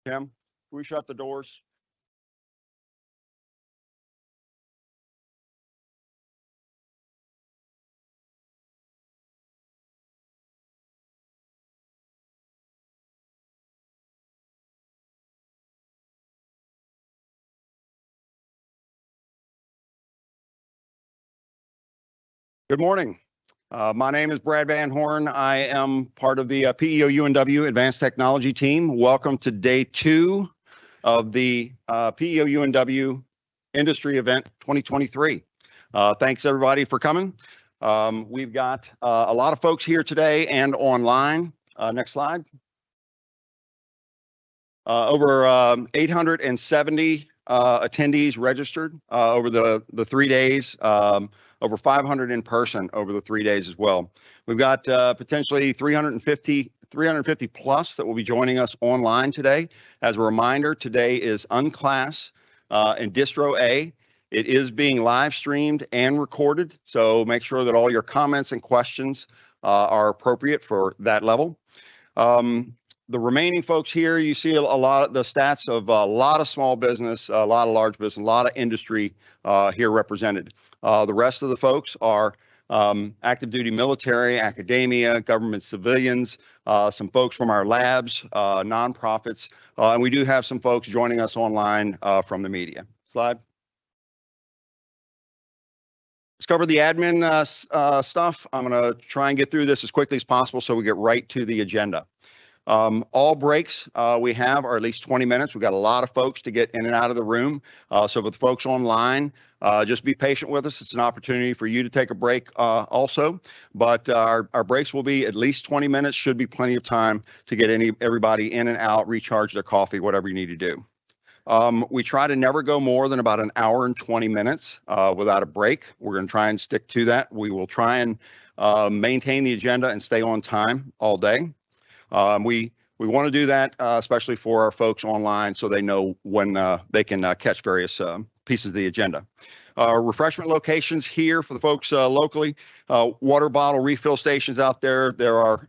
Tim, can we shut the doors? Good morning. My name is Brad Van Horn. I am part of the PEO UNW Advanced Technology team. Welcome to day 2 of the PEO UNW Industry Event 2023. Thanks everybody for coming. We've got a lot of folks here today and online. Next slide. Over 870 attendees registered over the 3 days, over 500 in person over the 3 days as well. We've got potentially 350 plus that will be joining us online today. As a reminder, today is Unclass and Distro A. It is being live streamed and recorded, so make sure that all your comments and questions are appropriate for that level. The remaining folks here, you see a lot of the stats of a lot of small business, a lot of large business, a lot of industry here represented. The rest of the folks are active duty military, academia, government civilians, some folks from our labs, nonprofits, and we do have some folks joining us online from the media. Slide. Let's cover the admin stuff. I'm going to try and get through this as quickly as possible so we get right to the agenda. All breaks we have are at least 20 minutes. We've got a lot of folks to get in and out of the room. So with folks online, just be patient with us. It's an opportunity for you to take a break also. But our breaks will be at least 20 minutes. Should be plenty of time to get everybody in and out, recharge their coffee, whatever you need to do. We try to never go more than about an hour and 20 minutes without a break. We're going to try and stick to that. We will try and maintain the agenda and stay on time all day. We want to do that, especially for our folks online, so they know when they can catch various pieces of the agenda. Refreshment locations here for the folks locally, water bottle refill stations out there. There are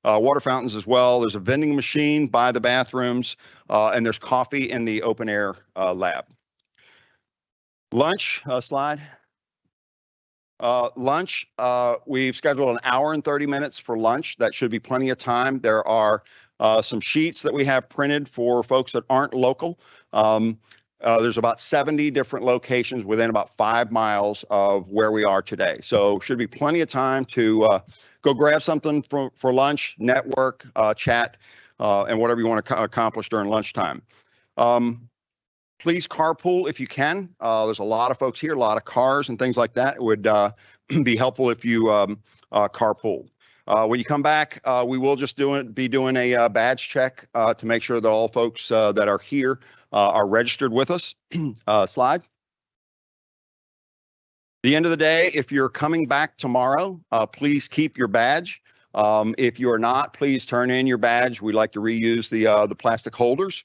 water fountains as well. There's a vending machine by the bathrooms, and there's coffee in the open air lab. Lunch, slide. Lunch, we've scheduled an hour and 30 minutes for lunch. That should be plenty of time. There are some sheets that we have printed for folks that aren't local. There's about 70 different locations within about 5 miles of where we are today. So should be plenty of time to go grab something for lunch, network, chat, and whatever you want to accomplish during lunchtime. Please carpool if you can. There's a lot of folks here, a lot of cars and things like that. It would be helpful if you carpool. When you come back, we will just be doing a badge check to make sure that all folks that are here are registered with us. Slide. The end of the day, if you're coming back tomorrow, please keep your badge. If you are not, please turn in your badge. We like to reuse the plastic holders.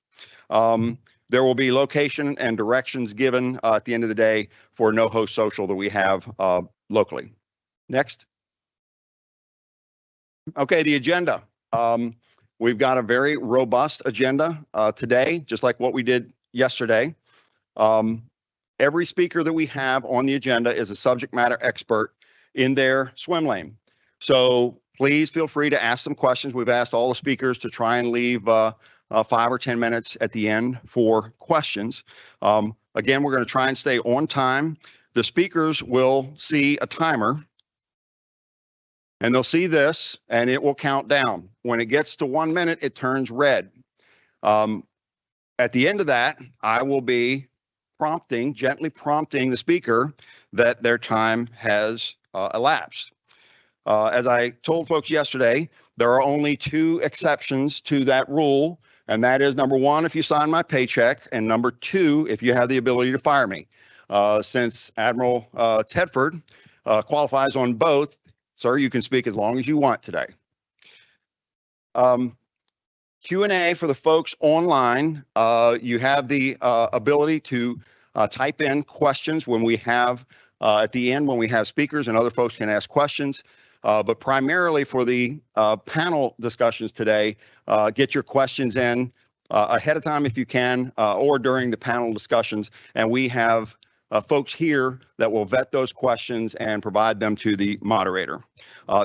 There will be location and directions given at the end of the day for no host social that we have locally. Next. Okay, the agenda. We've got a very robust agenda today, just like what we did yesterday. Every speaker that we have on the agenda is a subject matter expert in their swim lane. So please feel free to ask some questions. We've asked all the speakers to try and leave 5 or 10 minutes at the end for questions. Again, we're going to try and stay on time. The speakers will see a timer, and they'll see this, and it will count down. When it gets to 1 minute, it turns red. At the end of that, I will be gently prompting the speaker that their time has elapsed. As I told folks yesterday, there are only 2 exceptions to that rule. And that is, number 1, if you sign my paycheck, and number 2, if you have the ability to fire me. Since Admiral Tedford qualifies on both, sir, you can speak as long as you want today. Q&A for the folks online, you have the ability to type in questions when we have, at the end, when we have speakers and other folks can ask questions. But primarily for the panel discussions today, get your questions in ahead of time if you can, or during the panel discussions. And we have folks here that will vet those questions and provide them to the moderator.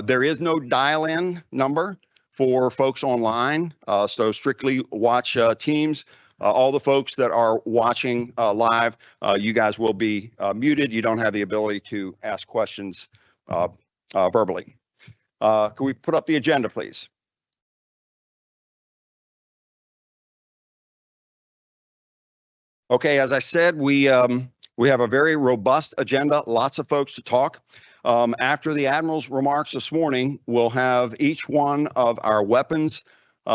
There is no dial-in number for folks online, so strictly watch Teams. All the folks that are watching live, you guys will be muted. You don't have the ability to ask questions verbally. Can we put up the agenda, please? Okay, as I said, we have a very robust agenda, lots of folks to talk. After the Admiral's remarks this morning, we'll have each one of our weapons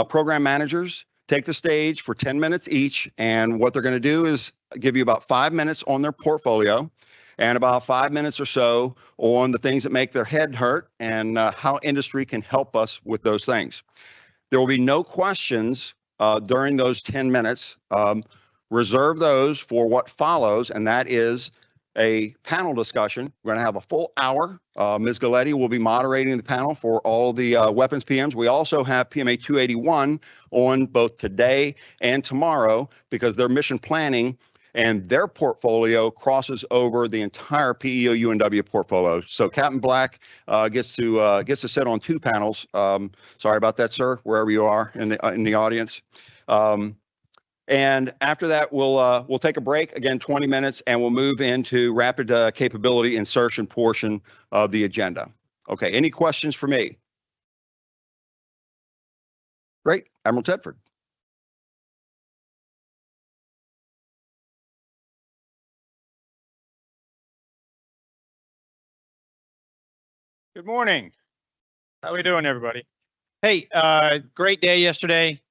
program managers take the stage for 10 minutes each. And what they're going to do is give you about 5 minutes on their portfolio and about 5 minutes or so on the things that make their head hurt and how industry can help us with those things. There will be no questions during those 10 minutes. Reserve those for what follows, and that is a panel discussion. We're going to have a full hour. Ms. Galletti will be moderating the panel for all the weapons PMs. We also have PMA 281 on both today and tomorrow because their mission planning and their portfolio crosses over the entire PEO UNW portfolio. So Captain Black gets to sit on 2 panels. Sorry about that, sir, wherever you are in the audience. And after that, we'll take a break, again, 20 minutes, and we'll move into rapid capability insertion portion of the agenda. Okay, any questions for me? Great, Admiral Tedford. Good morning. How we doing, everybody? Hey, great day yesterday.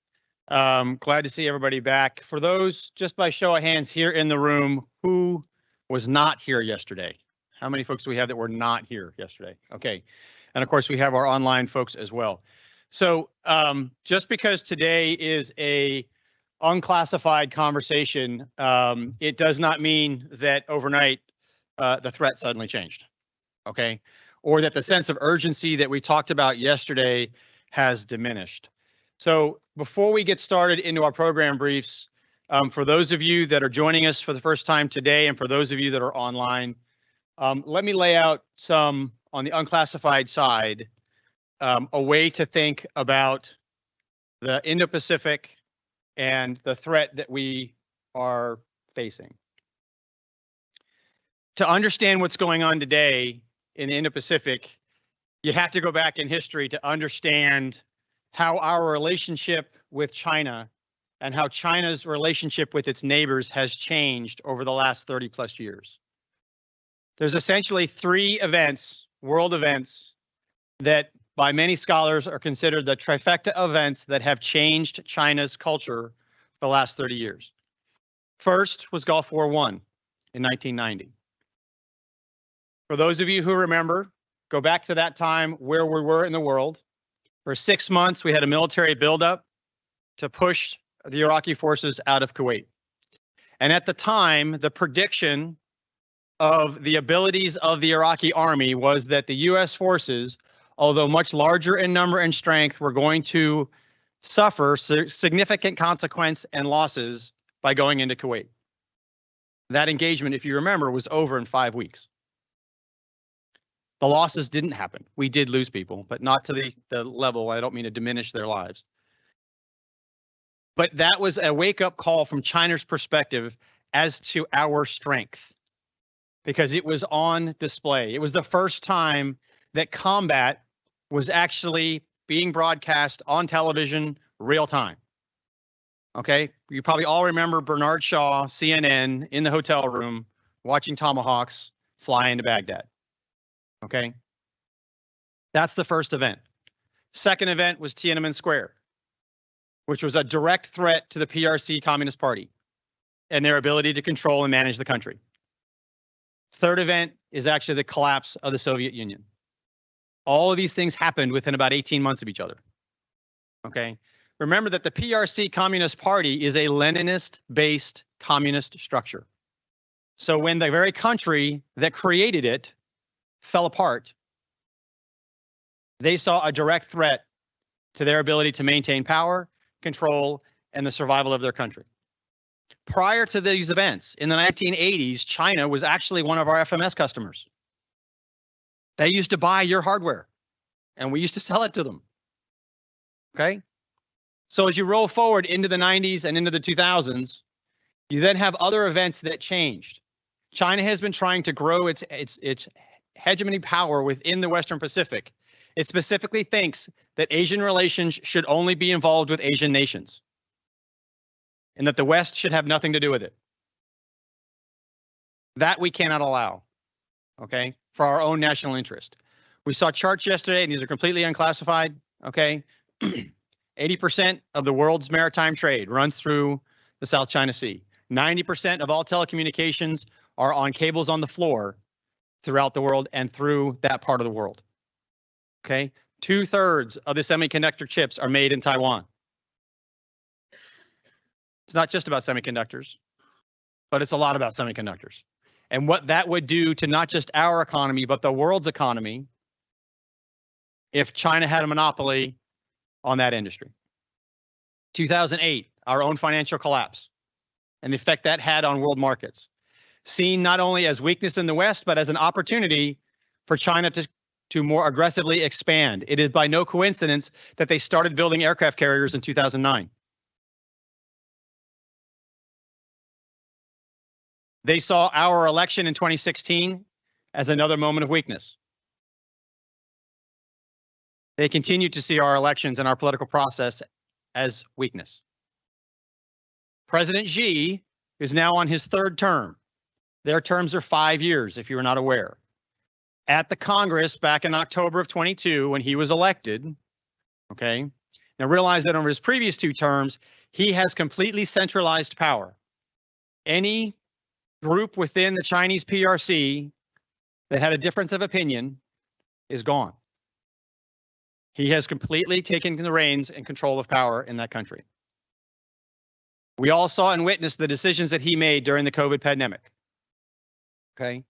Glad to see everybody back. For those, just by show of hands here in the room, who was not here yesterday? How many folks do we have that were not here yesterday? Okay. And of course, we have our online folks as well. So just because today is a unclassified conversation, it does not mean that overnight the threat suddenly changed. Okay. Or that the sense of urgency that we talked about yesterday has diminished. So before we get started into our program briefs, for those of you that are joining us for the first time today, and for those of you that are online, let me lay out some, on the unclassified side, a way to think about the Indo-Pacific and the threat that we are facing. To understand what's going on today in the Indo-Pacific, you have to go back in history to understand how our relationship with China and how China's relationship with its neighbors has changed over the last 30 plus years. There's essentially 3 events, world events, that by many scholars are considered the trifecta events that have changed China's culture for the last 30 years. First was Gulf War I in 1990. For those of you who remember, go back to that time where we were in the world. For 6 months, we had a military buildup to push the Iraqi forces out of Kuwait. And at the time, the prediction of the abilities of the Iraqi army was that the U.S. forces, although much larger in number and strength, were going to suffer significant consequence and losses by going into Kuwait. That engagement, if you remember, was over in 5 weeks. The losses didn't happen. We did lose people, but not to the level, I don't mean to diminish their lives. But that was a wake-up call from China's perspective as to our strength, because it was on display. It was the first time that combat was actually being broadcast on television real time. Okay, you probably all remember Bernard Shaw, CNN, in the hotel room, watching Tomahawks fly into Baghdad. Okay, that's the first event. Second event was Tiananmen Square, which was a direct threat to the PRC Communist Party and their ability to control and manage the country. Third event is actually the collapse of the Soviet Union. All of these things happened within about 18 months of each other. Okay, remember that the PRC Communist Party is a Leninist-based communist structure. So when the very country that created it fell apart, they saw a direct threat to their ability to maintain power, control, and the survival of their country. Prior to these events, in the 1980s, China was actually one of our FMS customers. They used to buy your hardware, and we used to sell it to them. Okay? So as you roll forward into the 90s and into the 2000s, you then have other events that changed. China has been trying to grow its hegemony power within the Western Pacific. It specifically thinks that Asian relations should only be involved with Asian nations, and that the West should have nothing to do with it. That we cannot allow, okay, for our own national interest. We saw charts yesterday, and these are completely unclassified, okay? 80% of the world's maritime trade runs through the South China Sea. 90% of all telecommunications are on cables on the floor throughout the world and through that part of the world. Okay, 2/3 of the semiconductor chips are made in Taiwan. It's not just about semiconductors, but it's a lot about semiconductors. And what that would do to not just our economy, but the world's economy if China had a monopoly on that industry. 2008, our own financial collapse and the effect that had on world markets, seen not only as weakness in the West, but as an opportunity for China to more aggressively expand. It is by no coincidence that they started building aircraft carriers in 2009. They saw our election in 2016 as another moment of weakness. They continue to see our elections and our political process as weakness. President Xi is now on his third term. Their terms are 5 years, if you were not aware. At the Congress back in October of 22, when he was elected, okay, now realize that over his previous 2 terms, he has completely centralized power. Any group within the Chinese PRC that had a difference of opinion is gone. He has completely taken the reins and control of power in that country. We all saw and witnessed the decisions that he made during the COVID pandemic. Okay.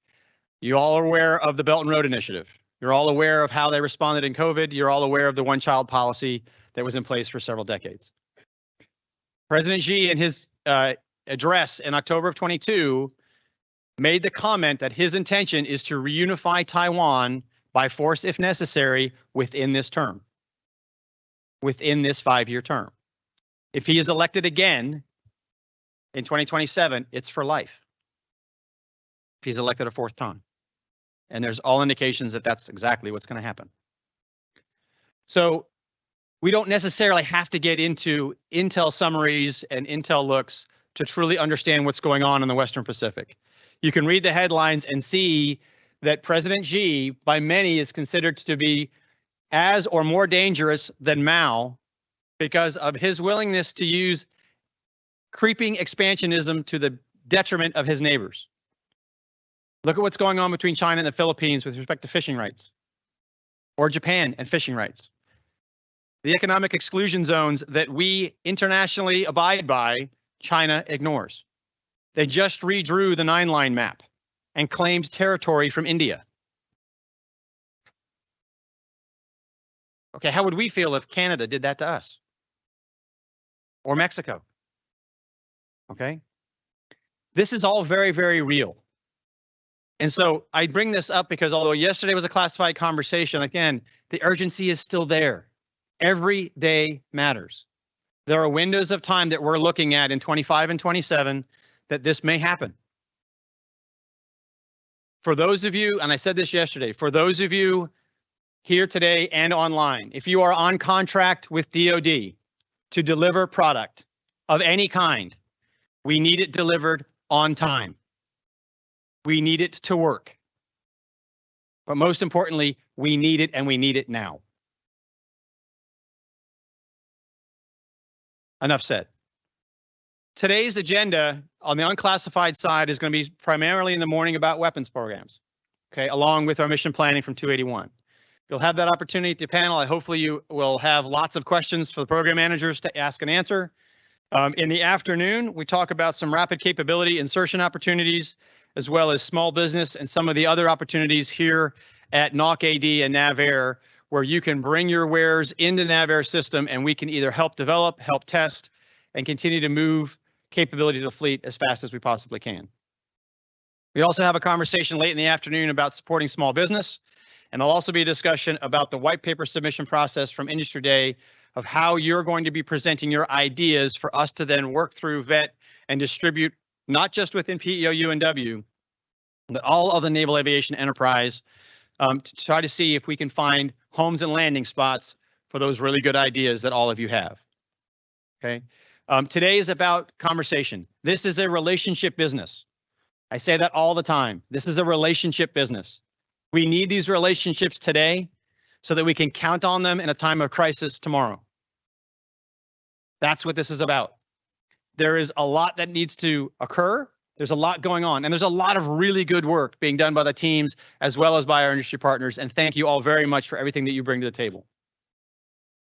You all are aware of the Belt and Road Initiative. You're all aware of how they responded in COVID. You're all aware of the one-child policy that was in place for several decades. President Xi, in his address in October of 22, made the comment that his intention is to reunify Taiwan by force if necessary within this term, within this 5-year term. If he is elected again in 2027, it's for life. If he's elected a 4th time. And there's all indications that that's exactly what's going to happen. So we don't necessarily have to get into intel summaries and intel looks to truly understand what's going on in the Western Pacific. You can read the headlines and see that President Xi, by many, is considered to be as or more dangerous than Mao because of his willingness to use creeping expansionism to the detriment of his neighbors. Look at what's going on between China and the Philippines with respect to fishing rights, or Japan and fishing rights. The economic exclusion zones that we internationally abide by, China ignores. They just redrew the 9-line map and claimed territory from India. Okay, how would we feel if Canada did that to us? Or Mexico? Okay. This is all very, very real. And so I bring this up because although yesterday was a classified conversation, again, the urgency is still there. Every day matters. There are windows of time that we're looking at in 25 and 27 that this may happen. For those of you, and I said this yesterday, for those of you here today and online, if you are on contract with DoD to deliver product of any kind, we need it delivered on time. We need it to work. But most importantly, we need it, and we need it now. Enough said. Today's agenda on the unclassified side is going to be primarily in the morning about weapons programs, okay, along with our mission planning from 281. You'll have that opportunity at the panel. Hopefully you will have lots of questions for the program managers to ask and answer. In the afternoon, we talk about some rapid capability insertion opportunities, as well as small business and some of the other opportunities here at NOC AD and NavAir, where you can bring your wares into NavAir system and we can either help develop, help test, and continue to move capability to the fleet as fast as we possibly can. We also have a conversation late in the afternoon about supporting small business, and there'll also be a discussion about the white paper submission process from Industry Day of how you're going to be presenting your ideas for us to then work through, vet, and distribute, not just within PEO UNW, but all of the naval aviation enterprise, to try to see if we can find homes and landing spots for those really good ideas that all of you have. Okay. Today is about conversation. This is a relationship business. I say that all the time. This is a relationship business. We need these relationships today so that we can count on them in a time of crisis tomorrow. That's what this is about. There is a lot that needs to occur. There's a lot going on, and there's a lot of really good work being done by the teams as well as by our industry partners. And thank you all very much for everything that you bring to the table.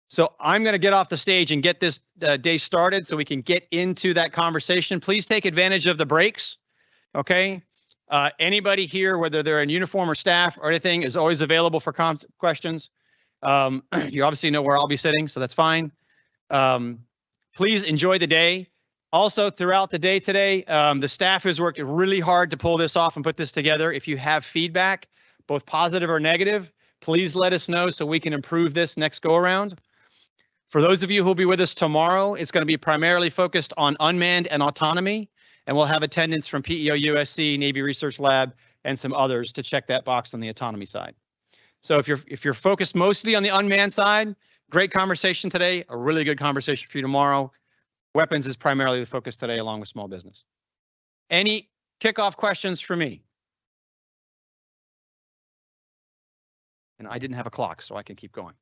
So I'm going to get off the stage and get this day started so we can get into that conversation. Please take advantage of the breaks. Okay. Anybody here, whether they're in uniform or staff or anything, is always available for questions. You obviously know where I'll be sitting, so that's fine. Please enjoy the day. Also, throughout the day today, the staff has worked really hard to pull this off and put this together. If you have feedback, both positive or negative, please let us know so we can improve this next go around. For those of you who will be with us tomorrow, it's going to be primarily focused on unmanned and autonomy, and we'll have attendance from PEO USC, Navy Research Lab, and some others to check that box on the autonomy side. So if you're focused mostly on the unmanned side, great conversation today, a really good conversation for you tomorrow. Weapons is primarily the focus today, along with small business. Any kickoff questions for me? And I didn't have a clock, so I can keep going.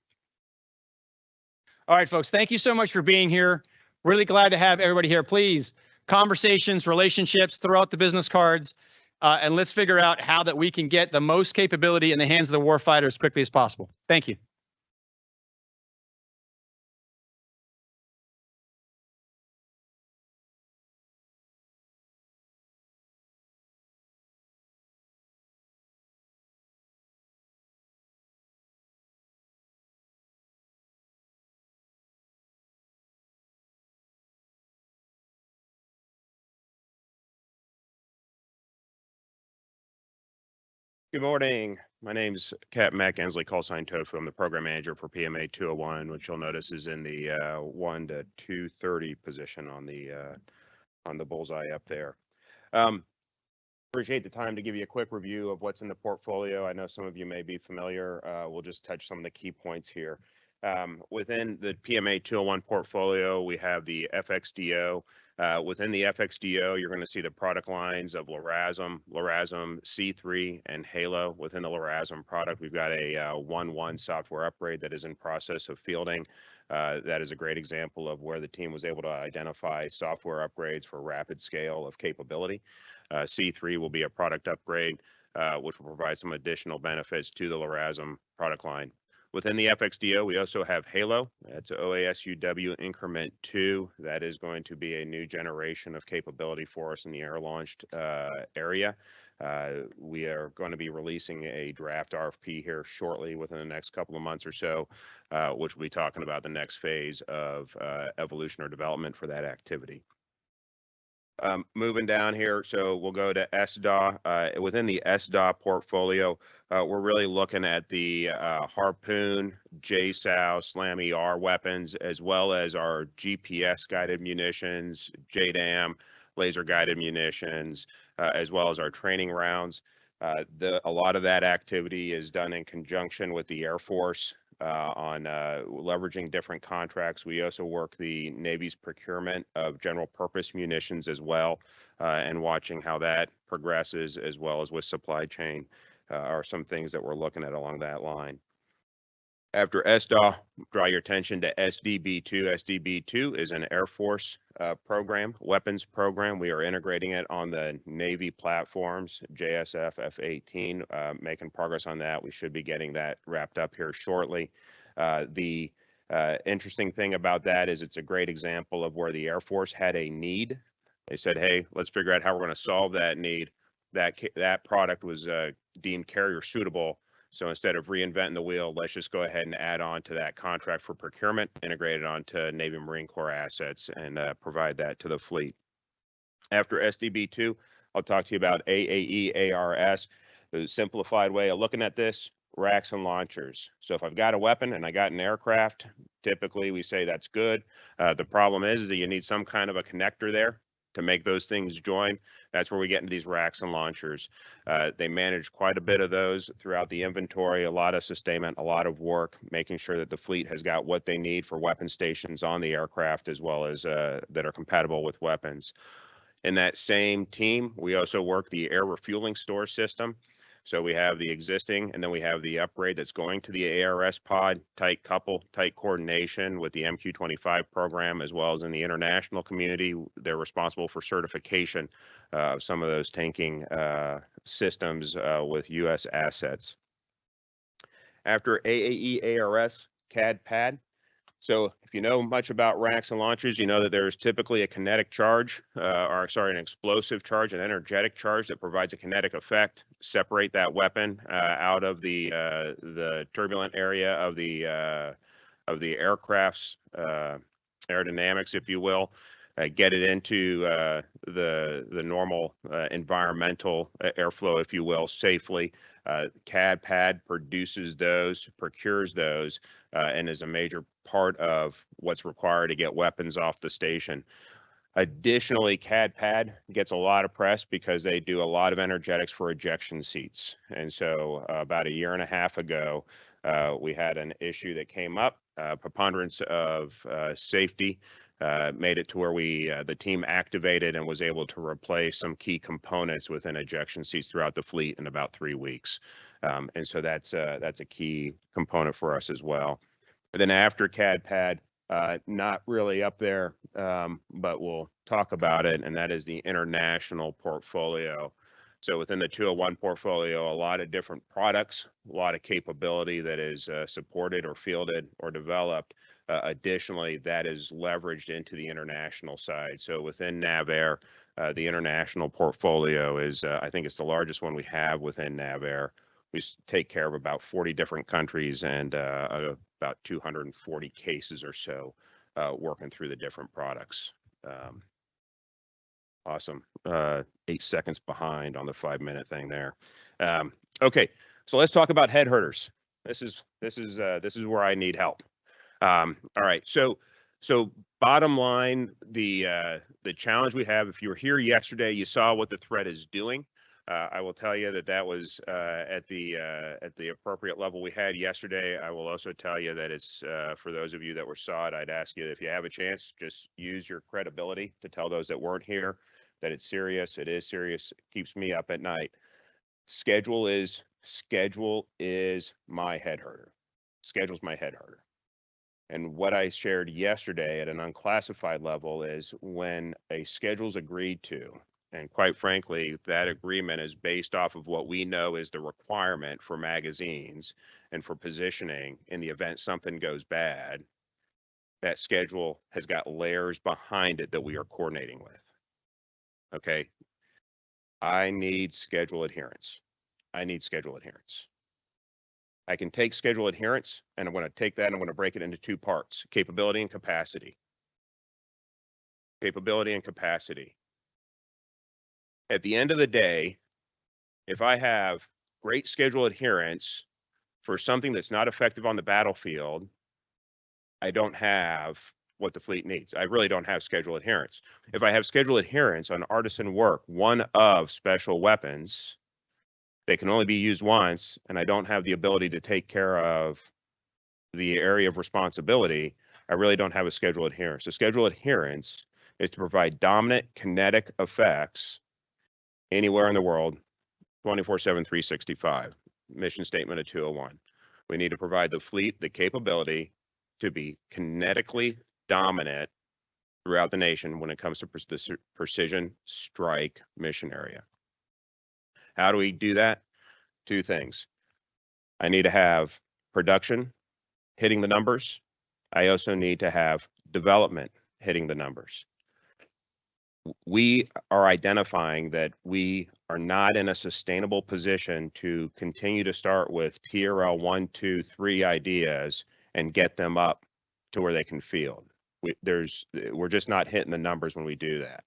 All right, folks, thank you so much for being here. Really glad to have everybody here. Please, conversations, relationships, throw out the business cards, and let's figure out how that we can get the most capability in the hands of the warfighter as quickly as possible. Thank you. Good morning. My name's Captain Matt Gensley, call sign Tofu. I'm the program manager for PMA 201, which you'll notice is in the 1 to 230 position on the bullseye up there. Appreciate the time to give you a quick review of what's in the portfolio. I know some of you may be familiar. We'll just touch some of the key points here. Within the PMA 201 portfolio, we have the FXDO. Within the FXDO, you're going to see the product lines of LRASM, C3, and Halo. Within the LRASM product, we've got a 1.1 software upgrade that is in process of fielding. That is a great example of where the team was able to identify software upgrades for rapid scale of capability. C3 will be a product upgrade, which will provide some additional benefits to the LRASM product line. Within the FXDO, we also have Halo. That's OASUW Increment 2. That is going to be a new generation of capability for us in the air-launched area. We are going to be releasing a draft RFP here shortly within the next couple of months or so, which will be talking about the next phase of evolution or development for that activity. Moving down here, so we'll go to SDA. Within the SDA portfolio, we're really looking at the Harpoon, JSOW, SLAM-ER weapons, as well as our GPS-guided munitions, JDAM, laser-guided munitions, as well as our training rounds. A lot of that activity is done in conjunction with the Air Force on leveraging different contracts. We also work the Navy's procurement of general purpose munitions as well, and watching how that progresses, as well as with supply chain, are some things that we're looking at along that line. After SDA, draw your attention to SDB2. SDB2 is an Air Force program, weapons program. We are integrating it on the Navy platforms, JSF, F-18, making progress on that. We should be getting that wrapped up here shortly. The interesting thing about that is it's a great example of where the Air Force had a need. They said, hey, let's figure out how we're going to solve that need. That product was deemed carrier suitable, So instead of reinventing the wheel, let's just go ahead and add on to that contract for procurement, integrate it onto Navy Marine Corps assets, and provide that to the fleet. After SDB2, I'll talk to you about AAE ARS, the simplified way of looking at this, racks and launchers. So if I've got a weapon and I got an aircraft, typically we say that's good. The problem is that you need some kind of a connector there to make those things join. That's where we get into these racks and launchers. They manage quite a bit of those throughout the inventory, a lot of sustainment, a lot of work, making sure that the fleet has got what they need for weapon stations on the aircraft, as well as that are compatible with weapons. In that same team, we also work the air refueling store system. So we have the existing, and then we have the upgrade that's going to the ARS pod, tight couple, tight coordination with the MQ-25 program, as well as in the international community. They're responsible for certification of some of those tanking systems with U.S. assets. After AAE ARS, CAD PAD. So if you know much about racks and launchers, you know that there's typically a kinetic charge, an explosive charge, an energetic charge that provides a kinetic effect, separate that weapon out of the turbulent area of the aircraft's aerodynamics, if you will, get it into the normal environmental airflow, if you will, safely. CAD PAD produces those, procures those, and is a major part of what's required to get weapons off the station. Additionally, CAD PAD gets a lot of press because they do a lot of energetics for ejection seats. And so about a year and a half ago, we had an issue that came up, preponderance of safety made it to where the team activated and was able to replace some key components within ejection seats throughout the fleet in about 3 weeks. And so that's a key component for us as well. And then after CAD PAD, not really up there, but we'll talk about it, and that is the international portfolio. So within the 201 portfolio, a lot of different products, a lot of capability that is supported or fielded or developed. Additionally, that is leveraged into the international side. So within NavAir, the international portfolio is, I think it's the largest one we have within NavAir. We take care of about 40 different countries and about 240 cases or so working through the different products. Awesome. 8 seconds behind on the 5-minute thing there. Okay, so let's talk about head herders. This is where I need help. All right, so bottom line, the challenge we have. If you were here yesterday, you saw what the threat is doing. I will tell you that was at the appropriate level we had yesterday. I will also tell you that it's for those of you that saw it, I'd ask you, if you have a chance, just use your credibility to tell those that weren't here that it's serious. It is serious. It keeps me up at night. Schedule is my head herder. Schedule's my head herder. And what I shared yesterday at an unclassified level is when a schedule's agreed to, and quite frankly, that agreement is based off of what we know is the requirement for magazines and for positioning in the event something goes bad, that schedule has got layers behind it that we are coordinating with. Okay. I need schedule adherence. I can take schedule adherence, and I'm going to take that and I'm going to break it into 2 parts, capability and capacity. Capability and capacity. At the end of the day, if I have great schedule adherence for something that's not effective on the battlefield, I don't have what the fleet needs. I really don't have schedule adherence. If I have schedule adherence on artisan work, one of special weapons, they can only be used once, and I don't have the ability to take care of the area of responsibility, I really don't have a schedule adherence. So schedule adherence is to provide dominant kinetic effects anywhere in the world, 24/7, 365. Mission statement of 201. We need to provide the fleet the capability to be kinetically dominant throughout the nation when it comes to the precision strike mission area. How do we do that? 2 things. I need to have production hitting the numbers. I also need to have development hitting the numbers. we are identifying that we are not in a sustainable position to continue to start with TRL 1, 2, 3 ideas and get them up to where they can field. We're just not hitting the numbers when we do that.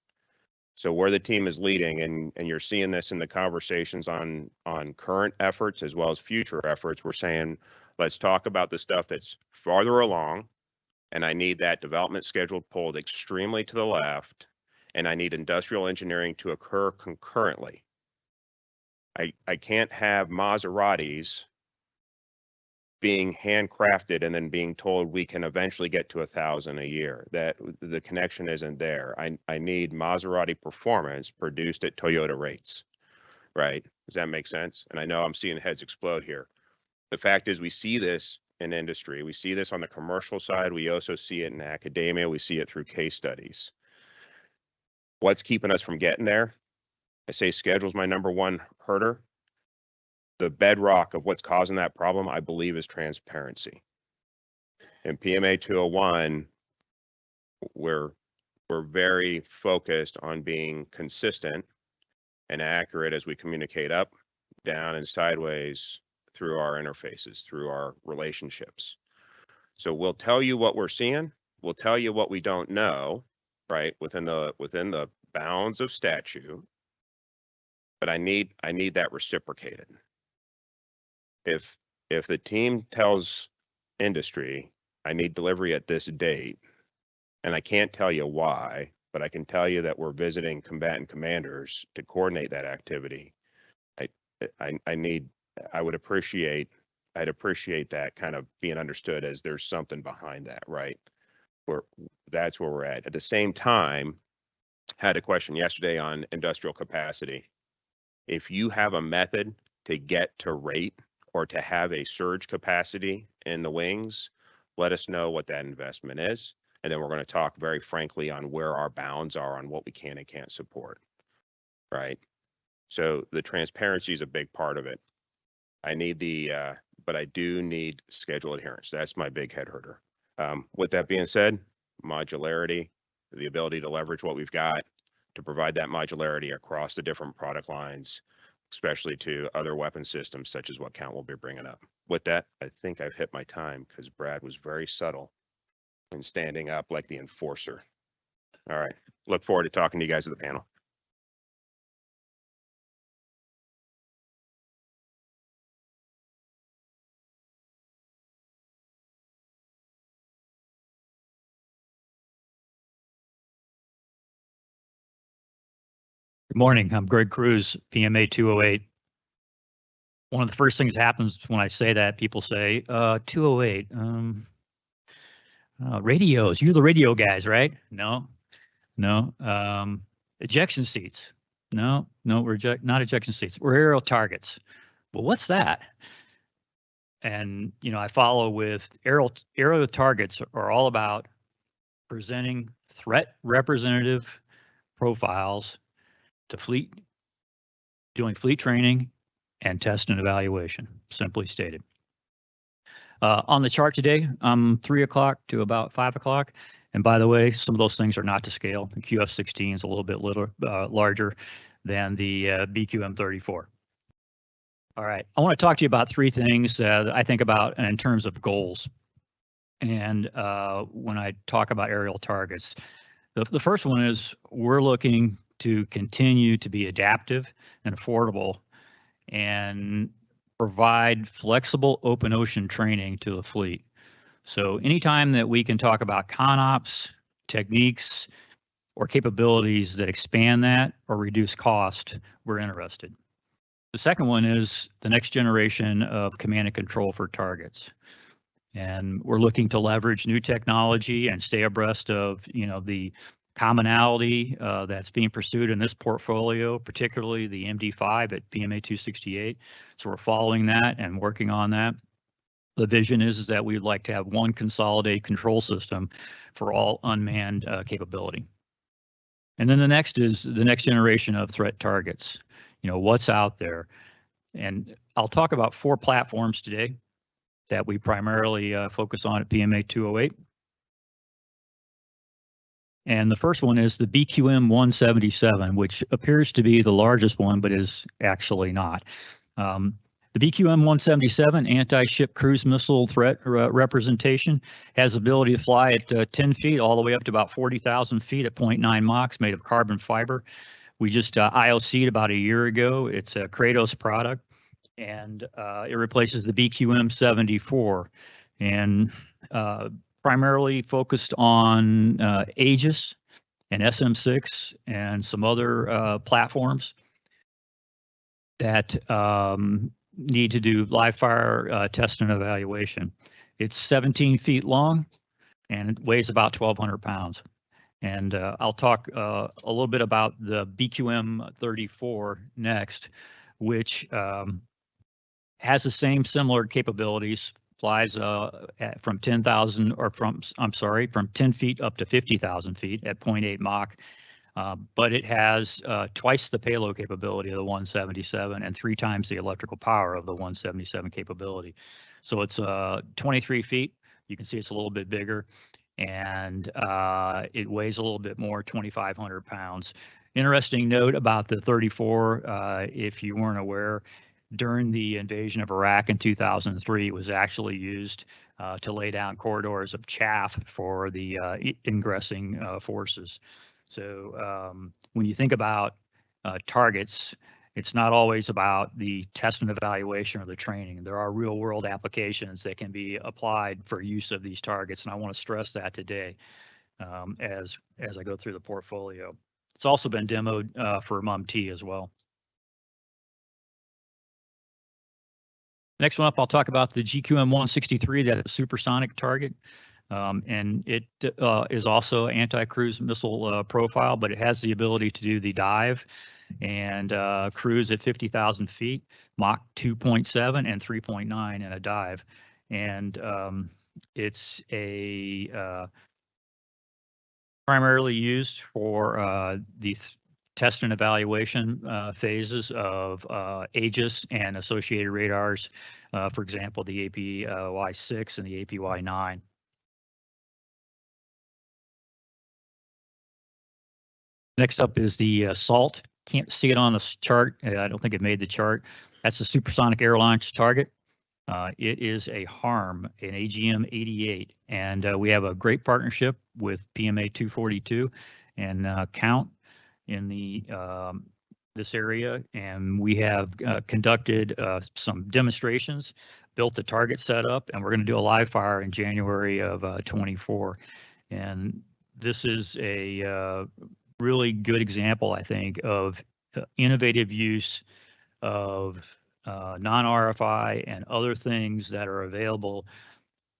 So where the team is leading, and you're seeing this in the conversations on current efforts as well as future efforts, we're saying, let's talk about the stuff that's farther along, and I need that development schedule pulled extremely to the left, and I need industrial engineering to occur concurrently. I can't have Maseratis being handcrafted and then being told we can eventually get to 1,000 a year. That the connection isn't there. I need Maserati performance produced at Toyota rates, right? Does that make sense? And I know I'm seeing heads explode here. The fact is we see this in industry. We see this on the commercial side. We also see it in academia. We see it through case studies. What's keeping us from getting there? I say schedule's my number one herder. The bedrock of what's causing that problem, I believe, is transparency. In PMA 201, we're very focused on being consistent and accurate as we communicate up, down, and sideways through our interfaces, through our relationships. So we'll tell you what we're seeing. We'll tell you what we don't know, right, within the bounds of statute. But I need that reciprocated. If the team tells industry, I need delivery at this date, and I can't tell you why, but I can tell you that we're visiting combatant commanders to coordinate that activity. I'd appreciate that kind of being understood as there's something behind that, right? That's where we're at. At the same time, had a question yesterday on industrial capacity. If you have a method to get to rate or to have a surge capacity in the wings, let us know what that investment is. And then we're going to talk very frankly on where our bounds are on what we can and can't support, right? So the transparency is a big part of it. But I do need schedule adherence. That's my big head herder. With that being said, modularity, the ability to leverage what we've got to provide that modularity across the different product lines, especially to other weapon systems, such as what Count will be bringing up. With that, I think I've hit my time because Brad was very subtle in standing up like the enforcer. All right. Look forward to talking to you guys at the panel. Good morning. I'm Greg Cruz, PMA 208. One of the first things that happens when I say that, people say, 208, radios. You're the radio guys, right? No. Ejection seats. No, we're not ejection seats. We're aerial targets. Well, what's that? And, I follow with aerial targets are all about presenting threat representative profiles to fleet, doing fleet training and test and evaluation, simply stated. On the chart today, 3 o'clock to about 5 o'clock. And by the way, some of those things are not to scale. The QF-16 is a little bit larger than the BQM-34. All right, I want to talk to you about 3 things that I think about in terms of goals. And when I talk about aerial targets, the first one is we're looking to continue to be adaptive and affordable and provide flexible open ocean training to the fleet. So anytime that we can talk about ConOps, techniques, or capabilities that expand that or reduce cost, we're interested. The second one is the next generation of command and control for targets. And we're looking to leverage new technology and stay abreast of, the commonality that's being pursued in this portfolio, particularly the MD5 at PMA 268. So we're following that and working on that. The vision is that we'd like to have one consolidated control system for all unmanned capability. And then the next is the next generation of threat targets. What's out there. And I'll talk about 4 platforms today that we primarily focus on at PMA 208. And the first one is the BQM 177, which appears to be the largest one, but is actually not. The BQM 177 anti-ship cruise missile threat representation has the ability to fly at 10 feet all the way up to about 40,000 feet at 0.9 Mach, made of carbon fiber. We just IOC'd about a year ago. It's a Kratos product, and it replaces the BQM 74, and primarily focused on Aegis and SM6 and some other platforms that need to do live fire test and evaluation. It's 17 feet long and it weighs about 1,200 pounds. And I'll talk a little bit about the BQM 34 next, which has the same similar capabilities, flies from 10,000 or from 10 feet up to 50,000 feet at 0.8 Mach. But it has twice the payload capability of the 177 and 3 times the electrical power of the 177 capability. So it's 23 feet. You can see it's a little bit bigger, and it weighs a little bit more, 2,500 pounds. Interesting note about the 34, if you weren't aware, during the invasion of Iraq in 2003, it was actually used to lay down corridors of chaff for the ingressing forces. So when you think about targets, it's not always about the test and evaluation or the training. There are real world applications that can be applied for use of these targets. And I want to stress that today as I go through the portfolio. It's also been demoed for MUM-T as well. Next one up, I'll talk about the GQM 163, that's a supersonic target. And it is also anti-cruise missile profile, but it has the ability to do the dive and cruise at 50,000 feet, Mach 2.7 and 3.9 in a dive. And it's a primarily used for the test and evaluation phases of Aegis and associated radars, for example, the APY-6 and the APY-9. Next up is the SALT. Can't see it on the chart. I don't think it made the chart. That's a supersonic air launch target. It is a HARM, an AGM-88, and we have a great partnership with PMA 242 and Count in the this area, and we have conducted some demonstrations, built the target setup, and we're going to do a live fire in January of 24. And this is a really good example, I think, of innovative use of non-RFI and other things that are available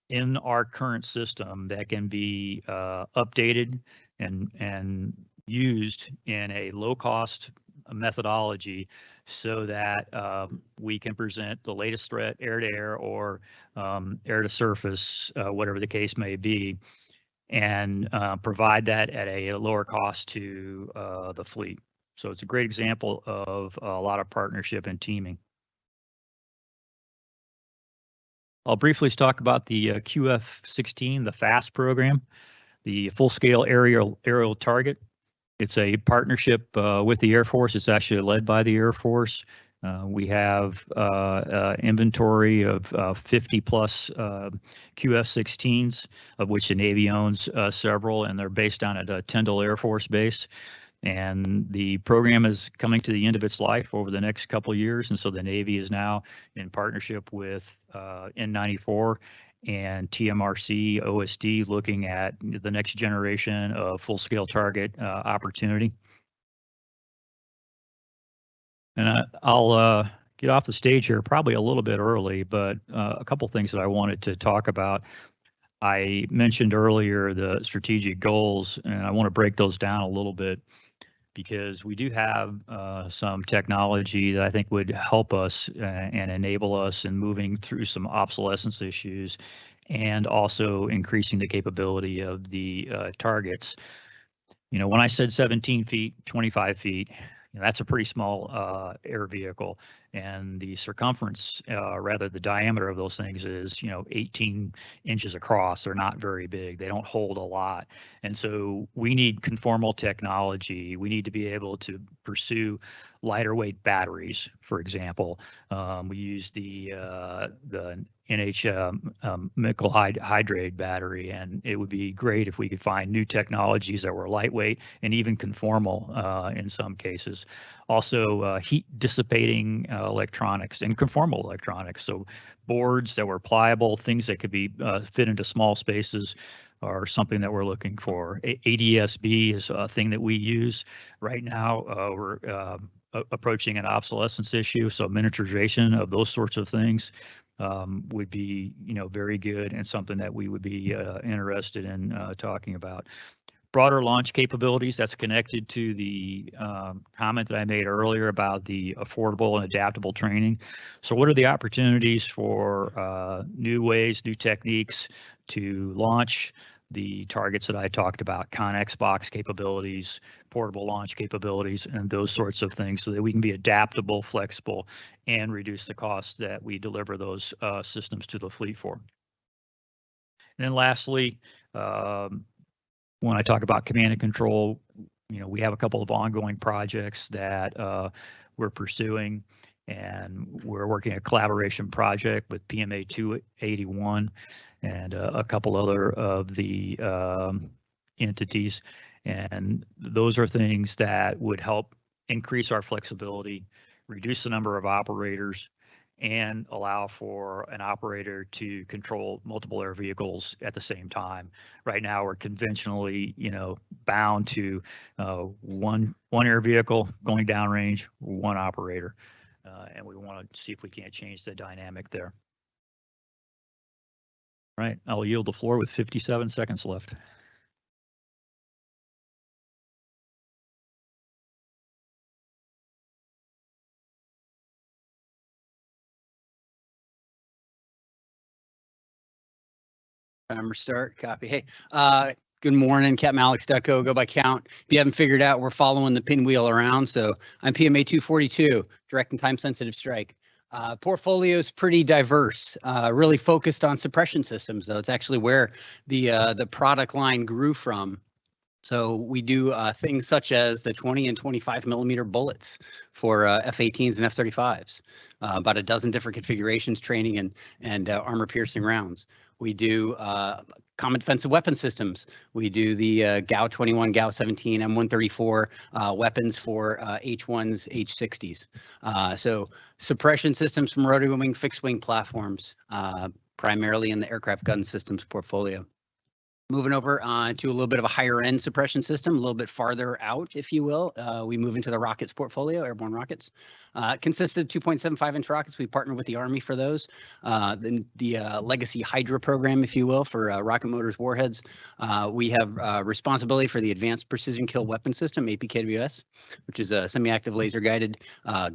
in our current system that can be updated and used in a low-cost methodology so that we can present the latest threat air-to-air or air-to-surface, whatever the case may be, and provide that at a lower cost to the fleet. So it's a great example of a lot of partnership and teaming. I'll briefly talk about the QF-16, the FAST program, the full-scale aerial target. It's a partnership with the Air Force. It's actually led by the Air Force. We have inventory of 50 plus QF-16s, of which the Navy owns several, and they're based down at Tyndall Air Force Base. And the program is coming to the end of its life over the next couple of years. And so the Navy is now in partnership with N94 and TMRC, OSD, looking at the next generation of full-scale target opportunity. And I'll get off the stage here probably a little bit early, but a couple things that I wanted to talk about. I mentioned earlier the strategic goals, and I want to break those down a little bit because we do have some technology that I think would help us and enable us in moving through some obsolescence issues and also increasing the capability of the targets. You know, when I said 17 feet, 25 feet, that's a pretty small air vehicle, and the circumference, rather the diameter of those things is 18 inches across. They're not very big. They don't hold a lot, and so we need conformal technology. We need to be able to pursue lighter weight batteries, for example. We use the nickel hydrate battery, and it would be great if we could find new technologies that were lightweight and even conformal in some cases. Also, heat dissipating electronics and conformal electronics. So boards that were pliable, things that could be fit into small spaces are something that we're looking for. ADSB is a thing that we use right now. We're approaching an obsolescence issue, so miniaturization of those sorts of things would be very good, and something that we would be interested in talking about. Broader launch capabilities, that's connected to the comment that I made earlier about the affordable and adaptable training. So what are the opportunities for new ways, new techniques to launch the targets that I talked about, Connex box capabilities, portable launch capabilities, and those sorts of things, so that we can be adaptable, flexible, and reduce the cost that we deliver those systems to the fleet for. And then lastly, when I talk about command and control, we have a couple of ongoing projects that we're pursuing, and we're working a collaboration project with PMA 281 and a couple other of the entities. And those are things that would help increase our flexibility, reduce the number of operators, and allow for an operator to control multiple air vehicles at the same time. Right now, we're conventionally, bound to one air vehicle going downrange, one operator, and we want to see if we can't change the dynamic there. All right, I'll yield the floor with 57 seconds left. Timer start, copy. Hey, good morning, Captain Alex Ducko, go by count. If you haven't figured out, we're following the pinwheel around. So I'm PMA 242, direct and time sensitive strike. Portfolio is pretty diverse, really focused on suppression systems, though. It's actually where the product line grew from. So we do things such as the 20 and 25 millimeter bullets for F-18s and F-35s, about a dozen different configurations, training and armor piercing rounds. We do common defensive weapon systems. We do the GAU-21, GAU-17, M134 weapons for H-1s, H-60s. So suppression systems from rotary wing, fixed wing platforms, primarily in the aircraft gun systems portfolio. Moving over to a little bit of a higher end suppression system, a little bit farther out, if you will. We move into the rockets portfolio, airborne rockets. Consists of 2.75 inch rockets. We partner with the Army for those. The legacy Hydra program, if you will, for rocket motors, warheads. We have responsibility for the Advanced Precision Kill Weapon System, APKWS, which is a semi-active laser guided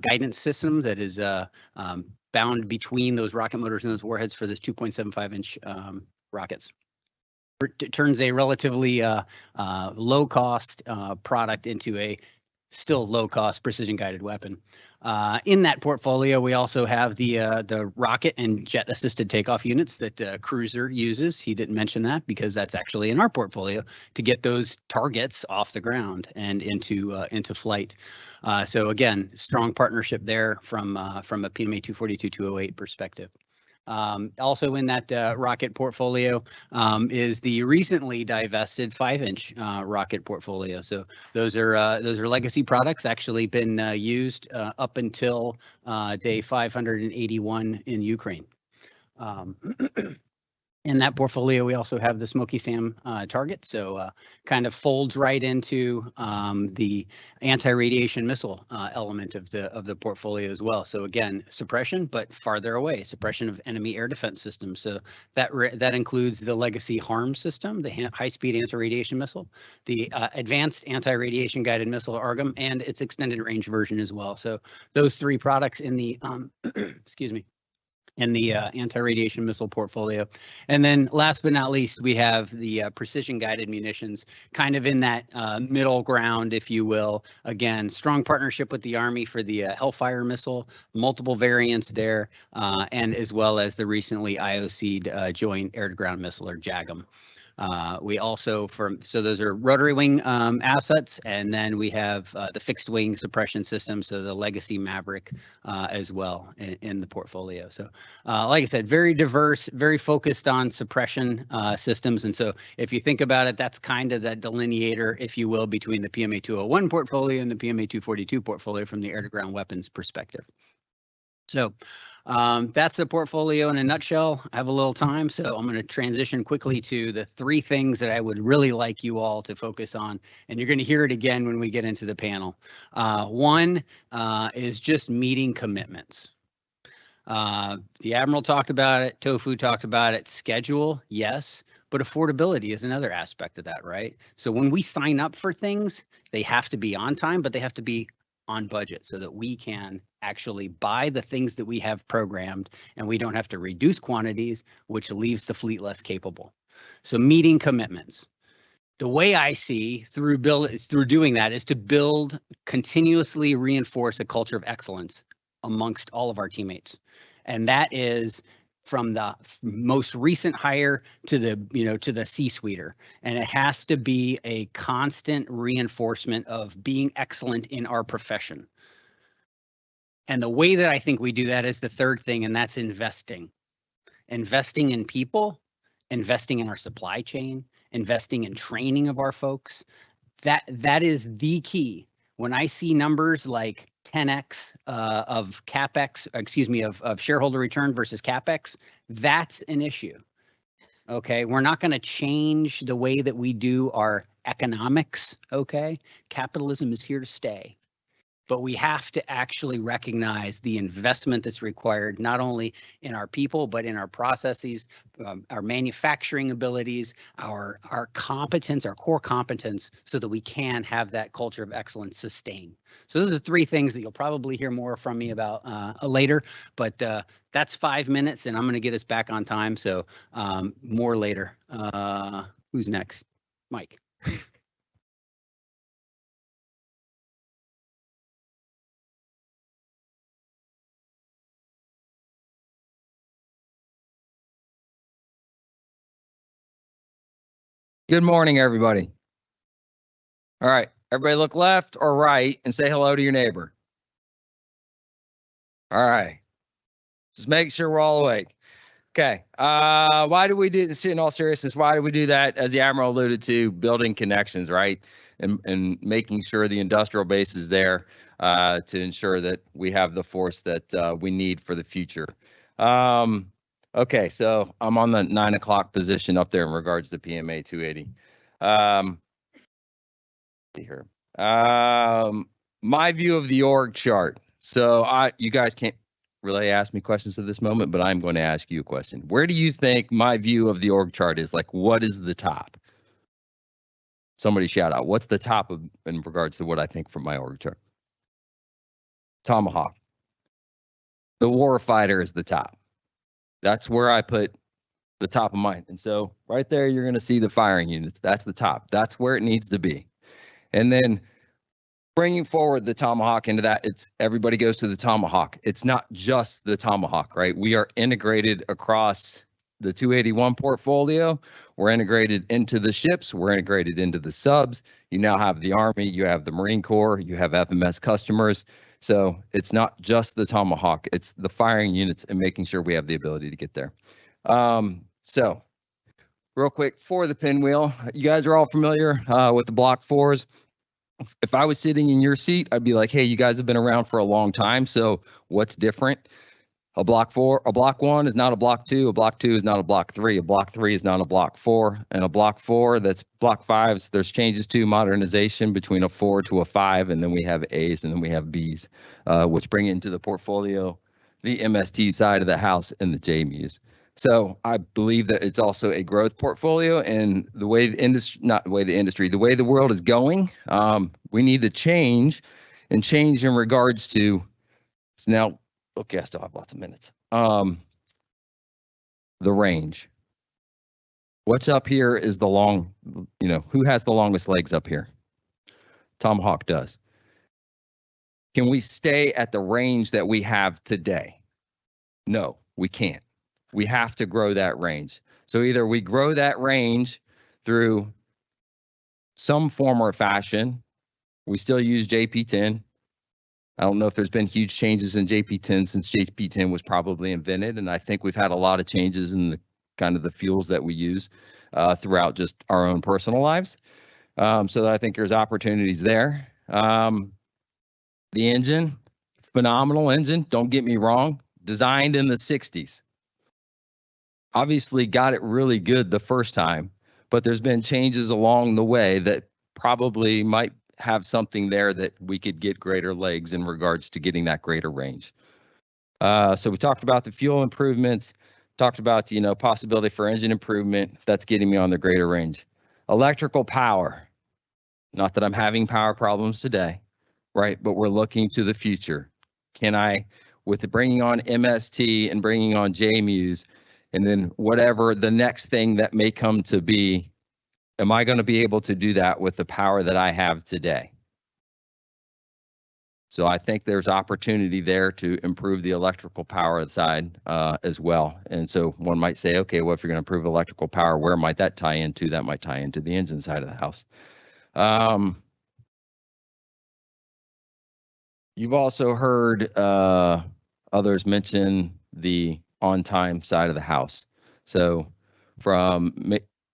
guidance system that is bound between those rocket motors and those warheads for this 2.75 inch rockets. It turns a relatively low-cost product into a still low-cost precision-guided weapon. In that portfolio, we also have the rocket and jet-assisted takeoff units that Cruiser uses. He didn't mention that because that's actually in our portfolio to get those targets off the ground and into flight. So again, strong partnership there from a PMA 242-208 perspective. Also in that rocket portfolio is the recently divested 5-inch rocket portfolio. So those are legacy products, actually been used up until day 581 in Ukraine. In that portfolio, we also have the Smoky Sam target, so kind of folds right into the anti-radiation missile element of the portfolio as well. So again, suppression, but farther away, suppression of enemy air defense systems. So that includes the legacy HARM system, the high-speed anti-radiation missile, the advanced anti-radiation guided missile ARGM, and its extended range version as well. So those three products in the excuse me, and the anti-radiation missile portfolio. And then last but not least, we have the precision guided munitions, kind of in that middle ground, if you will. Again, strong partnership with the Army for the Hellfire missile, multiple variants there, and as well as the recently IOC'd Joint Air-to-Ground Missile, or JAGM. We also, so those are rotary wing assets, and then we have the fixed wing suppression system, so the Legacy Maverick as well in the portfolio. So like I said, very diverse, very focused on suppression systems. And so if you think about it, that's kind of that delineator, if you will, between the PMA 201 portfolio and the PMA 242 portfolio from the air-to-ground weapons perspective. So that's the portfolio in a nutshell. I have a little time, so I'm going to transition quickly to the three things that I would really like you all to focus on, and you're going to hear it again when we get into the panel. One is just meeting commitments. The Admiral talked about it, Tofu talked about it, schedule, yes, but affordability is another aspect of that, right? So when we sign up for things, they have to be on time, but they have to be on budget so that we can actually buy the things that we have programmed, and we don't have to reduce quantities, which leaves the fleet less capable. So meeting commitments. The way I see through doing that is to build, continuously reinforce a culture of excellence amongst all of our teammates. And that is from the most recent hire to the C-suiter. And it has to be a constant reinforcement of being excellent in our profession. And the way that I think we do that is the third thing, and that's investing. Investing in people, investing in our supply chain, investing in training of our folks. That is the key. When I see numbers like 10x of CapEx, of shareholder return versus CapEx, that's an issue. Okay, we're not going to change the way that we do our economics. Okay, capitalism is here to stay. But we have to actually recognize the investment that's required, not only in our people, but in our processes, our manufacturing abilities, our competence, our core competence, so that we can have that culture of excellence sustain. So those are three things that you'll probably hear more from me about later, but that's 5 minutes, and I'm going to get us back on time. So more later. Who's next? Mike. Good morning, everybody. All right, everybody look left or right and say hello to your neighbor. All right, just make sure we're all awake. Okay, why do we do this in all seriousness? Why do we do that? As the Admiral alluded to, building connections, right? And making sure the industrial base is there to ensure that we have the force that we need for the future. Okay, so I'm on the 9 o'clock position up there in regards to PMA 280. See here. My view of the org chart. So you guys can't really ask me questions at this moment, but I'm going to ask you a question. Where do you think my view of the org chart is? Like, what is the top? Somebody shout out. What's the top of in regards to what I think from my org chart? Tomahawk. The warfighter is the top. That's where I put the top of mine. And so right there, you're going to see the firing units. That's the top. That's where it needs to be. And then bringing forward the Tomahawk into that, it's everybody goes to the Tomahawk. It's not just the Tomahawk, right? We are integrated across the 281 portfolio. We're integrated into the ships. We're integrated into the subs. You now have the Army. You have the Marine Corps. You have FMS customers. So it's not just the Tomahawk, it's the firing units and making sure we have the ability to get there. So real quick for the pinwheel, you guys are all familiar with the Block 4s. If I was sitting in your seat, I'd be like, hey, you guys have been around for a long time. So what's different? A Block 1 is not a Block 2. A Block 2 is not a Block 3. A Block 3 is not a Block 4. And a Block 4, that's Block 5s. There's changes to modernization between a 4 to a 5, and then we have A's and then we have B's, which bring into the portfolio the MST side of the house and the JMUs. So I believe that it's also a growth portfolio, and the way the industry, not the way the industry, the way the world is going, we need to change in regards to, so now, okay, I still have lots of minutes. the range. What's up here is the long, who has the longest legs up here? Tomahawk does. Can we stay at the range that we have today? No, we can't. We have to grow that range. So either we grow that range through some form or fashion. We still use JP10. I don't know if there's been huge changes in JP10 since JP10 was probably invented, and I think we've had a lot of changes in the kind of the fuels that we use throughout just our own personal lives. So I think there's opportunities there. The engine, phenomenal engine, don't get me wrong, designed in the 60s. Obviously got it really good the first time, but there's been changes along the way that probably might have something there that we could get greater legs in regards to getting that greater range. So we talked about the fuel improvements, talked about, possibility for engine improvement. That's getting me on the greater range. Electrical power, not that I'm having power problems today, right? But we're looking to the future. Can I, with bringing on MST and bringing on JMUs, and then whatever the next thing that may come to be, am I going to be able to do that with the power that I have today? So I think there's opportunity there to improve the electrical power side as well. And so one might say, okay, well, if you're going to improve electrical power, where might that tie into? That might tie into the engine side of the house. You've also heard others mention the on-time side of the house. So from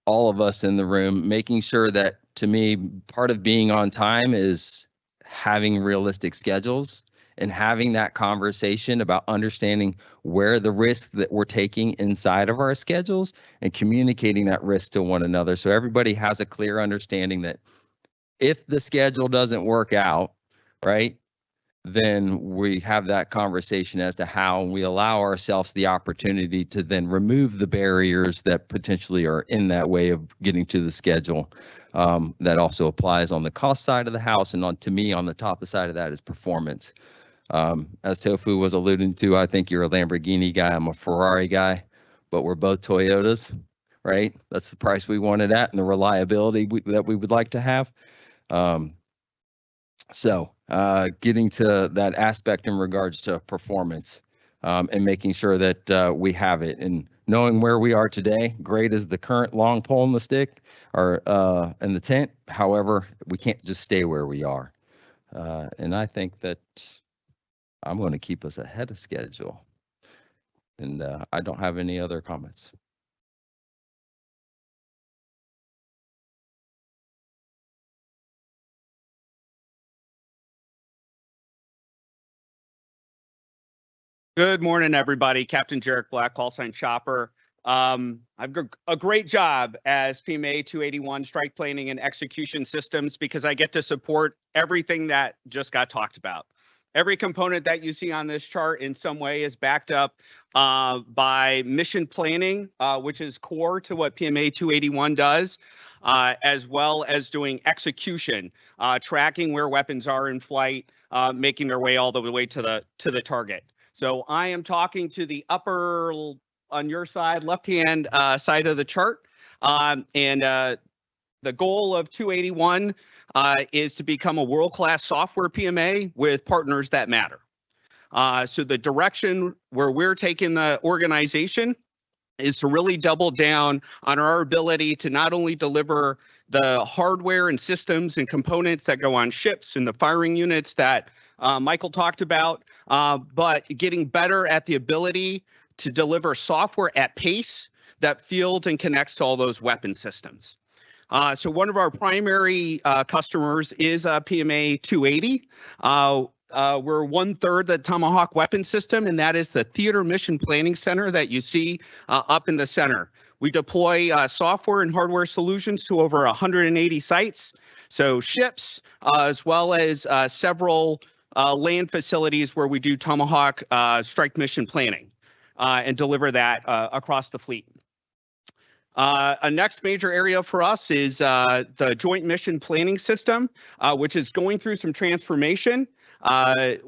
all of us in the room, making sure that, to me, part of being on time is having realistic schedules and having that conversation about understanding where the risks that we're taking inside of our schedules and communicating that risk to one another. So everybody has a clear understanding that if the schedule doesn't work out, right, then we have that conversation as to how we allow ourselves the opportunity to then remove the barriers that potentially are in that way of getting to the schedule. That also applies on the cost side of the house, and to me, on the top side of that is performance. As Tofu was alluding to, I think you're a Lamborghini guy, I'm a Ferrari guy, but we're both Toyotas, right? That's the price we want it at and the reliability that we would like to have. So getting to that aspect in regards to performance and making sure that we have it, and knowing where we are today, great as the current long pole in the stick or in the tent. However, we can't just stay where we are. And I think that I'm going to keep us ahead of schedule. And I don't have any other comments. Good morning, everybody. Captain Jarek Black, call sign Chopper. I've got a great job as PMA 281 strike planning and execution systems because I get to support everything that just got talked about. Every component that you see on this chart in some way is backed up by mission planning, which is core to what PMA 281 does, as well as doing execution, tracking where weapons are in flight, making their way all the way to the target. So I am talking to the upper on your side, left-hand side of the chart. The goal of 281 is to become a world-class software PMA with partners that matter. So the direction where we're taking the organization is to really double down on our ability to not only deliver the hardware and systems and components that go on ships and the firing units that Michael talked about, but getting better at the ability to deliver software at pace that fields and connects to all those weapon systems. So one of our primary customers is PMA 280. We're 1/3 the Tomahawk weapon system, and that is the Theater Mission Planning Center that you see up in the center. We deploy software and hardware solutions to over 180 sites, so ships, as well as several land facilities where we do Tomahawk strike mission planning and deliver that across the fleet. A next major area for us is the Joint Mission Planning System, which is going through some transformation.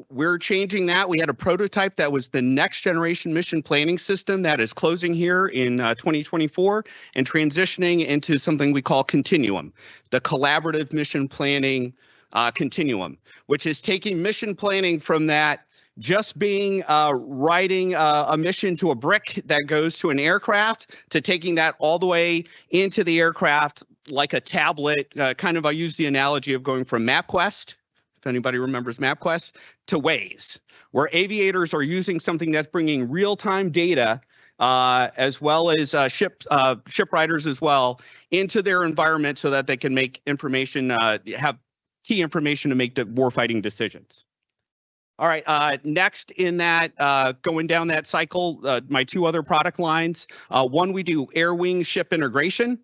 We're changing that. We had a prototype that was the next generation mission planning system that is closing here in 2024 and transitioning into something we call Continuum, the collaborative mission planning continuum, which is taking mission planning from that just being writing a mission to a brick that goes to an aircraft to taking that all the way into the aircraft like a tablet. I use the analogy of going from MapQuest, if anybody remembers MapQuest, to Waze, where aviators are using something that's bringing real-time data as well as ship riders as well into their environment so that they can make information, have key information to make the warfighting decisions. All right, next in that, going down that cycle, my two other product lines. One, we do air wing ship integration.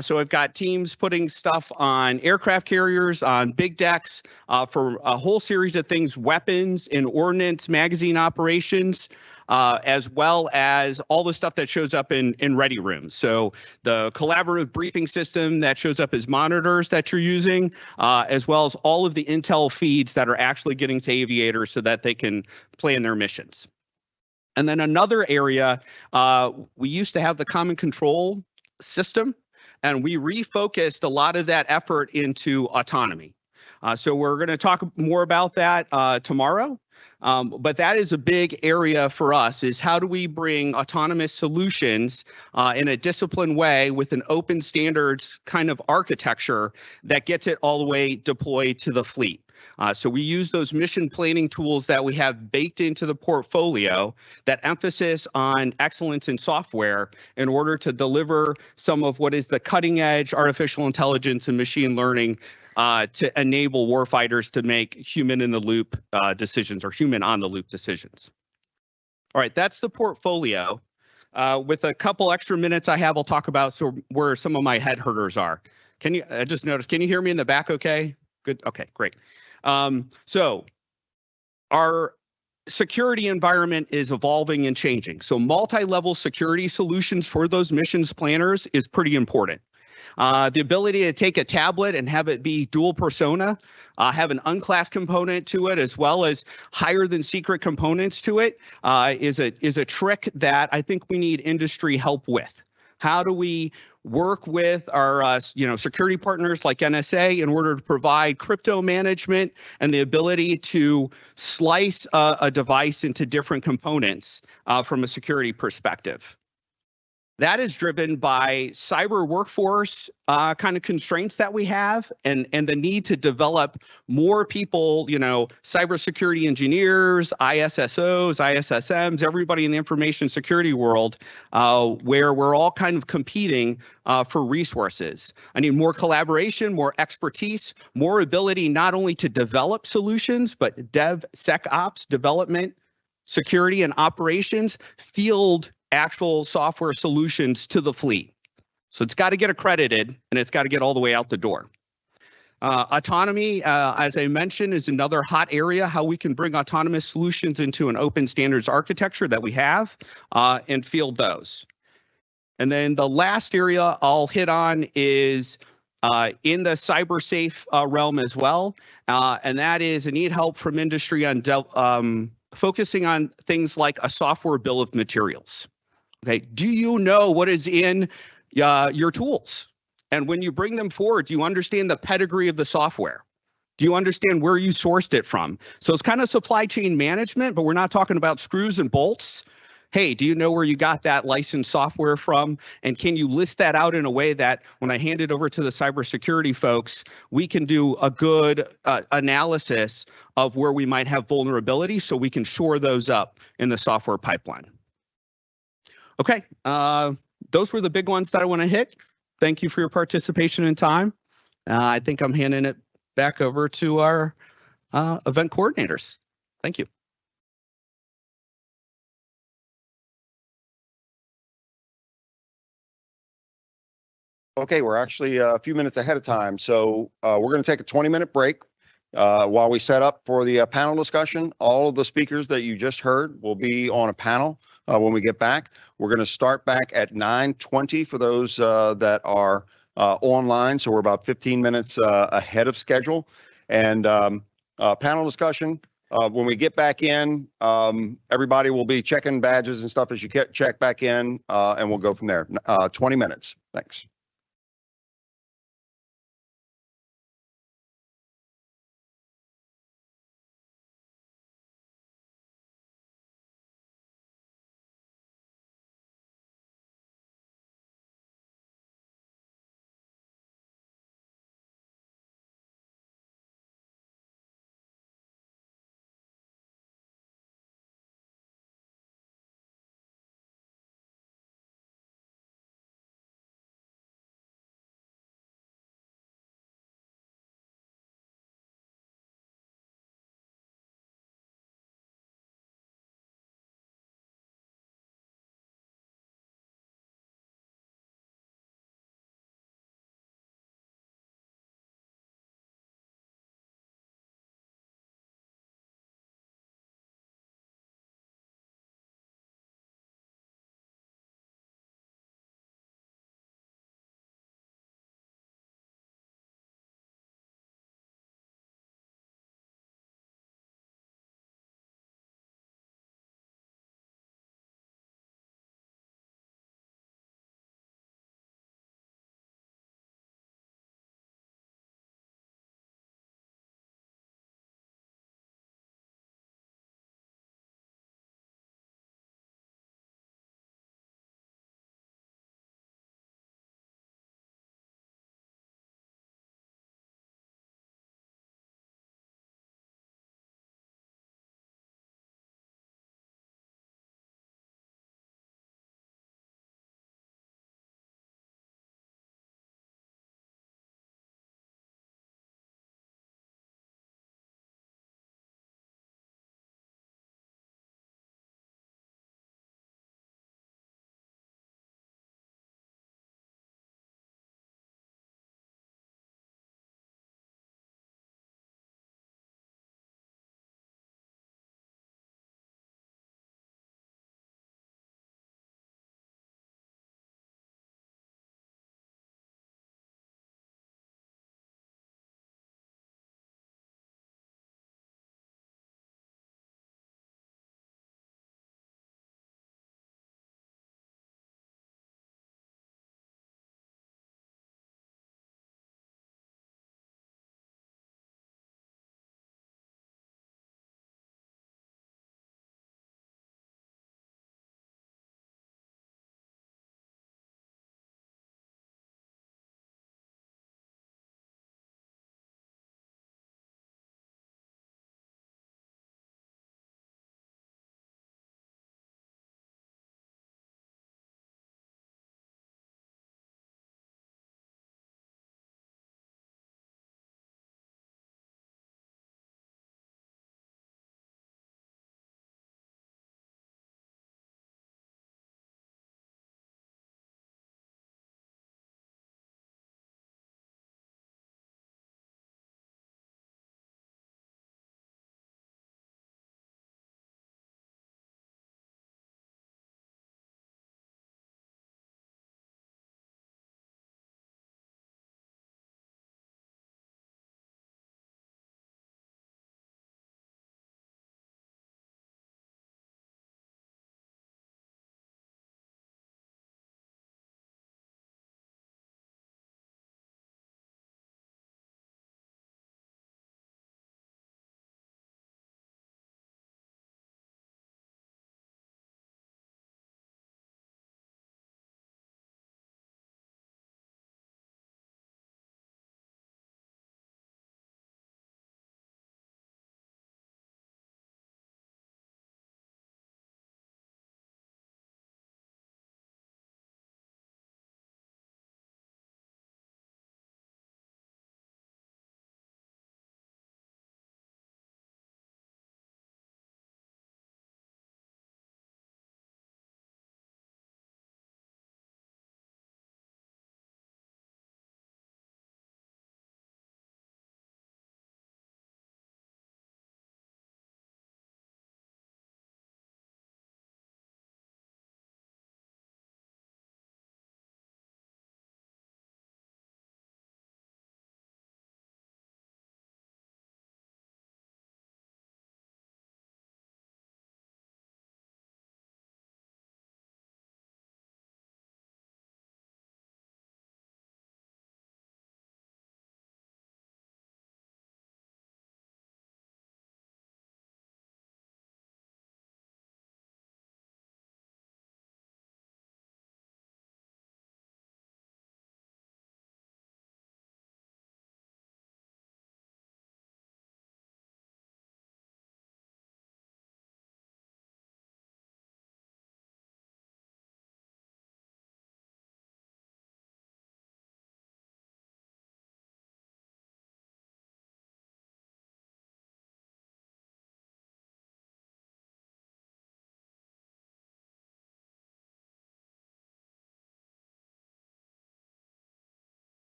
So I've got teams putting stuff on aircraft carriers, on big decks, for a whole series of things, weapons and ordnance, magazine operations, as well as all the stuff that shows up in ready rooms. So the collaborative briefing system that shows up as monitors that you're using, as well as all of the intel feeds that are actually getting to aviators so that they can plan their missions. And then another area, we used to have the common control system, and we refocused a lot of that effort into autonomy. So we're going to talk more about that tomorrow. But that is a big area for us, is how do we bring autonomous solutions in a disciplined way with an open standards kind of architecture that gets it all the way deployed to the fleet. So we use those mission planning tools that we have baked into the portfolio, that emphasis on excellence in software, in order to deliver some of what is the cutting edge artificial intelligence and machine learning to enable warfighters to make human in the loop decisions, or human on the loop decisions. All right, that's the portfolio. With a couple extra minutes I have, I'll talk about where some of my head hurters are. I just noticed, can you hear me in the back okay? Good, okay, great. So our security environment is evolving and changing. So multi-level security solutions for those missions planners is pretty important. The ability to take a tablet and have it be dual persona, have an unclassed component to it, as well as higher than secret components to it, is a trick that I think we need industry help with. How do we work with our security partners like NSA in order to provide crypto management and the ability to slice a device into different components from a security perspective? That is driven by cyber workforce kind of constraints that we have, and the need to develop more people, cybersecurity engineers, ISSOs, ISSMs, everybody in the information security world, where we're all kind of competing for resources. I need more collaboration, more expertise, more ability not only to develop solutions, but DevSecOps, development, security and operations, field actual software solutions to the fleet. So it's got to get accredited, and it's got to get all the way out the door. Autonomy, as I mentioned, is another hot area, how we can bring autonomous solutions into an open standards architecture that we have and field those. And then the last area I'll hit on is in the cyber safe realm as well. And that is I need help from industry on focusing on things like a software bill of materials. Okay, do you know what is in your tools? And when you bring them forward, do you understand the pedigree of the software? Do you understand where you sourced it from? So it's kind of supply chain management, but we're not talking about screws and bolts. Hey, do you know where you got that licensed software from? And can you list that out in a way that when I hand it over to the cybersecurity folks, we can do a good analysis of where we might have vulnerability so we can shore those up in the software pipeline. Okay, those were the big ones that I want to hit. Thank you for your participation and time. I think I'm handing it back over to our event coordinators. Thank you. Okay, we're actually a few minutes ahead of time, so we're going to take a 20-minute break. While we set up for the panel discussion, all of the speakers that you just heard will be on a panel when we get back. We're going to start back at 9:20 for those that are online. So we're about 15 minutes ahead of schedule. And panel discussion, when we get back in, everybody will be checking badges and stuff as you check back in, and we'll go from there. 20 minutes. Thanks.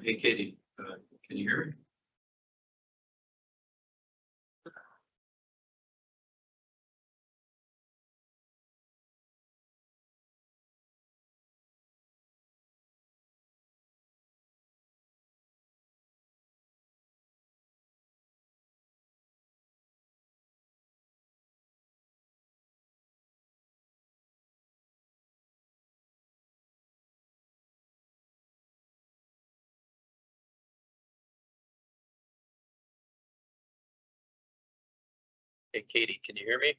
Hey, Katie, can you hear me? Hey, Katie, can you hear me?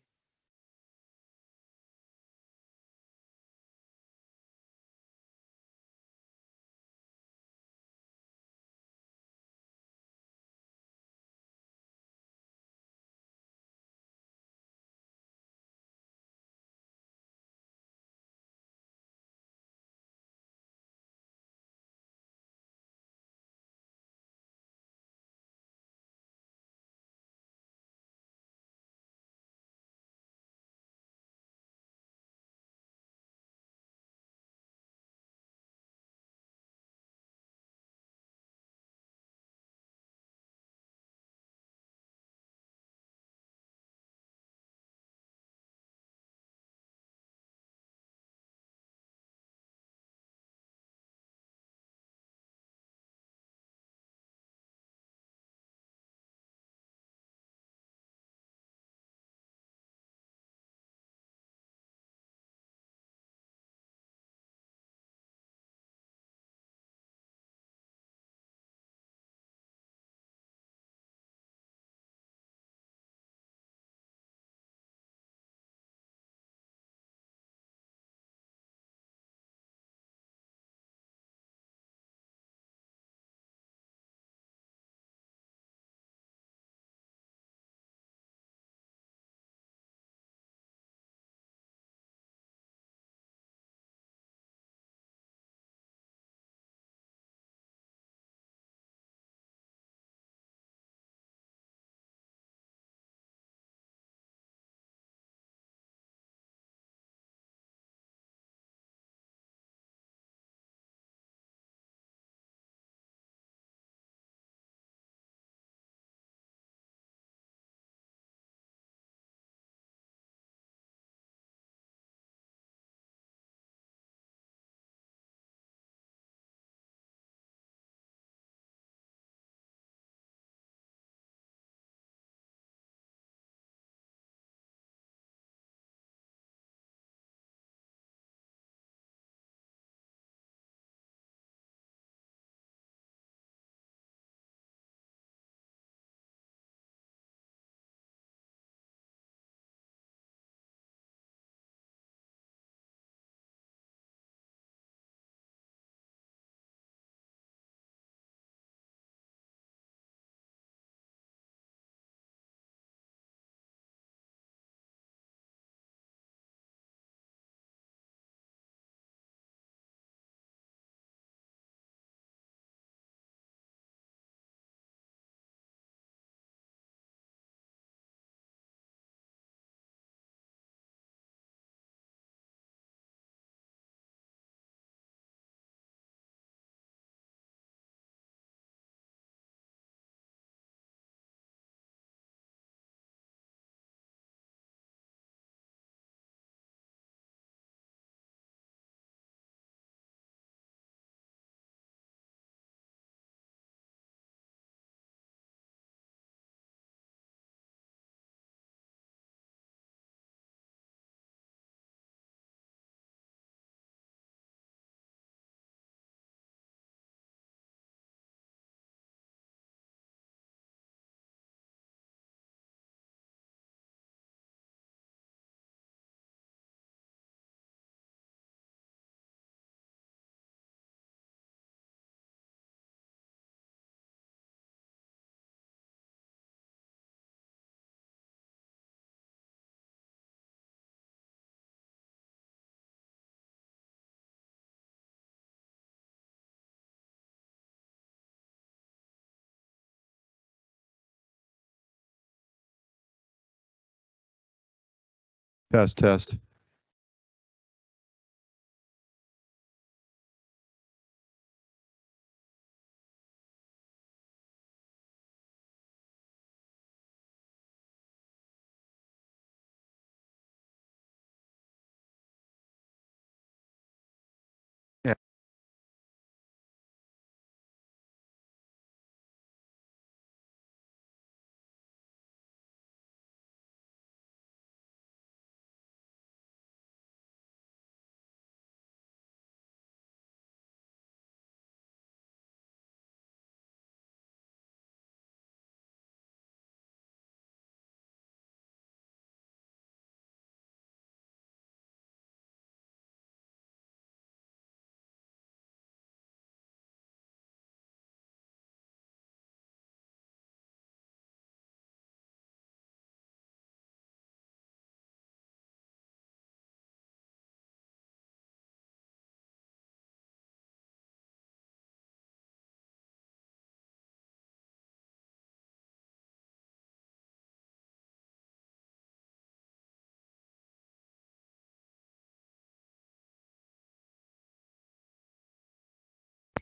Test, test.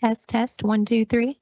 Test, test, 1, 2, 3.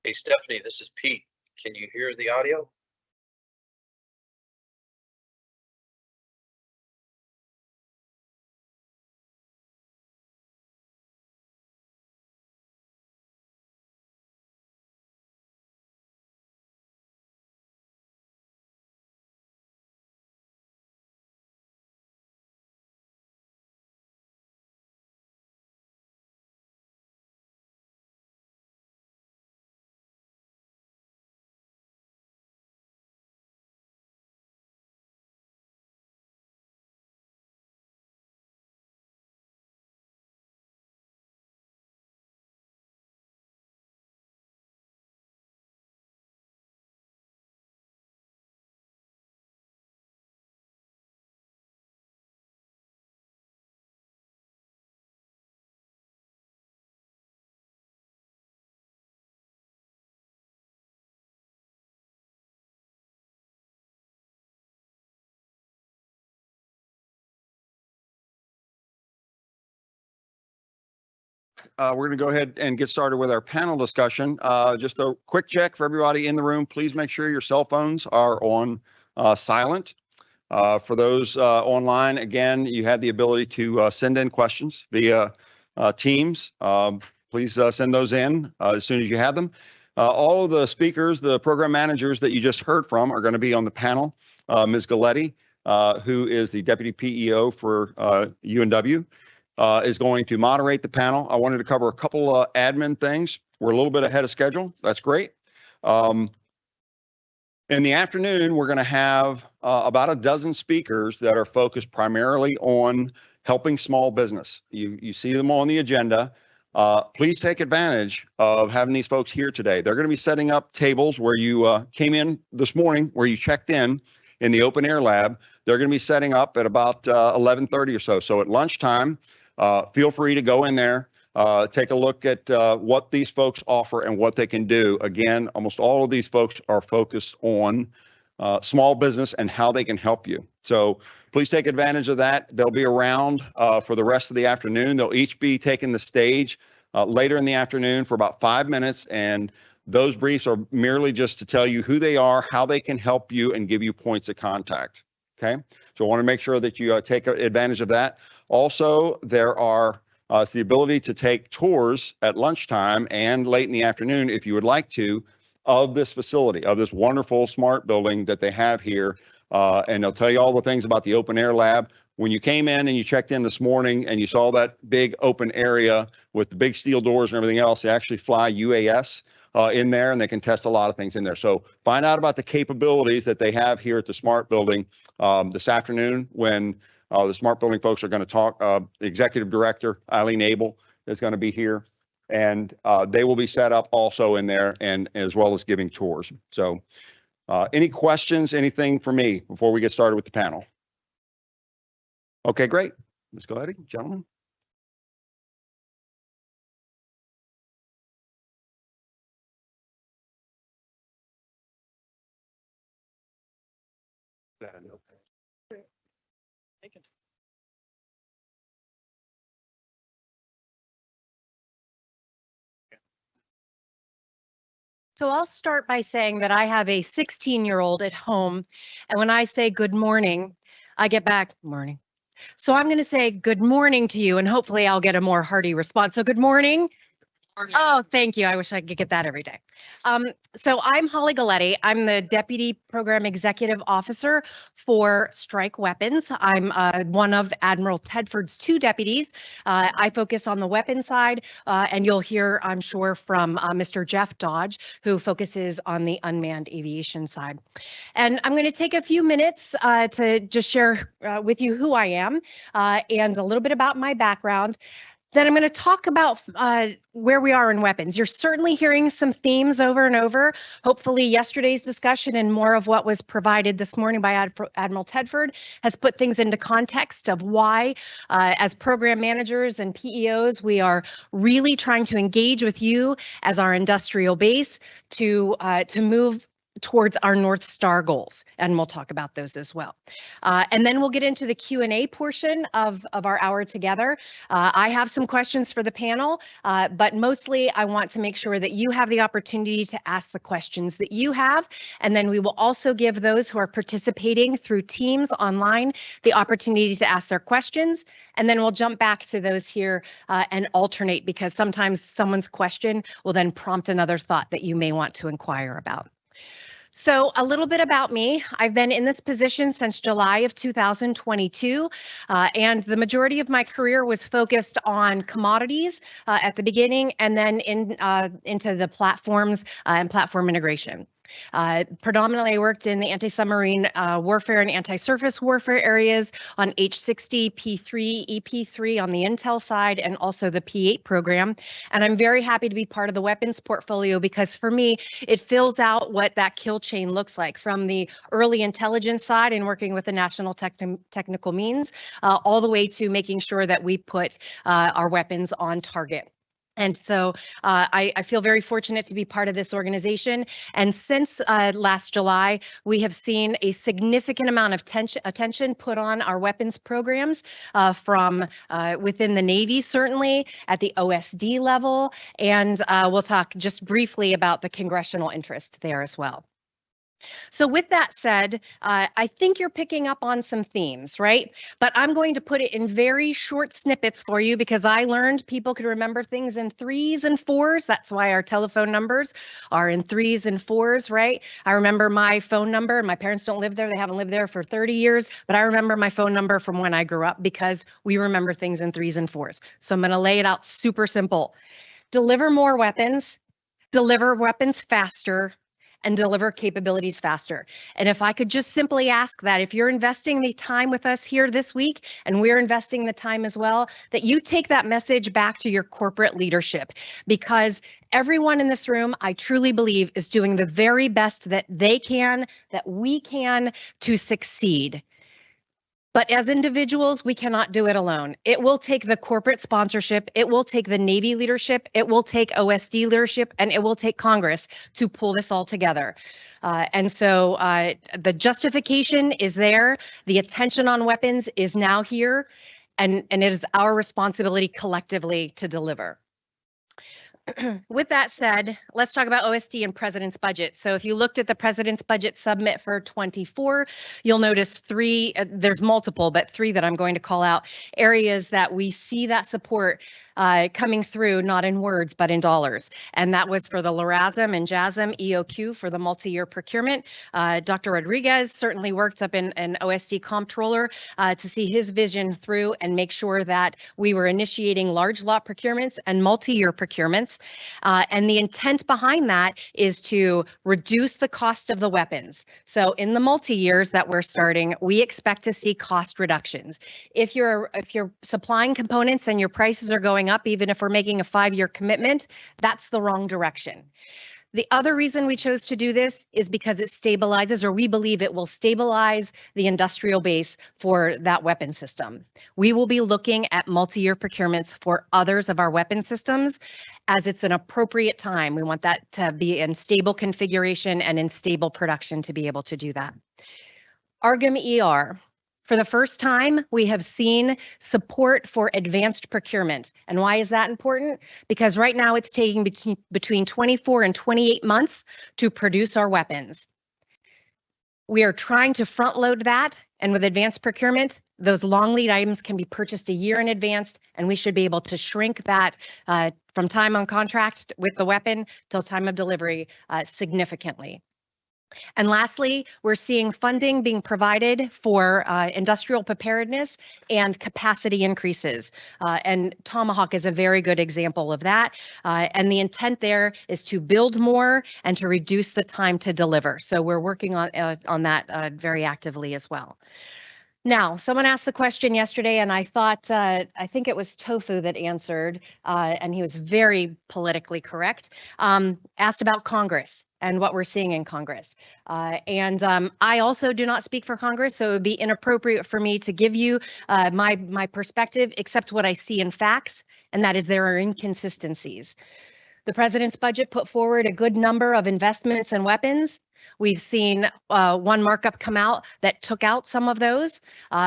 Hey, Stephanie, this is Pete. Can you hear the audio? We're going to go ahead and get started with our panel discussion. Just a quick check for everybody in the room. Please make sure your cell phones are on silent. For those online, again, you have the ability to send in questions via Teams. Please send those in as soon as you have them. All of the speakers, the program managers that you just heard from are going to be on the panel. Ms. Galletti, who is the Deputy PEO for UNW, is going to moderate the panel. I wanted to cover a couple admin things. We're a little bit ahead of schedule. That's great. In the afternoon, we're going to have about a dozen speakers that are focused primarily on helping small business. You see them on the agenda. Please take advantage of having these folks here today. They're going to be setting up tables where you came in this morning, where you checked in the open air lab. They're going to be setting up at about 11:30 or so. So at lunchtime, feel free to go in there. Take a look at what these folks offer and what they can do. Again, almost all of these folks are focused on small business and how they can help you. So please take advantage of that. They'll be around for the rest of the afternoon. They'll each be taking the stage later in the afternoon for about 5 minutes. And those briefs are merely just to tell you who they are, how they can help you, and give you points of contact. Okay. So I want to make sure that you take advantage of that. Also, there are it's the ability to take tours at lunchtime and late in the afternoon, if you would like to, of this facility, of this wonderful smart building that they have here. And they'll tell you all the things about the open air lab. When you came in and you checked in this morning and you saw that big open area with the big steel doors and everything else, they actually fly UAS in there, and they can test a lot of things in there. So find out about the capabilities that they have here at the smart building this afternoon when the smart building folks are going to talk. The executive director, Eileen Abel, is going to be here, and they will be set up also in there, and as well as giving tours. So any questions, anything for me before we get started with the panel? Okay, great. Ms. Galletti, gentlemen. So I'll start by saying that I have a 16-year-old at home, and when I say good morning, I get back morning. So I'm going to say good morning to you, and hopefully I'll get a more hearty response. So good morning. Oh, thank you. I wish I could get that every day. So I'm Holly Galletti. I'm the Deputy Program Executive Officer for Strike Weapons. I'm one of Admiral Tedford's 2 deputies. I focus on the weapons side, and you'll hear, I'm sure, from Mr. Jeff Dodge, who focuses on the unmanned aviation side. And I'm going to take a few minutes to just share with you who I am and a little bit about my background. Then I'm going to talk about where we are in weapons. You're certainly hearing some themes over and over. Hopefully yesterday's discussion and more of what was provided this morning by Admiral Tedford has put things into context of why, as program managers and PEOs, we are really trying to engage with you as our industrial base to move towards our North Star goals, and we'll talk about those as well. And then we'll get into the Q&A portion of our hour together. I have some questions for the panel, but mostly I want to make sure that you have the opportunity to ask the questions that you have, and then we will also give those who are participating through Teams online the opportunity to ask their questions, and then we'll jump back to those here and alternate, because sometimes someone's question will then prompt another thought that you may want to inquire about. So a little bit about me. I've been in this position since July of 2022, and the majority of my career was focused on commodities at the beginning, and then into the platforms and platform integration. Predominantly, I worked in the anti-submarine warfare and anti-surface warfare areas on H-60, P-3, EP-3 on the intel side, and also the P-8 program. And I'm very happy to be part of the weapons portfolio, because for me, it fills out what that kill chain looks like, from the early intelligence side and working with the National Technical Means, all the way to making sure that we put our weapons on target. And so I feel very fortunate to be part of this organization. And since last July, we have seen a significant amount of attention put on our weapons programs from within the Navy, certainly at the OSD level. And we'll talk just briefly about the congressional interest there as well. So with that said, I think you're picking up on some themes, right? But I'm going to put it in very short snippets for you, because I learned people could remember things in 3s and 4s. That's why our telephone numbers are in 3s and 4s, right? I remember my phone number. My parents don't live there. They haven't lived there for 30 years, but I remember my phone number from when I grew up, because we remember things in 3s and 4s. So I'm going to lay it out super simple. Deliver more weapons, deliver weapons faster, and deliver capabilities faster. And if I could just simply ask that, if you're investing the time with us here this week, and we're investing the time as well, that you take that message back to your corporate leadership, because everyone in this room, I truly believe, is doing the very best that they can, that we can, to succeed. But as individuals, we cannot do it alone. It will take the corporate sponsorship, it will take the Navy leadership, it will take OSD leadership, and it will take Congress to pull this all together. And so the justification is there, the attention on weapons is now here, and it is our responsibility collectively to deliver. With that said, let's talk about OSD and President's budget. So if you looked at the President's budget submit for 24, you'll notice three, there's multiple, but three that I'm going to call out, areas that we see that support coming through, not in words, but in dollars. And that was for the LRASM and JASM EOQ for the multi-year procurement. Dr. Rodriguez certainly worked up in an OSD comptroller to see his vision through and make sure that we were initiating large lot procurements and multi-year procurements. And the intent behind that is to reduce the cost of the weapons. So in the multi-years that we're starting, we expect to see cost reductions. If you're supplying components and your prices are going up, even if we're making a 5-year commitment, that's the wrong direction. The other reason we chose to do this is because it stabilizes, or we believe it will stabilize the industrial base for that weapon system. We will be looking at multi-year procurements for others of our weapon systems as it's an appropriate time. We want that to be in stable configuration and in stable production to be able to do that. ARGM-ER. For the first time, we have seen support for advanced procurement. And why is that important? Because right now it's taking between 24 and 28 months to produce our weapons. We are trying to front load that, and with advanced procurement, those long lead items can be purchased a year in advance, and we should be able to shrink that from time on contract with the weapon till time of delivery significantly. And lastly, we're seeing funding being provided for industrial preparedness and capacity increases. And Tomahawk is a very good example of that. And the intent there is to build more and to reduce the time to deliver. So we're working on that very actively as well. Now, someone asked the question yesterday, and I thought, I think it was Tofu that answered, and he was very politically correct, asked about Congress and what we're seeing in Congress. I also do not speak for Congress, so it would be inappropriate for me to give you my perspective, except what I see in facts, and that is there are inconsistencies. The president's budget put forward a good number of investments in weapons. We've seen one markup come out that took out some of those.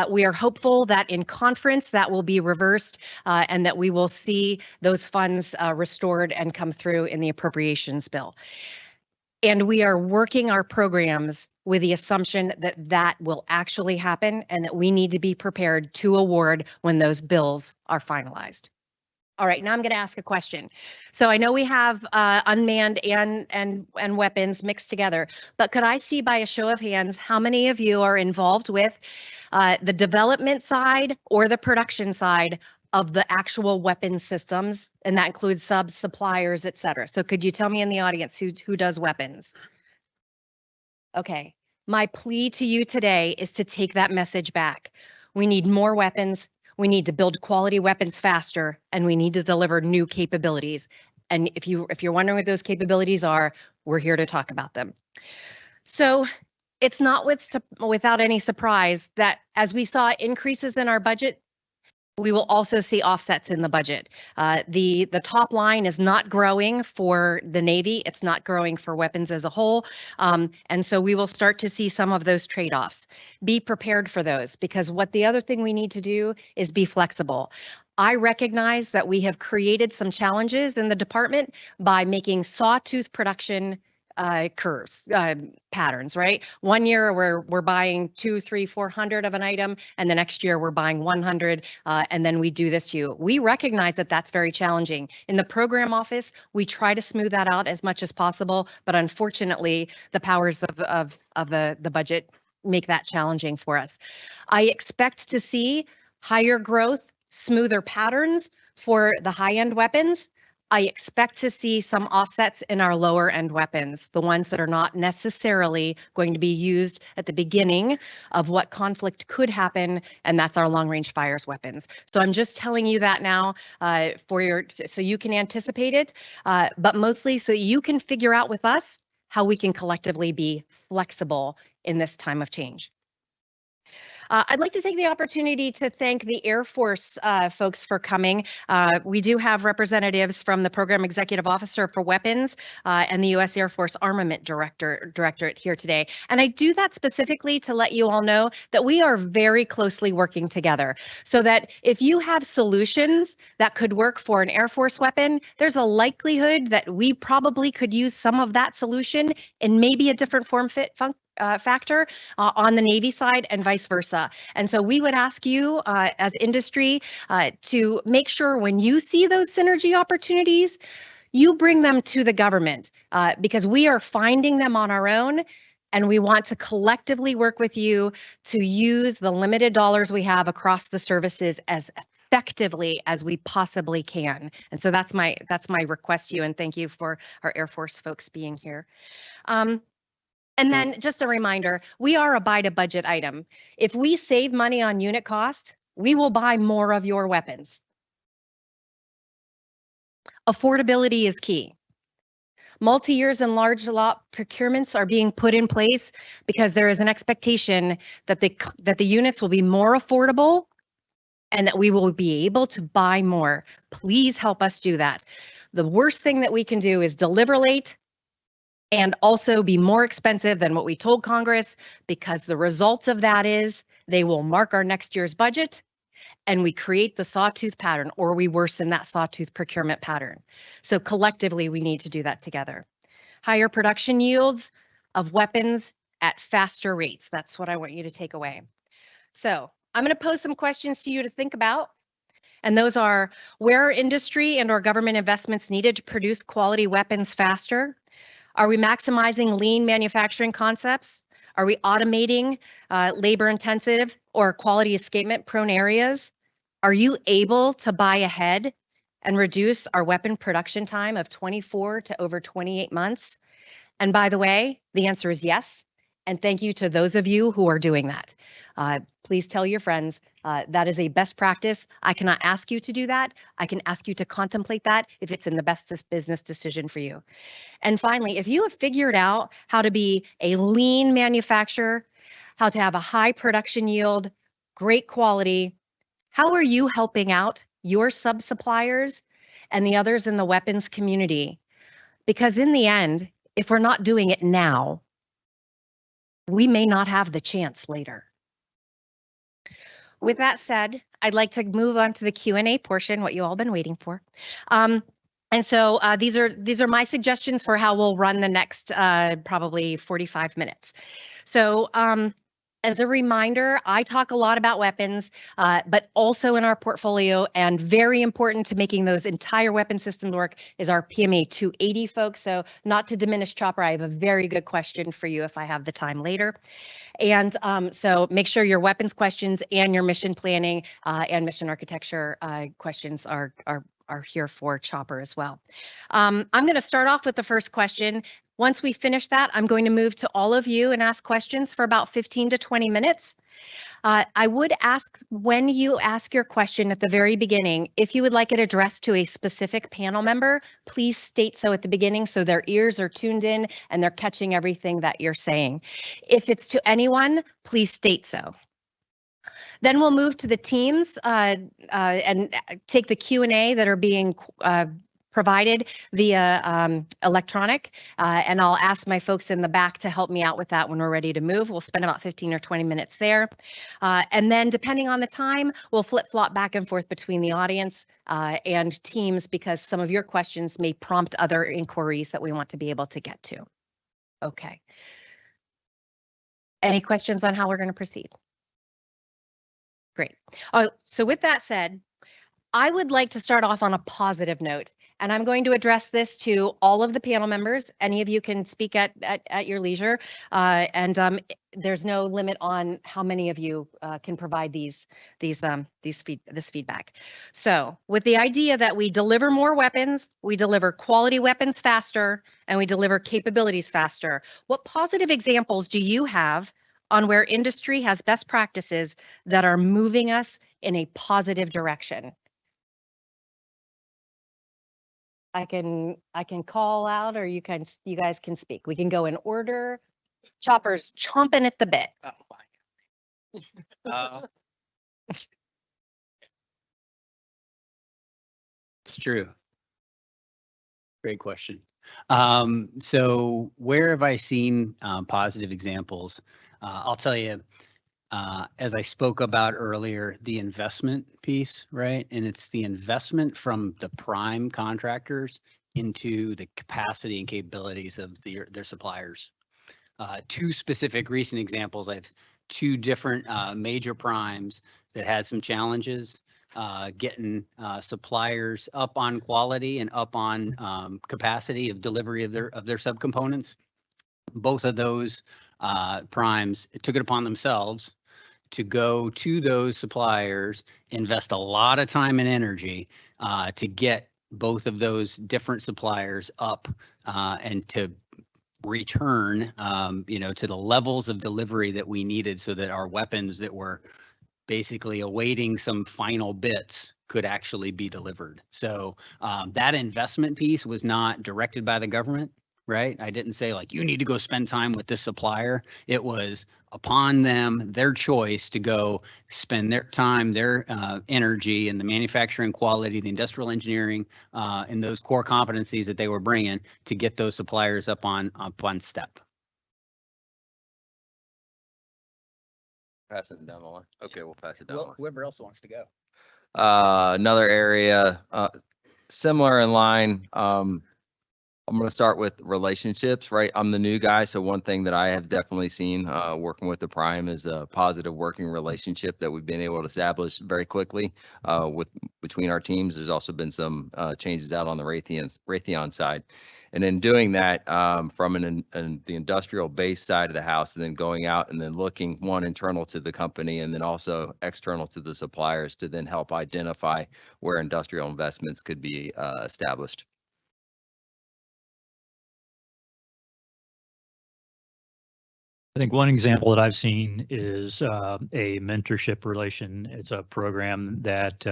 We are hopeful that in conference that will be reversed and that we will see those funds restored and come through in the appropriations bill. And we are working our programs with the assumption that that will actually happen and that we need to be prepared to award when those bills are finalized. All right, now I'm going to ask a question. So I know we have unmanned and weapons mixed together, but could I see by a show of hands how many of you are involved with the development side or the production side of the actual weapon systems? And that includes subs, suppliers, et cetera. So could you tell me in the audience who does weapons? Okay, my plea to you today is to take that message back. We need more weapons. We need to build quality weapons faster, and we need to deliver new capabilities. And if you're wondering what those capabilities are, we're here to talk about them. So it's not without any surprise that as we saw increases in our budget, we will also see offsets in the budget. The top line is not growing for the Navy. It's not growing for weapons as a whole. And so we will start to see some of those trade-offs. Be prepared for those, because what the other thing we need to do is be flexible. I recognize that we have created some challenges in the department by making sawtooth production curves, patterns, right? One year we're buying 200, 300, 400 of an item, and the next year we're buying 100, and then we do this to you. We recognize that that's very challenging. In the program office, we try to smooth that out as much as possible, but unfortunately, the powers of the budget make that challenging for us. I expect to see higher growth, smoother patterns for the high-end weapons. I expect to see some offsets in our lower end weapons, the ones that are not necessarily going to be used at the beginning of what conflict could happen, and that's our long range fires weapons. So I'm just telling you that now so you can anticipate it, but mostly so you can figure out with us how we can collectively be flexible in this time of change. I'd like to take the opportunity to thank the Air Force folks for coming. We do have representatives from the Program Executive Officer for Weapons and the U.S. Air Force Armament Directorate here today. And I do that specifically to let you all know that we are very closely working together, so that if you have solutions that could work for an Air Force weapon, there's a likelihood that we probably could use some of that solution in maybe a different form fit factor on the Navy side and vice versa. And so we would ask you as industry to make sure when you see those synergy opportunities, you bring them to the government because we are finding them on our own. And we want to collectively work with you to use the limited dollars we have across the services as effectively as we possibly can. And so that's my request to you, and thank you for our Air Force folks being here. And then just a reminder, we are a buy to budget item. If we save money on unit cost, we will buy more of your weapons. Affordability is key. Multi-years and large lot procurements are being put in place because there is an expectation that the units will be more affordable and that we will be able to buy more. Please help us do that. The worst thing that we can do is deliver late and also be more expensive than what we told Congress, because the results of that is they will mark our next year's budget and we create the sawtooth pattern, or we worsen that sawtooth procurement pattern. So collectively, we need to do that together. Higher production yields of weapons at faster rates. That's what I want you to take away. So I'm going to pose some questions to you to think about. And those are, where are industry and or government investments needed to produce quality weapons faster? Are we maximizing lean manufacturing concepts? Are we automating labor-intensive or quality escapement prone areas? Are you able to buy ahead and reduce our weapon production time of 24 to over 28 months? And by the way, the answer is yes. And thank you to those of you who are doing that. Please tell your friends that is a best practice. I cannot ask you to do that. I can ask you to contemplate that if it's in the best business decision for you. And finally, if you have figured out how to be a lean manufacturer, how to have a high production yield, great quality, how are you helping out your sub-suppliers and the others in the weapons community Because in the end, if we're not doing it now, we may not have the chance later. With that said, I'd like to move on to the Q&A portion, what you all been waiting for. And so these are my suggestions for how we'll run the next probably 45 minutes. So as a reminder, I talk a lot about weapons, but also in our portfolio, and very important to making those entire weapon systems work is our PMA 280 folks. So not to diminish Chopper, I have a very good question for you if I have the time later. And so make sure your weapons questions and your mission planning and mission architecture questions are here for Chopper as well. I'm going to start off with the first question. Once we finish that, I'm going to move to all of you and ask questions for about 15 to 20 minutes. I would ask when you ask your question at the very beginning, if you would like it addressed to a specific panel member, please state so at the beginning so their ears are tuned in and they're catching everything that you're saying. If it's to anyone, please state so. Then we'll move to the teams and take the Q&A that are being provided via electronic, and I'll ask my folks in the back to help me out with that when we're ready to move. We'll spend about 15 or 20 minutes there. And then depending on the time, we'll flip-flop back and forth between the audience and teams because some of your questions may prompt other inquiries that we want to be able to get to. Okay. Any questions on how we're going to proceed? Great. So with that said, I would like to start off on a positive note, and I'm going to address this to all of the panel members. Any of you can speak at your leisure, and there's no limit on how many of you can provide this feedback. So with the idea that we deliver more weapons, we deliver quality weapons faster, and we deliver capabilities faster, what positive examples do you have on where industry has best practices that are moving us in a positive direction? I can call out, or you guys can speak. We can go in order. Chopper's chomping at the bit. It's true. Great question. So where have I seen positive examples? I'll tell you, as I spoke about earlier, the investment piece, right? And it's the investment from the prime contractors into the capacity and capabilities of their suppliers. Two specific recent examples. I have two different major primes that had some challenges getting suppliers up on quality and up on capacity of delivery of their subcomponents. Both of those primes took it upon themselves to go to those suppliers, invest a lot of time and energy to get both of those different suppliers up and to return, to the levels of delivery that we needed so that our weapons that were basically awaiting some final bits could actually be delivered. So that investment piece was not directed by the government, right? I didn't say like, you need to go spend time with this supplier. It was upon them, their choice to go spend their time, their energy and the manufacturing quality, the industrial engineering, and those core competencies that they were bringing to get those suppliers up on step. Pass it down the line. Okay, we'll pass it down. Well, whoever else wants to go. Another area, similar in line. I'm going to start with relationships, right? I'm the new guy, so one thing that I have definitely seen working with the prime is a positive working relationship that we've been able to establish very quickly between our teams. There's also been some changes out on the Raytheon side. And in doing that, from the industrial base side of the house, and then going out and then looking internal to the company and then also external to the suppliers to then help identify where industrial investments could be established. I think one example that I've seen is a mentorship relation. It's a program that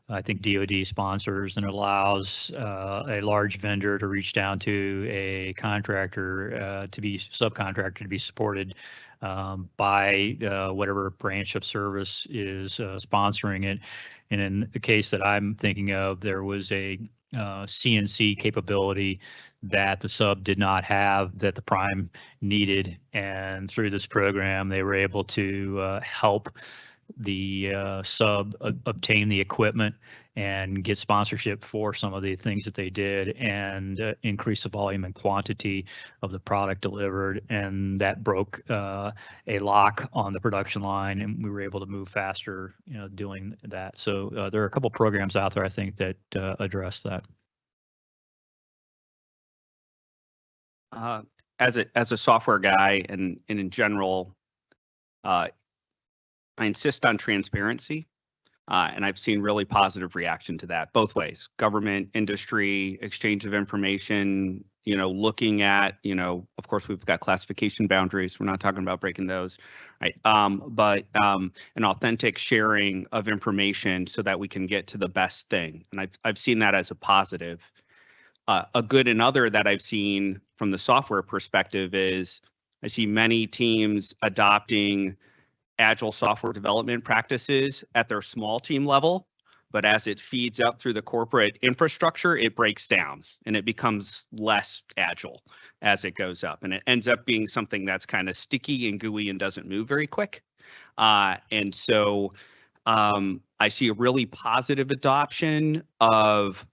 I think DoD sponsors, and allows a large vendor to reach down to a contractor subcontractor to be supported by whatever branch of service is sponsoring it. And in the case that I'm thinking of, there was a CNC capability that the sub did not have that the prime needed. And through this program, they were able to help the sub obtain the equipment and get sponsorship for some of the things that they did, and increase the volume and quantity of the product delivered. And that broke a lock on the production line, and we were able to move faster, doing that. So there are a couple programs out there, I think, that address that. As a software guy and in general, I insist on transparency, and I've seen really positive reaction to that both ways: government, industry, exchange of information. Looking at, of course, we've got classification boundaries. We're not talking about breaking those, right? But an authentic sharing of information so that we can get to the best thing, and I've seen that as a positive. A good another that I've seen from the software perspective is I see many teams adopting agile software development practices at their small team level, but as it feeds up through the corporate infrastructure, it breaks down and it becomes less agile as it goes up. And it ends up being something that's kind of sticky and gooey and doesn't move very quick. And so I see a really positive adoption of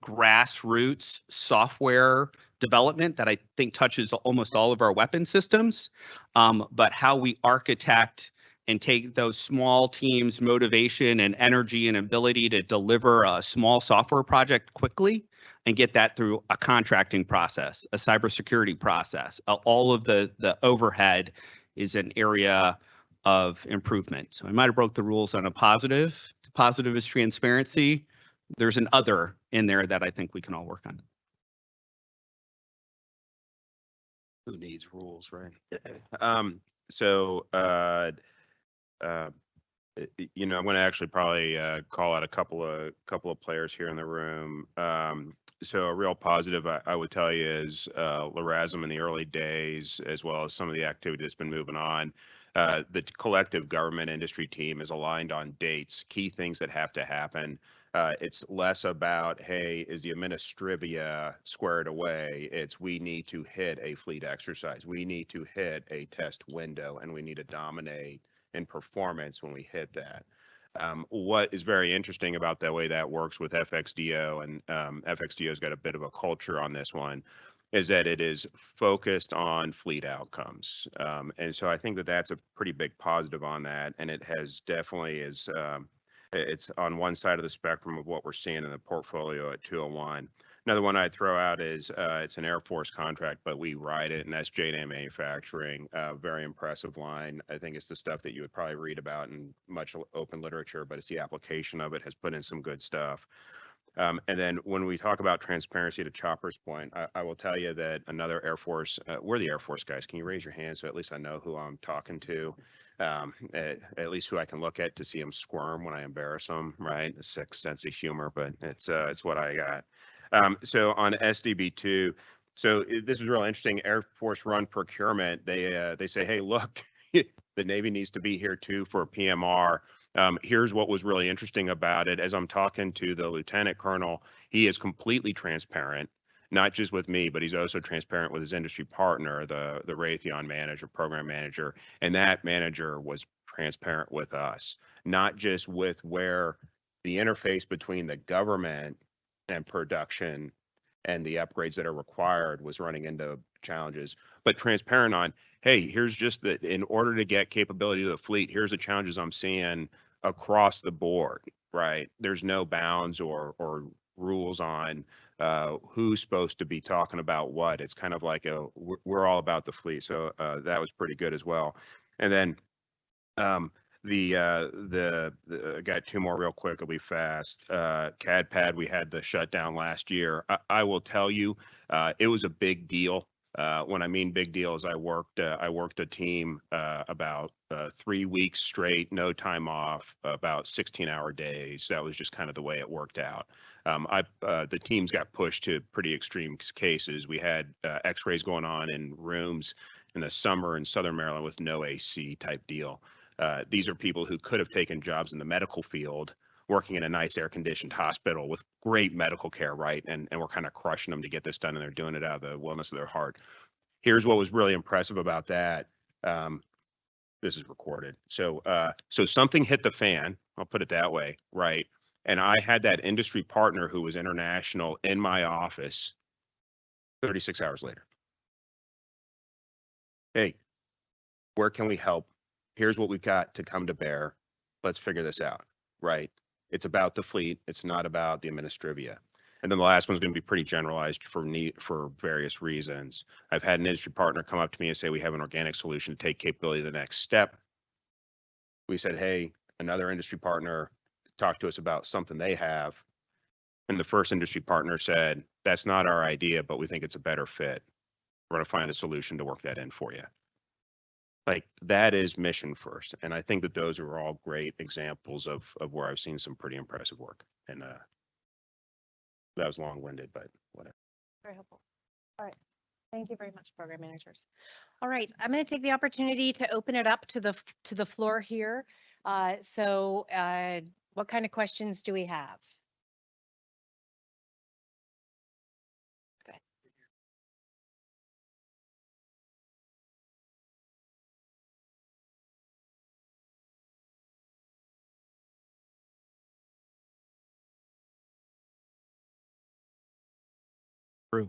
grassroots software development that I think touches almost all of our weapon systems, but how we architect and take those small teams' motivation and energy and ability to deliver a small software project quickly and get that through a contracting process, a cybersecurity process. All of the overhead is an area of improvement. So I might have broke the rules on a positive. Positive is transparency. There's an other in there that I think we can all work on. Who needs rules, right? I'm going to actually probably call out a couple of players here in the room. So a real positive I would tell you is LRASM in the early days, as well as some of the activity that's been moving on. The collective government industry team is aligned on dates, key things that have to happen. It's less about, hey, is the administrivia squared away? It's we need to hit a fleet exercise. We need to hit a test window, and we need to dominate in performance when we hit that. What is very interesting about the way that works with FXDO, and FXDO's got a bit of a culture on this one, is that it is focused on fleet outcomes. And so I think that that's a pretty big positive on that. And it has definitely it's on one side of the spectrum of what we're seeing in the portfolio at 201. Another one I'd throw out is it's an Air Force contract, but we ride it, and that's J&A Manufacturing. Very impressive line. I think it's the stuff that you would probably read about in much open literature, but it's the application of it has put in some good stuff. And then when we talk about transparency, to Chopper's point, I will tell you that another Air Force, we're the Air Force guys. Can you raise your hand so at least I know who I'm talking to? At least who I can look at to see them squirm when I embarrass them, right? A sick sense of humor, but it's what I got. So on SDB2, so this is real interesting. Air Force run procurement. They say, hey, look, the Navy needs to be here too for PMR. Here's what was really interesting about it. As I'm talking to the lieutenant colonel, he is completely transparent, not just with me, but he's also transparent with his industry partner, the Raytheon manager, program manager, and that manager was transparent with us, not just with where the interface between the government and production and the upgrades that are required was running into challenges, but transparent on, hey, here's just that in order to get capability to the fleet, here's the challenges I'm seeing across the board, right? There's no bounds or rules on who's supposed to be talking about what. It's kind of like we're all about the fleet. So that was pretty good as well. And then I got two more real quick. It'll be fast. CAD/PAD, we had the shutdown last year. I will tell you, it was a big deal. When I mean big deal is I worked a team about 3 weeks straight, no time off, about 16-hour days. That was just kind of the way it worked out. The teams got pushed to pretty extreme cases. We had x-rays going on in rooms in the summer in Southern Maryland with no AC type deal. These are people who could have taken jobs in the medical field working in a nice air-conditioned hospital with great medical care, right? And we're kind of crushing them to get this done, and they're doing it out of the wellness of their heart. Here's what was really impressive about that. This is recorded. So something hit the fan, I'll put it that way, right? And I had that industry partner who was international in my office 36 hours later. Hey, where can we help? Here's what we've got to come to bear. Let's figure this out, right? It's about the fleet. It's not about the administrivia. And then the last one's going to be pretty generalized for various reasons. I've had an industry partner come up to me and say, we have an organic solution to take capability to the next step. We said, hey, another industry partner talked to us about something they have. And the first industry partner said, that's not our idea, but we think it's a better fit. We're going to find a solution to work that in for you. Like, that is mission first. And I think that those are all great examples of where I've seen some pretty impressive work. And that was long-winded, but whatever. Very helpful. All right. Thank you very much, program managers. All right, I'm going to take the opportunity to open it up to the floor here. So what kind of questions do we have? Go ahead. True.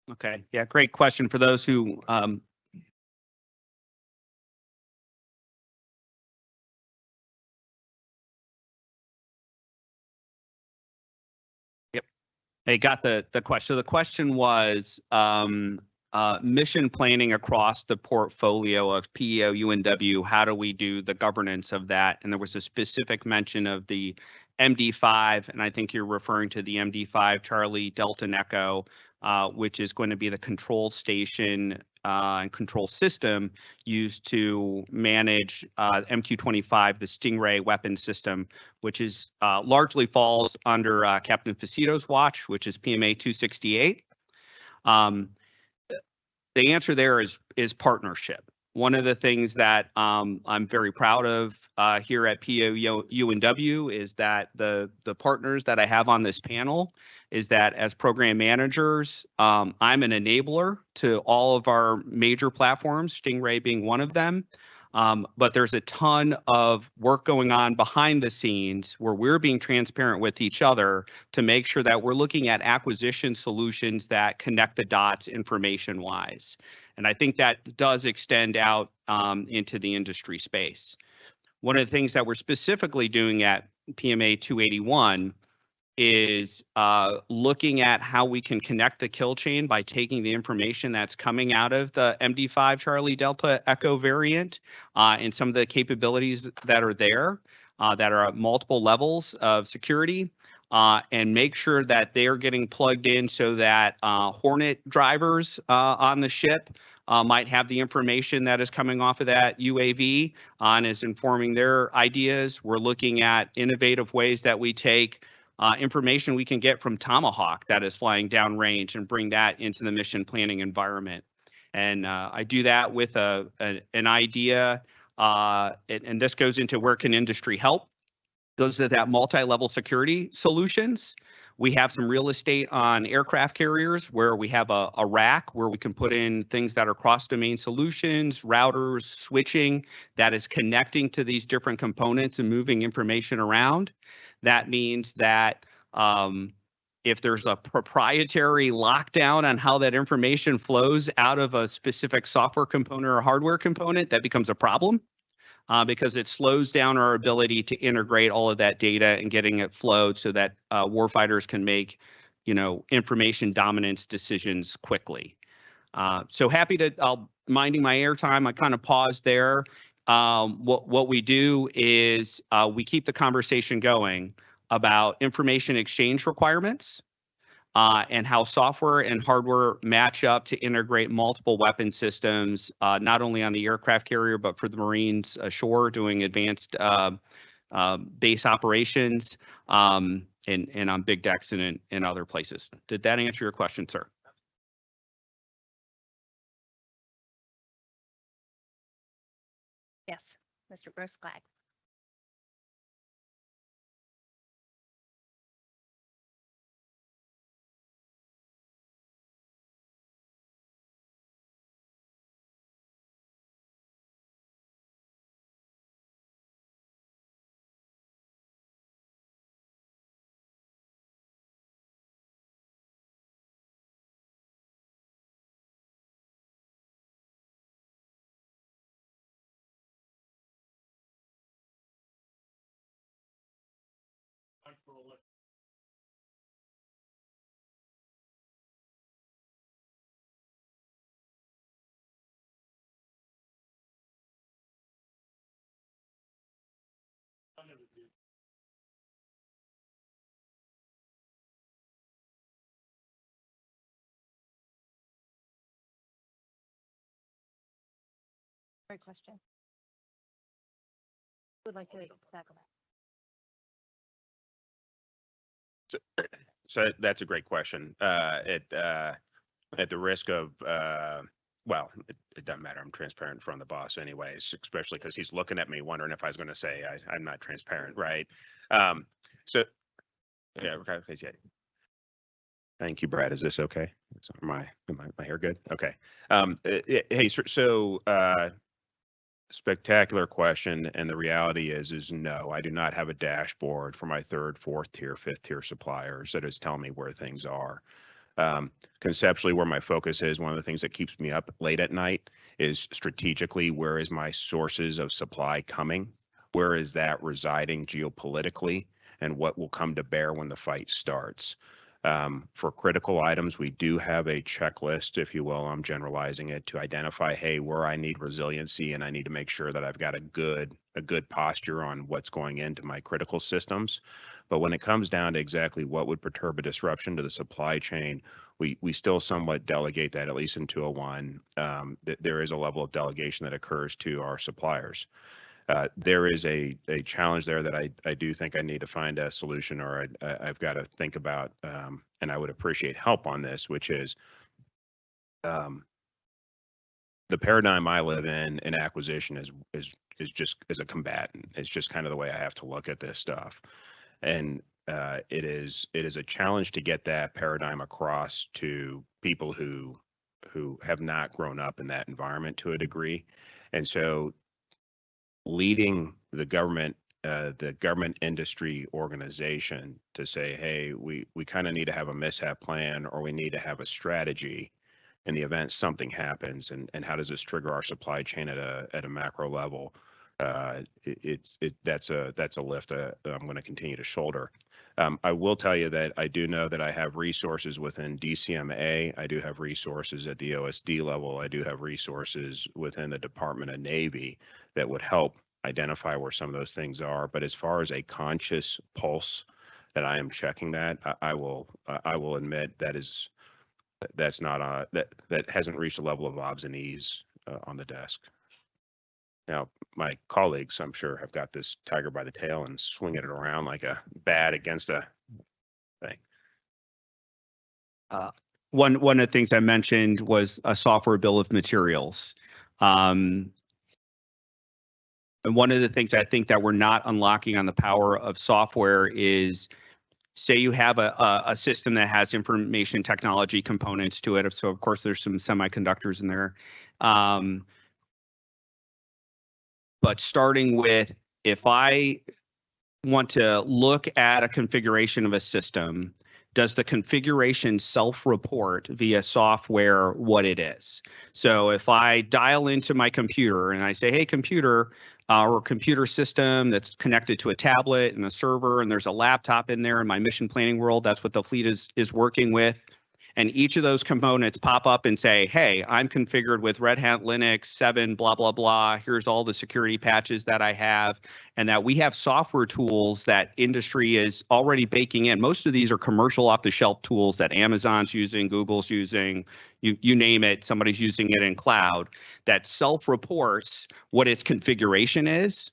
Okay, yeah, great question for those who They got the question. So the question was mission planning across the portfolio of PEO, UNW. How do we do the governance of that? And there was a specific mention of the MD5, and I think you're referring to the MD5 Charlie Delta Echo, which is going to be the control station and control system used to manage MQ-25, the Stingray weapon system, which is largely falls under Captain Facito's watch, which is PMA 268. The answer there is partnership. One of the things that I'm very proud of here at PEO UNW is that the partners that I have on this panel is that as program managers, I'm an enabler to all of our major platforms, Stingray being one of them. But there's a ton of work going on behind the scenes where we're being transparent with each other to make sure that we're looking at acquisition solutions that connect the dots information-wise. And I think that does extend out into the industry space. One of the things that we're specifically doing at PMA 281 is looking at how we can connect the kill chain by taking the information that's coming out of the MD5 Charlie Delta Echo variant and some of the capabilities that are there that are at multiple levels of security and make sure that they are getting plugged in so that Hornet drivers on the ship might have the information that is coming off of that UAV and is informing their ideas. We're looking at innovative ways that we take information we can get from Tomahawk that is flying downrange and bring that into the mission planning environment. And I do that with an idea, and this goes into where can industry help. Those are that multi-level security solutions. We have some real estate on aircraft carriers where we have a rack where we can put in things that are cross-domain solutions, routers, switching that is connecting to these different components and moving information around. That means that if there's a proprietary lockdown on how that information flows out of a specific software component or hardware component, that becomes a problem because it slows down our ability to integrate all of that data and getting it flowed so that warfighters can make, information dominance decisions quickly. So happy to, minding my airtime, I kind of paused there. What we do is we keep the conversation going about information exchange requirements. and how software and hardware match up to integrate multiple weapon systems, not only on the aircraft carrier, but for the Marines ashore doing advanced base operations, and on big decks and in other places. Did that answer your question, sir? Yes, Mr. Grossklag. Great question. Would like to tackle that. So that's a great question. At the risk of, well, it doesn't matter. I'm transparent in front of the boss anyways, especially because he's looking at me wondering if I was going to say I'm not transparent, right? So, yeah, okay, yeah. Thank you, Brad. Is this okay? My hair good? Okay. Hey, so spectacular question, and the reality is no, I do not have a dashboard for my third, fourth tier, fifth tier suppliers that is telling me where things are. Conceptually, where my focus is, one of the things that keeps me up late at night is strategically, where is my sources of supply coming? Where is that residing geopolitically? And what will come to bear when the fight starts? For critical items, we do have a checklist, if you will, I'm generalizing it, to identify, hey, where I need resiliency and I need to make sure that I've got a good posture on what's going into my critical systems. But when it comes down to exactly what would perturb a disruption to the supply chain, we still somewhat delegate that, at least in 201. There is a level of delegation that occurs to our suppliers. There is a challenge there that I do think I need to find a solution, or I've got to think about, and I would appreciate help on this, which is the paradigm I live in acquisition is just as a combatant. It's just kind of the way I have to look at this stuff, and it is a challenge to get that paradigm across to people who have not grown up in that environment to a degree, and so leading the government industry organization to say, hey, we kind of need to have a mishap plan, or we need to have a strategy in the event something happens, and how does this trigger our supply chain at a macro level? That's a lift I'm going to continue to shoulder. I will tell you that I do know that I have resources within DCMA. I do have resources at the OSD level. I do have resources within the Department of Navy that would help identify where some of those things are. But as far as a conscious pulse that I am checking that, I will admit that's not that hasn't reached a level of odds and ease on the desk. Now, my colleagues, I'm sure, have got this tiger by the tail and swinging it around like a bat against a thing. One of the things I mentioned was a software bill of materials. And one of the things I think that we're not unlocking on the power of software is, say you have a system that has information technology components to it. So of course there's some semiconductors in there. But starting with, if I want to look at a configuration of a system, does the configuration self-report via software what it is? So if I dial into my computer and I say, hey, computer, or computer system that's connected to a tablet and a server, and there's a laptop in there in my mission planning world, that's what the fleet is working with. and each of those components pop up and say, hey, I'm configured with Red Hat Linux 7, blah, blah, blah. Here's all the security patches that I have, and that we have software tools that industry is already baking in. Most of these are commercial off-the-shelf tools that Amazon's using, Google's using, you name it, somebody's using it in cloud, that self-reports what its configuration is.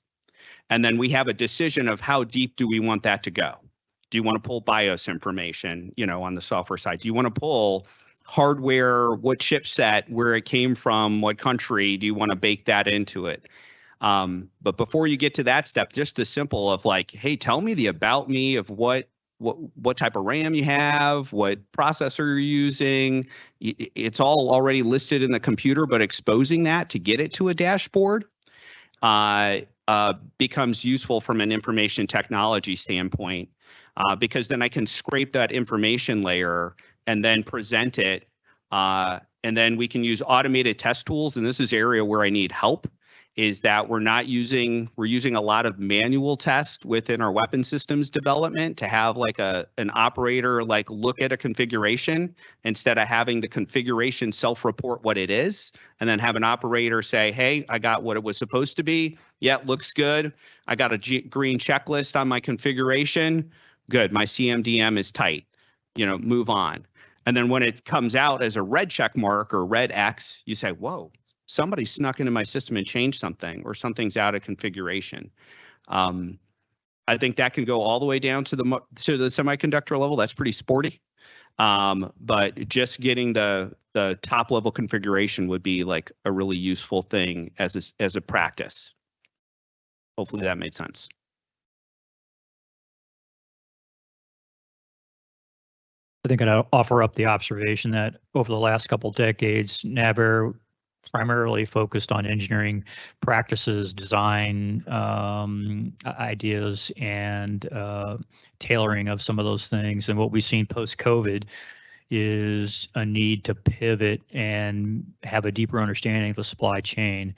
And then we have a decision of how deep do we want that to go. Do you want to pull BIOS information, on the software side? Do you want to pull hardware, what chipset, where it came from, what country? Do you want to bake that into it? But before you get to that step, just the simple of like, hey, tell me the about me of what type of RAM you have, what processor you're using. It's all already listed in the computer, but exposing that to get it to a dashboard becomes useful from an information technology standpoint, because then I can scrape that information layer and then present it. And then we can use automated test tools. And this is area where I need help, is that we're using a lot of manual tests within our weapon systems development to have like an operator like look at a configuration instead of having the configuration self-report what it is, and then have an operator say, hey, I got what it was supposed to be. Yeah, looks good. I got a green checklist on my configuration. Good, my CMDM is tight. Move on. And then when it comes out as a red check mark or red X, you say, whoa, somebody snuck into my system and changed something, or something's out of configuration. I think that can go all the way down to the semiconductor level. That's pretty sporty. But just getting the top level configuration would be like a really useful thing as a practice. Hopefully that made sense. I think I'd offer up the observation that over the last couple decades, NAVAIR primarily focused on engineering practices, design ideas, and tailoring of some of those things. And what we've seen post-COVID is a need to pivot and have a deeper understanding of the supply chain.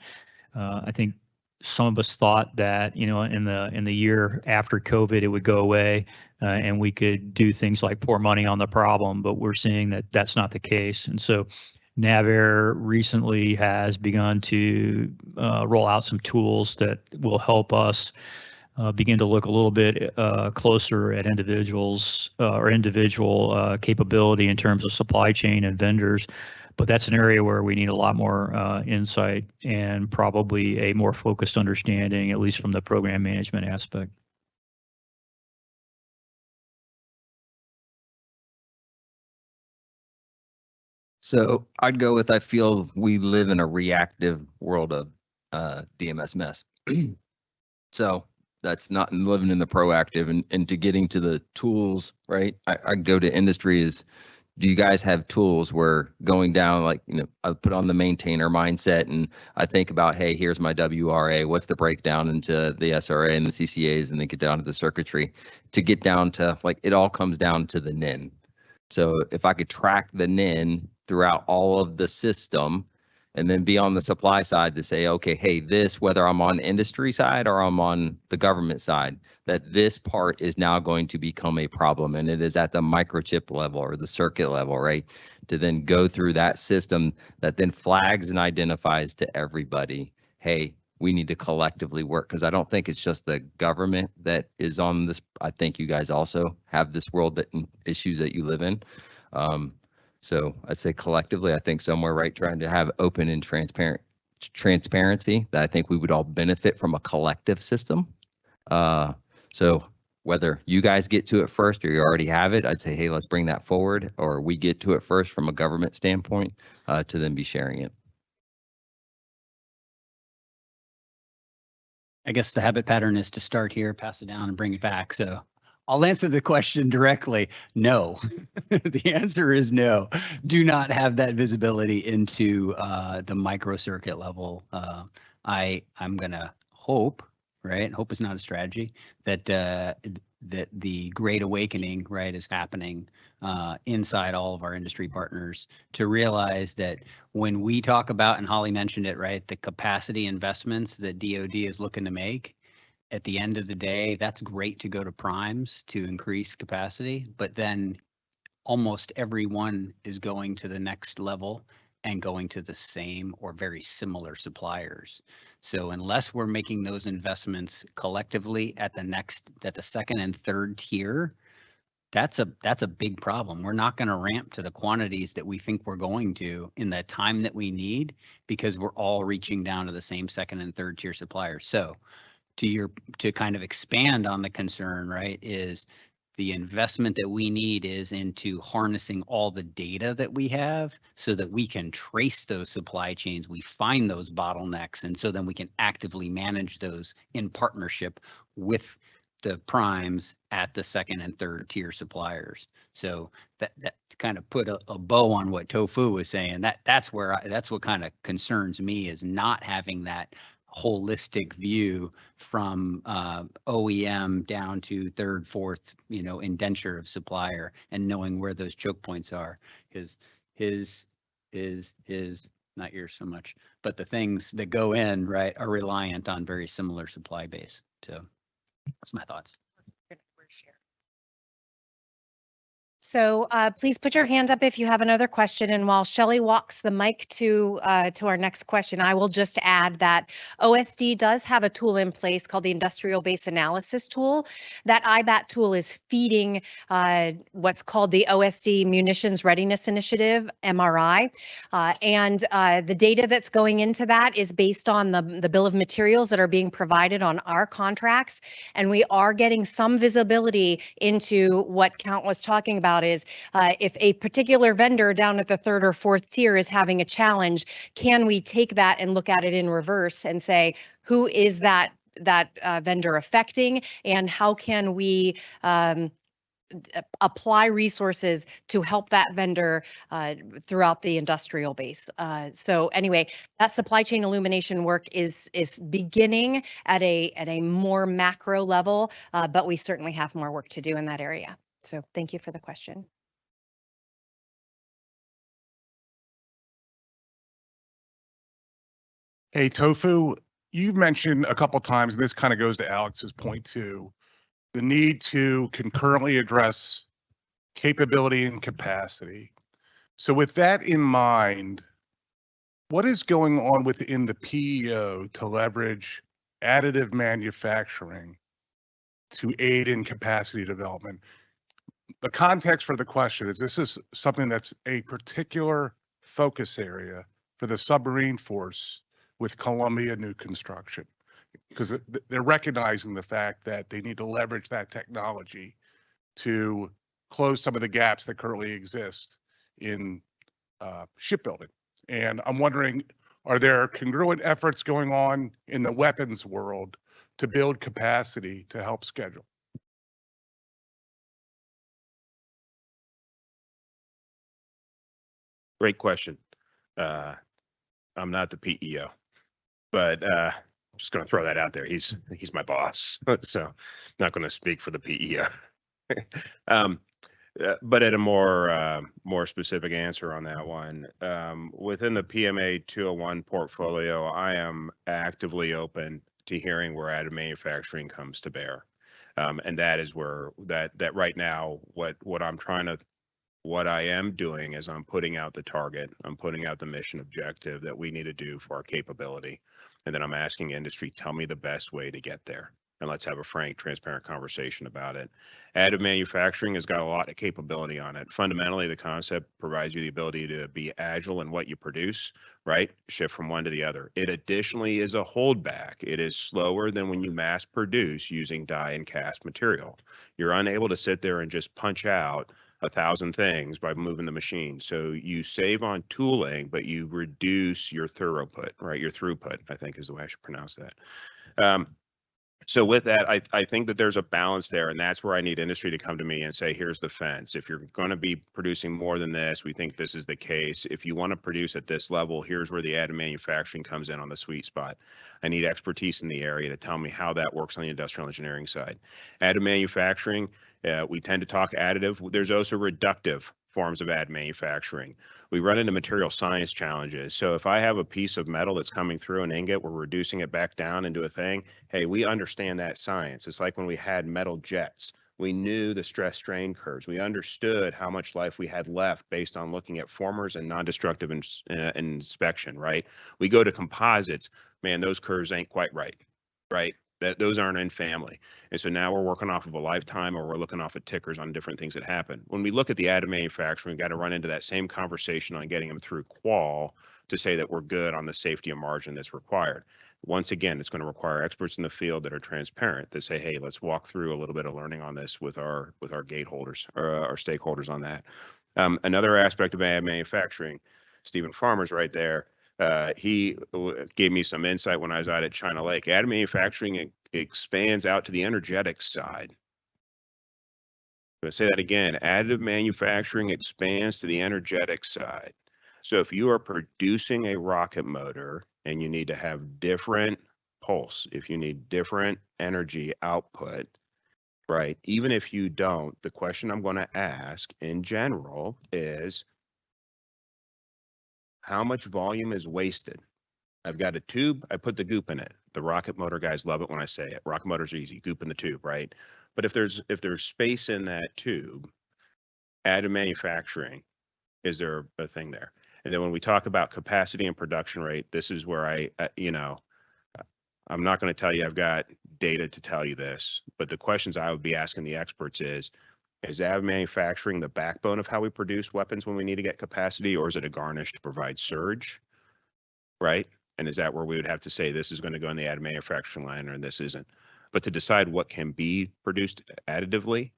I think some of us thought that in the year after COVID it would go away and we could do things like pour money on the problem, but we're seeing that that's not the case. And so NAVAIR recently has begun to roll out some tools that will help us begin to look a little bit closer at individuals or individual capability in terms of supply chain and vendors. But that's an area where we need a lot more insight and probably a more focused understanding, at least from the program management aspect. So I'd go with, I feel we live in a reactive world of DMS mess. So that's not living in the proactive, and to getting to the tools, right? I'd go to industry is, do you guys have tools where going down, like, I put on the maintainer mindset and I think about, hey, here's my WRA, what's the breakdown into the SRA and the CCAs, and then get down to the circuitry to get down to, like, it all comes down to the NIN. So if I could track the NIN throughout all of the system and then be on the supply side to say, okay, hey, this, whether I'm on industry side or I'm on the government side, that this part is now going to become a problem, and it is at the microchip level or the circuit level, right? To then go through that system that then flags and identifies to everybody, hey, we need to collectively work, because I don't think it's just the government that is on this. I think you guys also have this world that issues that you live in. So I'd say collectively, I think somewhere, right, trying to have open and transparency, that I think we would all benefit from a collective system. So whether you guys get to it first or you already have it, I'd say, hey, let's bring that forward, or we get to it first from a government standpoint to then be sharing it. I guess the habit pattern is to start here, pass it down, and bring it back. So I'll answer the question directly. No. The answer is no. Do not have that visibility into the microcircuit level. I'm gonna hope, right? Hope is not a strategy, that that the great awakening, right, is happening inside all of our industry partners, to realize that when we talk about, and Holly mentioned it, right, the capacity investments that DoD is looking to make, at the end of the day, that's great to go to primes to increase capacity, but then almost everyone is going to the next level and going to the same or very similar suppliers. So unless we're making those investments collectively at the second and third tier, that's a big problem. We're not going to ramp to the quantities that we think we're going to in the time that we need, because we're all reaching down to the same second and third tier suppliers. So to kind of expand on the concern, right, is the investment that we need is into harnessing all the data that we have so that we can trace those supply chains, we find those bottlenecks, and so then we can actively manage those in partnership with the primes at the second and third tier suppliers. So that kind of put a bow on what Tofu was saying. That's what kind of concerns me, is not having that holistic view from OEM down to third, fourth, indenture of supplier, and knowing where those choke points are. His not yours so much, but the things that go in, right, are reliant on very similar supply base. So that's my thoughts. So please put your hand up if you have another question. And while Shelley walks the mic to our next question, I will just add that OSD does have a tool in place called the Industrial Base Analysis Tool. That IBAT tool is feeding what's called the OSD Munitions Readiness Initiative, MRI. And the data that's going into that is based on the bill of materials that are being provided on our contracts. And we are getting some visibility into what Count was talking about, is if a particular vendor down at the third or fourth tier is having a challenge, can we take that and look at it in reverse and say, who is that vendor affecting, and how can we apply resources to help that vendor throughout the industrial base. So anyway, that supply chain illumination work is beginning at a more macro level, but we certainly have more work to do in that area. So thank you for the question. Hey, Tofu, you've mentioned a couple times, and this kind of goes to Alex's point too, the need to concurrently address capability and capacity. So with that in mind, what is going on within the PEO to leverage additive manufacturing to aid in capacity development? The context for the question is, this is something that's a particular focus area for the submarine force with Columbia new construction, because they're recognizing the fact that they need to leverage that technology to close some of the gaps that currently exist in shipbuilding. And I'm wondering, are there congruent efforts going on in the weapons world to build capacity to help schedule? Great question. I'm not the PEO, but I'm just going to throw that out there. He's my boss, so not going to speak for the PEO. But at a more specific answer on that one, within the PMA 201 portfolio, I am actively open to hearing where additive manufacturing comes to bear, and that is where that right now what I am doing is I'm putting out the target, I'm putting out the mission objective that we need to do for our capability, and then I'm asking industry, tell me the best way to get there. And let's have a frank, transparent conversation about it. Additive manufacturing has got a lot of capability on it. Fundamentally, the concept provides you the ability to be agile in what you produce, right? Shift from one to the other. It additionally is a holdback. It is slower than when you mass produce using die and cast material. You're unable to sit there and just punch out 1,000 things by moving the machine. So you save on tooling, but you reduce your throughput, right? Your throughput, I think is the way I should pronounce that. So with that, I think that there's a balance there, and that's where I need industry to come to me and say, here's the fence. If you're going to be producing more than this, we think this is the case. If you want to produce at this level, here's where the additive manufacturing comes in on the sweet spot. I need expertise in the area to tell me how that works on the industrial engineering side. Additive manufacturing, we tend to talk additive. There's also reductive forms of additive manufacturing. We run into material science challenges. So if I have a piece of metal that's coming through an ingot, we're reducing it back down into a thing. Hey, we understand that science. It's like when we had metal jets. We knew the stress strain curves. We understood how much life we had left based on looking at formers and non-destructive inspection, right? We go to composites, man, those curves ain't quite right, right? Those aren't in family. And so now we're working off of a lifetime, or we're looking off of tickers on different things that happen. When we look at the additive manufacturing, we got to run into that same conversation on getting them through qual to say that we're good on the safety and margin that's required. Once again, it's going to require experts in the field that are transparent, that say, hey, let's walk through a little bit of learning on this with our gateholders or our stakeholders on that. Another aspect of additive manufacturing, Stephen Farmer's right there. He gave me some insight when I was out at China Lake. Additive manufacturing expands out to the energetics side. I'm going to say that again. Additive manufacturing expands to the energetics side. So if you are producing a rocket motor and you need to have different pulse, if you need different energy output, right? Even if you don't, the question I'm going to ask in general is, how much volume is wasted? I've got a tube, I put the goop in it. The rocket motor guys love it when I say it. Rocket motors are easy, goop in the tube, right? But if there's space in that tube, additive manufacturing, is there a thing there? And then when we talk about capacity and production rate, this is where I'm not going to tell you I've got data to tell you this, but the questions I would be asking the experts is additive manufacturing the backbone of how we produce weapons when we need to get capacity, or is it a garnish to provide surge, right? And is that where we would have to say this is going to go in the additive manufacturing line and this isn't? But to decide what can be produced additively,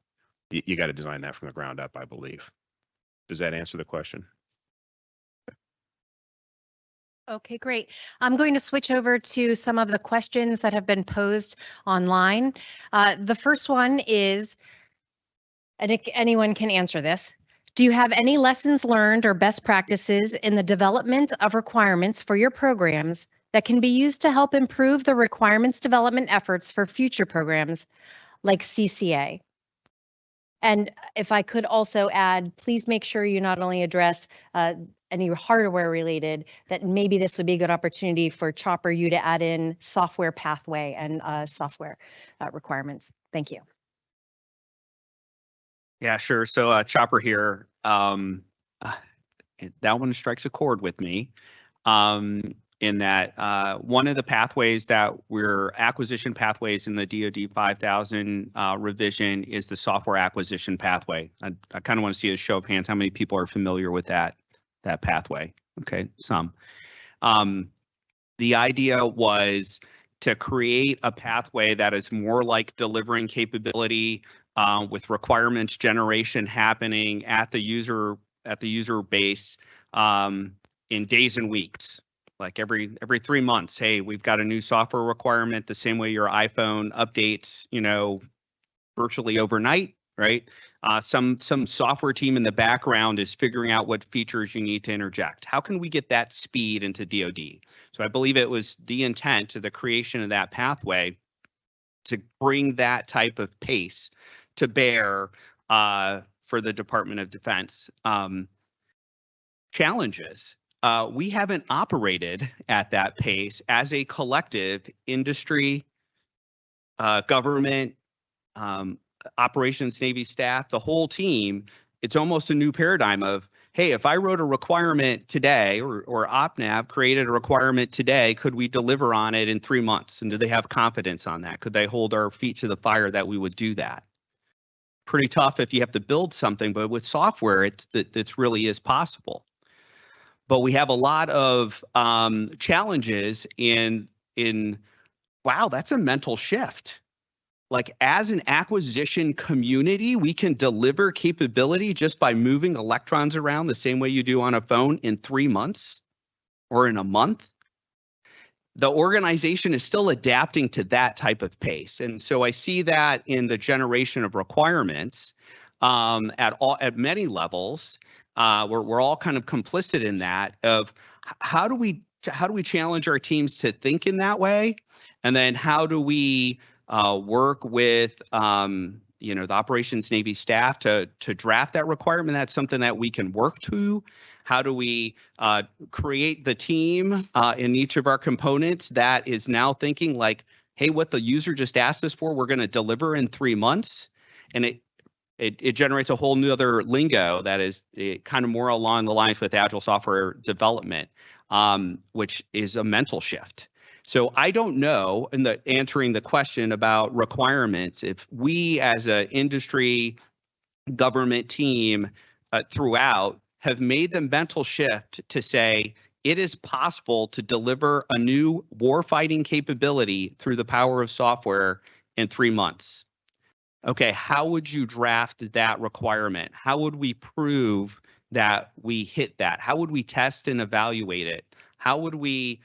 you got to design that from the ground up, I believe. Does that answer the question? Okay, great. I'm going to switch over to some of the questions that have been posed online. The first one is, and anyone can answer this. Do you have any lessons learned or best practices in the development of requirements for your programs that can be used to help improve the requirements development efforts for future programs like CCA? And if I could also add, please make sure you not only address any hardware related, that maybe this would be a good opportunity for Chopper, you to add in software pathway and software requirements. Thank you. Yeah, sure. So Chopper here, that one strikes a chord with me. In that one of the pathways that we're acquisition pathways in the DoD 5000 revision is the software acquisition pathway. I kind of want to see a show of hands how many people are familiar with that pathway. Okay, some. The idea was to create a pathway that is more like delivering capability with requirements generation happening at the user base in days and weeks. Like every 3 months, hey, we've got a new software requirement, the same way your iPhone updates, virtually overnight, right? Some software team in the background is figuring out what features you need to interject. How can we get that speed into DoD? So I believe it was the intent to the creation of that pathway to bring that type of pace to bear for the Department of Defense. Challenges. We haven't operated at that pace as a collective industry, government, operations, Navy staff, the whole team. It's almost a new paradigm of, hey, if I wrote a requirement today or OpNav created a requirement today, could we deliver on it in 3 months? And do they have confidence on that? Could they hold our feet to the fire that we would do that? Pretty tough if you have to build something, but with software, it's really is possible. But we have a lot of challenges in wow, that's a mental shift. Like as an acquisition community, we can deliver capability just by moving electrons around the same way you do on a phone in 3 months or in a month. The organization is still adapting to that type of pace. And so I see that in the generation of requirements at many levels. We're all kind of complicit in that of how do we challenge our teams to think in that way, and then how do we work with the operations Navy staff to draft that requirement? That's something that we can work to. How do we create the team in each of our components that is now thinking like, hey, what the user just asked us for, we're going to deliver in 3 months. and it generates a whole new other lingo that is kind of more along the lines with agile software development, which is a mental shift. So I don't know, in the answering the question about requirements, if we as an industry government team throughout have made the mental shift to say it is possible to deliver a new warfighting capability through the power of software in 3 months. Okay, how would you draft that requirement? How would we prove that we hit that? How would we test and evaluate it? How would we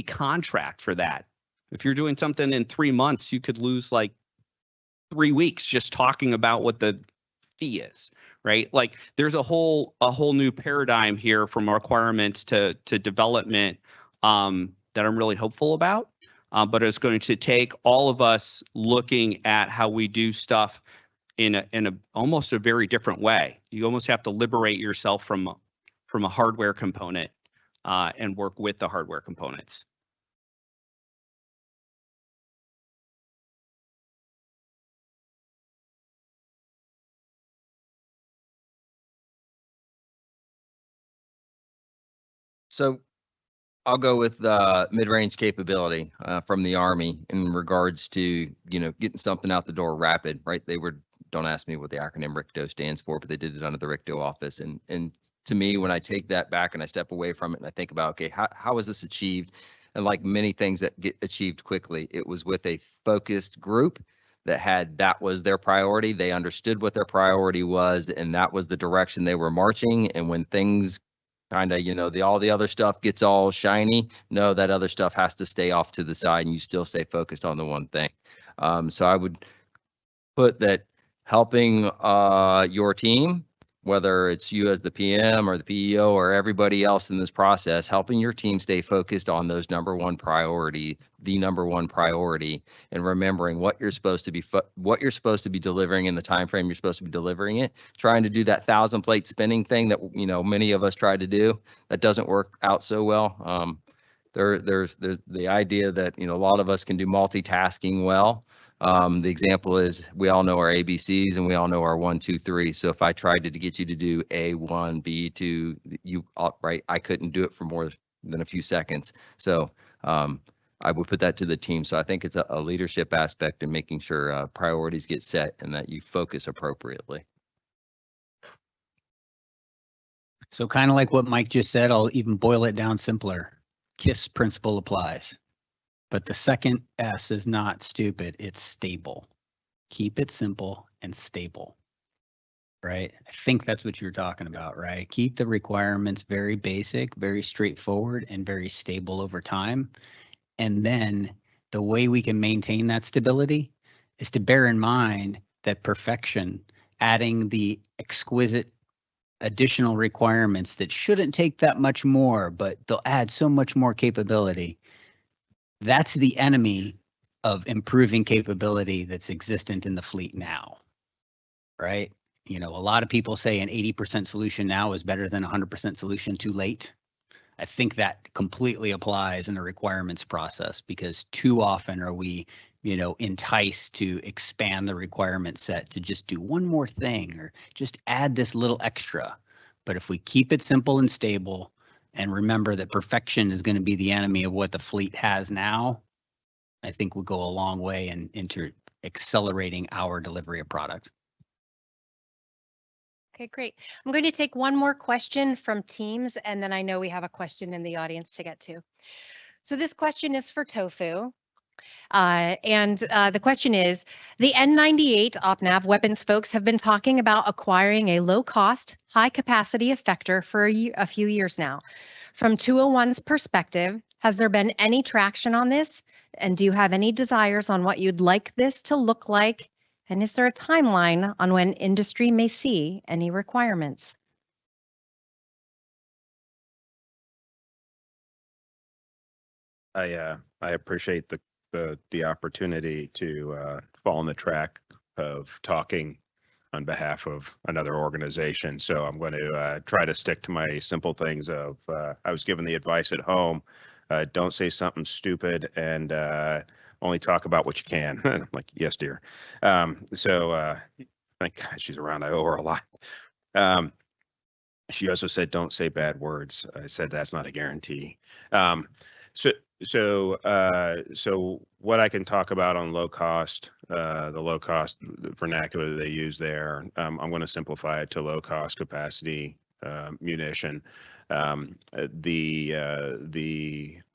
contract for that? If you're doing something in 3 months, you could lose like 3 weeks just talking about what the fee is, right? Like there's a whole new paradigm here from requirements to development that I'm really hopeful about. But it's going to take all of us looking at how we do stuff in a almost a very different way. You almost have to liberate yourself from a hardware component and work with the hardware components. So I'll go with mid-range capability from the Army in regards to, getting something out the door rapid, right? Don't ask me what the acronym RICTO stands for, but they did it under the RICTO office. And to me, when I take that back and I step away from it and I think about, okay, how was this achieved? And like many things that get achieved quickly, it was with a focused group that was their priority. They understood what their priority was, and that was the direction they were marching. And when things kind of, all the other stuff gets all shiny, no, that other stuff has to stay off to the side and you still stay focused on the one thing. So I would put that helping your team, whether it's you as the PM or the PEO or everybody else in this process, helping your team stay focused on those the number one priority, and remembering what you're supposed to be delivering in the time frame you're supposed to be delivering it. Trying to do that 1,000-plate spinning thing that many of us try to do, that doesn't work out so well. There's the idea that a lot of us can do multitasking well. The example is we all know our ABCs and we all know our 1, 2, 3. So if I tried to get you to do A1, B2, right, I couldn't do it for more than a few seconds. So I would put that to the team. So I think it's a leadership aspect in making sure priorities get set and that you focus appropriately. So kind of like what Mike just said, I'll even boil it down simpler. KISS principle applies. But the second S is not stupid, it's stable. Keep it simple and stable, right? I think that's what you're talking about, right? Keep the requirements very basic, very straightforward, and very stable over time. And then the way we can maintain that stability is to bear in mind that perfection, adding the exquisite additional requirements that shouldn't take that much more, but they'll add so much more capability. That's the enemy of improving capability that's existent in the fleet now, right? A lot of people say an 80% solution now is better than a 100% solution too late. I think that completely applies in the requirements process because too often are we, enticed to expand the requirement set to just do one more thing or just add this little extra. But if we keep it simple and stable, and remember that perfection is going to be the enemy of what the fleet has now, I think we'll go a long way into accelerating our delivery of product. Okay, great. I'm going to take one more question from Teams, and then I know we have a question in the audience to get to. So this question is for Tofu. The question is, the N98 OpNav weapons folks have been talking about acquiring a low-cost, high-capacity effector for a few years now. From 201's perspective, has there been any traction on this? And do you have any desires on what you'd like this to look like? And is there a timeline on when industry may see any requirements? I appreciate the opportunity to fall on the track of talking on behalf of another organization. So I'm going to try to stick to my simple things of I was given the advice at home, don't say something stupid and only talk about what you can. I'm like, yes, dear. So Thank God she's around. I owe her a lot. She also said, "Don't say bad words." I said that's not a guarantee. So so what I can talk about on low cost, the low cost vernacular that they use there, I'm going to simplify it to low cost capacity munition. The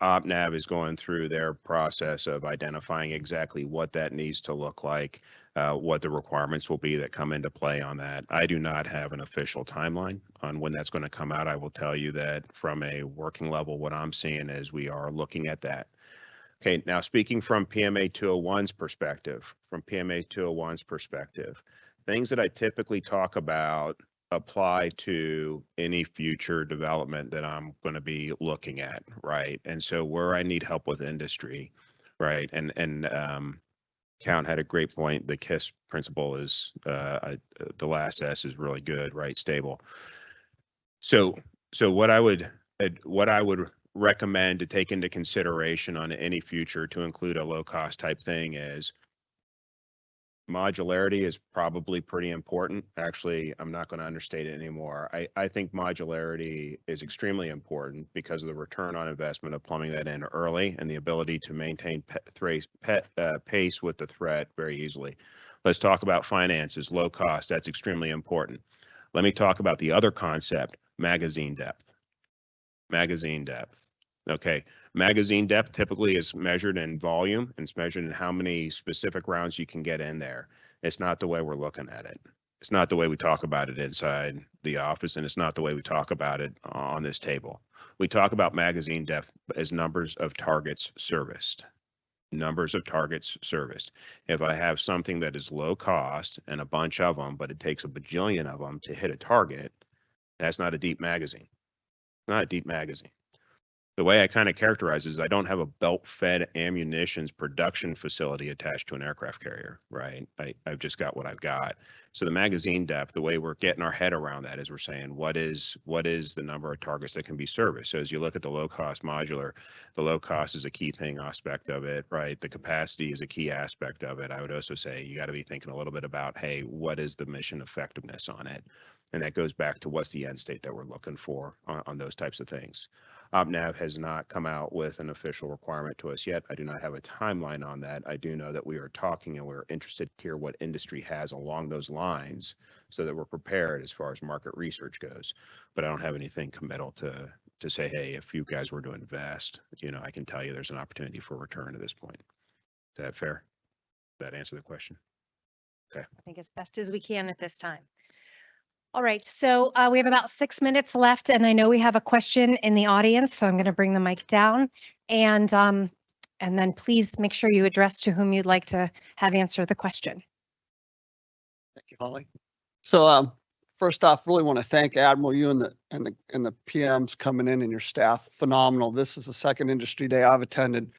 OpNav is going through their process of identifying exactly what that needs to look like, what the requirements will be that come into play on that. I do not have an official timeline on when that's going to come out. I will tell you that from a working level, what I'm seeing is we are looking at that. Okay, now speaking from PMA 201's perspective, things that I typically talk about apply to any future development that I'm going to be looking at, right? And so where I need help with industry, right? And Count had a great point. The KISS principle is the last S is really good, right? Stable. So what I would recommend to take into consideration on any future to include a low cost type thing is modularity is probably pretty important. Actually, I'm not going to understate it anymore. I think modularity is extremely important because of the return on investment of plumbing that in early and the ability to maintain pace with the threat very easily. Let's talk about finances, low cost. That's extremely important. Let me talk about the other concept, magazine depth. Magazine depth. Okay, magazine depth typically is measured in volume and it's measured in how many specific rounds you can get in there. It's not the way we're looking at it. It's not the way we talk about it inside the office, and it's not the way we talk about it on this table. We talk about magazine depth as numbers of targets serviced. Numbers of targets serviced. If I have something that is low cost and a bunch of them, but it takes a bajillion of them to hit a target, that's not a deep magazine. Not a deep magazine. The way I kind of characterize it is I don't have a belt-fed ammunitions production facility attached to an aircraft carrier, right? I've just got what I've got. So the magazine depth, the way we're getting our head around that is we're saying, what is the number of targets that can be serviced? So as you look at the low-cost modular, the low cost is a key thing aspect of it, right? The capacity is a key aspect of it. I would also say you got to be thinking a little bit about, hey, what is the mission effectiveness on it? And that goes back to what's the end state that we're looking for on those types of things. OpNav has not come out with an official requirement to us yet. I do not have a timeline on that. I do know that we are talking and we're interested to hear what industry has along those lines so that we're prepared as far as market research goes. But I don't have anything committal to say, hey, if you guys were to invest, I can tell you there's an opportunity for return at this point. Is that fair? Does that answer the question? Okay. I think as best as we can at this time. All right, so we have about 6 minutes left, and I know we have a question in the audience, so I'm going to bring the mic down, and then please make sure you address to whom you'd like to have answer the question. Thank you, Holly. So first off, really want to thank Admiral, you and the PMs coming in and your staff. Phenomenal. This is the second industry day I've attended.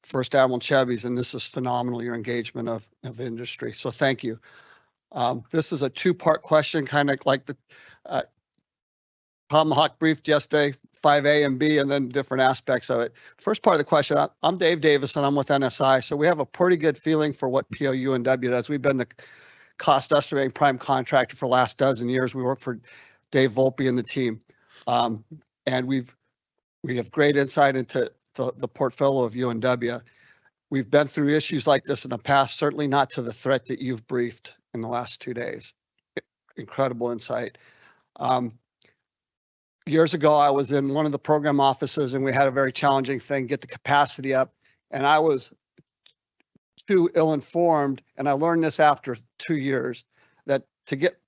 First Admiral Chevy's, and this is phenomenal. Your engagement of industry. So thank you. This is a two-part question, kind of like the Tomahawk briefed yesterday, 5A and B, and then different aspects of it. First part of the question, I'm Dave Davis, and I'm with NSI, so we have a pretty good feeling for what PEO UNW does. We've been the cost estimating prime contractor for the last dozen years. We work for Dave Volpe and the team, and we have great insight into the portfolio of UNW. We've been through issues like this in the past, certainly not to the threat that you've briefed in the last 2 days. Incredible insight. Years ago, I was in one of the program offices and we had a very challenging thing, get the capacity up. And I was too ill-informed, and I learned this after 2 years, that to get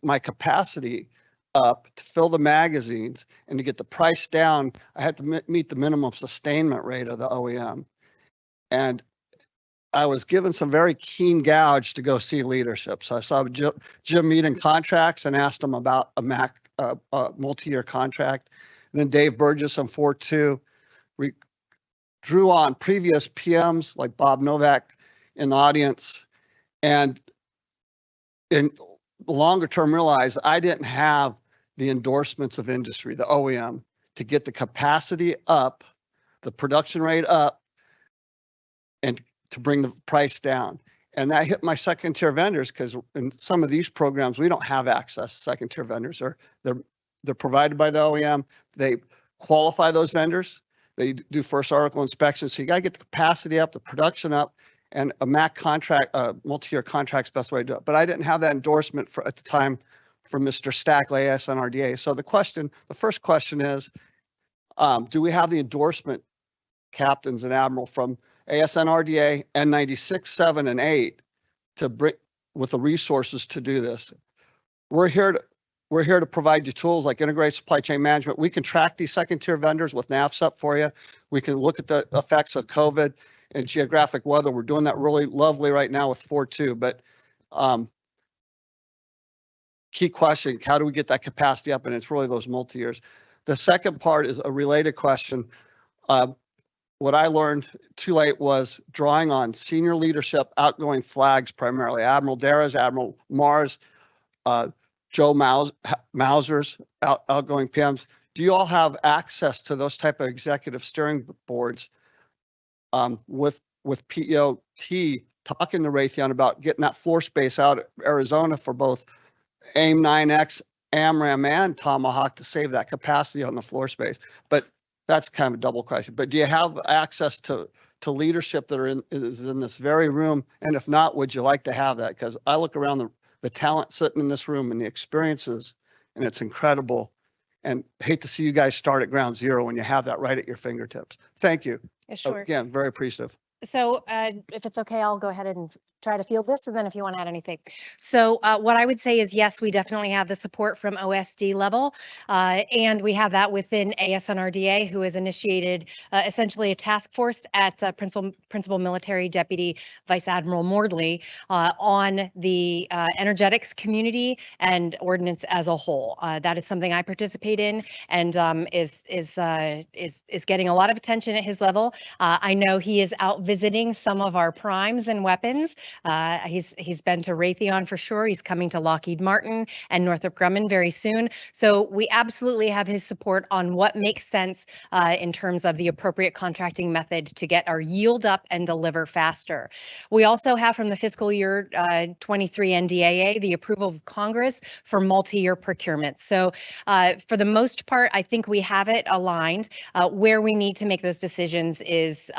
my capacity up, to fill the magazines and to get the price down, I had to meet the minimum sustainment rate of the OEM. And I was given some very keen gouge to go see leadership. So I saw Jim Mead in contracts and asked him about a multi-year contract. And then Dave Burgess on 4.2 drew on previous PMs like Bob Novak in the audience. And in the longer term realized I didn't have the endorsements of industry, the OEM, to get the capacity up, the production rate up, and to bring the price down. And that hit my second tier vendors because in some of these programs, we don't have access to second tier vendors, or they're provided by the OEM. They qualify those vendors. They do first article inspection. So you got to get the capacity up, the production up, and a MAC contract, multi-year contract's best way to do it. But I didn't have that endorsement at the time from Mr. Stackley, ASNRDA. So the first question is, do we have the endorsement, captains and admiral, from ASNRDA N96, 7, and 8 to bring with the resources to do this? We're here to provide you tools like integrated supply chain management. We can track these second tier vendors with NAVSUP for you. We can look at the effects of COVID and geographic weather. We're doing that really lovely right now with 4.2. But key question, how do we get that capacity up? And it's really those multi-years. The second part is a related question. What I learned too late was drawing on senior leadership, outgoing flags, primarily Admiral Darras, Admiral Mars, Joe Mausers, outgoing PMs. Do you all have access to those type of executive steering boards with PEO talking to Raytheon about getting that floor space out of Arizona for both AIM-9X, AMRAAM, and Tomahawk to save that capacity on the floor space? But that's kind of a double question. But do you have access to leadership that is in this very room? And if not, would you like to have that? Because I look around the talent sitting in this room and the experiences, and it's incredible. And hate to see you guys start at ground zero when you have that right at your fingertips. Thank you. Yeah, sure. Again, very appreciative. So if it's okay, I'll go ahead and try to field this, and then if you want to add anything. So what I would say is, yes, we definitely have the support from OSD level, and we have that within ASNRDA, who has initiated essentially a task force at Principal Military Deputy Vice Admiral Mordley on the energetics community and ordnance as a whole. That is something I participate in, and is getting a lot of attention at his level. I know he is out visiting some of our primes and weapons. He's been to Raytheon for sure. He's coming to Lockheed Martin and Northrop Grumman very soon. So we absolutely have his support on what makes sense in terms of the appropriate contracting method to get our yield up and deliver faster. We also have from the fiscal year 23 NDAA the approval of Congress for multi-year procurement. So for the most part, I think we have it aligned. Where we need to make those decisions is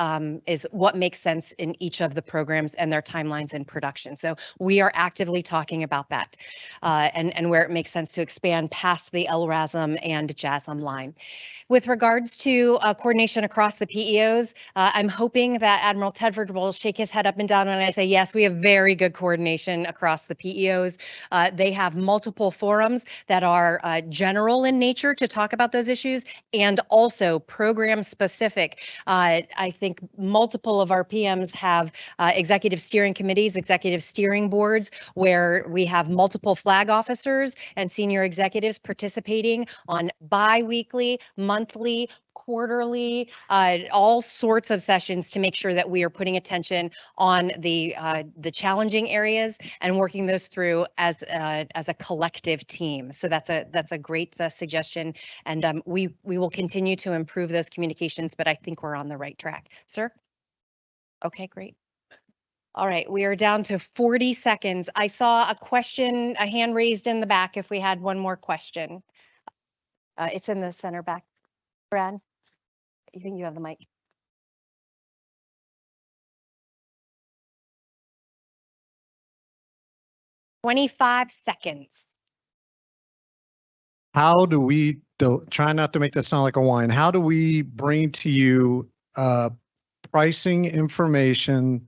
what makes sense in each of the programs and their timelines in production. So we are actively talking about that and where it makes sense to expand past the LRASM and JASM line. With regards to coordination across the PEOs, I'm hoping that Admiral Tedford will shake his head up and down when I say, yes, we have very good coordination across the PEOs. They have multiple forums that are general in nature to talk about those issues and also program specific. I think multiple of our PMs have executive steering committees, executive steering boards, where we have multiple flag officers and senior executives participating on bi-weekly, monthly, quarterly, all sorts of sessions to make sure that we are putting attention on the challenging areas and working those through as a collective team. So that's a great suggestion, and we will continue to improve those communications, but I think we're on the right track. Sir? Okay, great. All right, we are down to 40 seconds. I saw a question, a hand raised in the back if we had one more question. It's in the center back. Brad, you think you have the mic? "25 seconds. How do we, try not to make this sound like a whine, how do we bring to you pricing information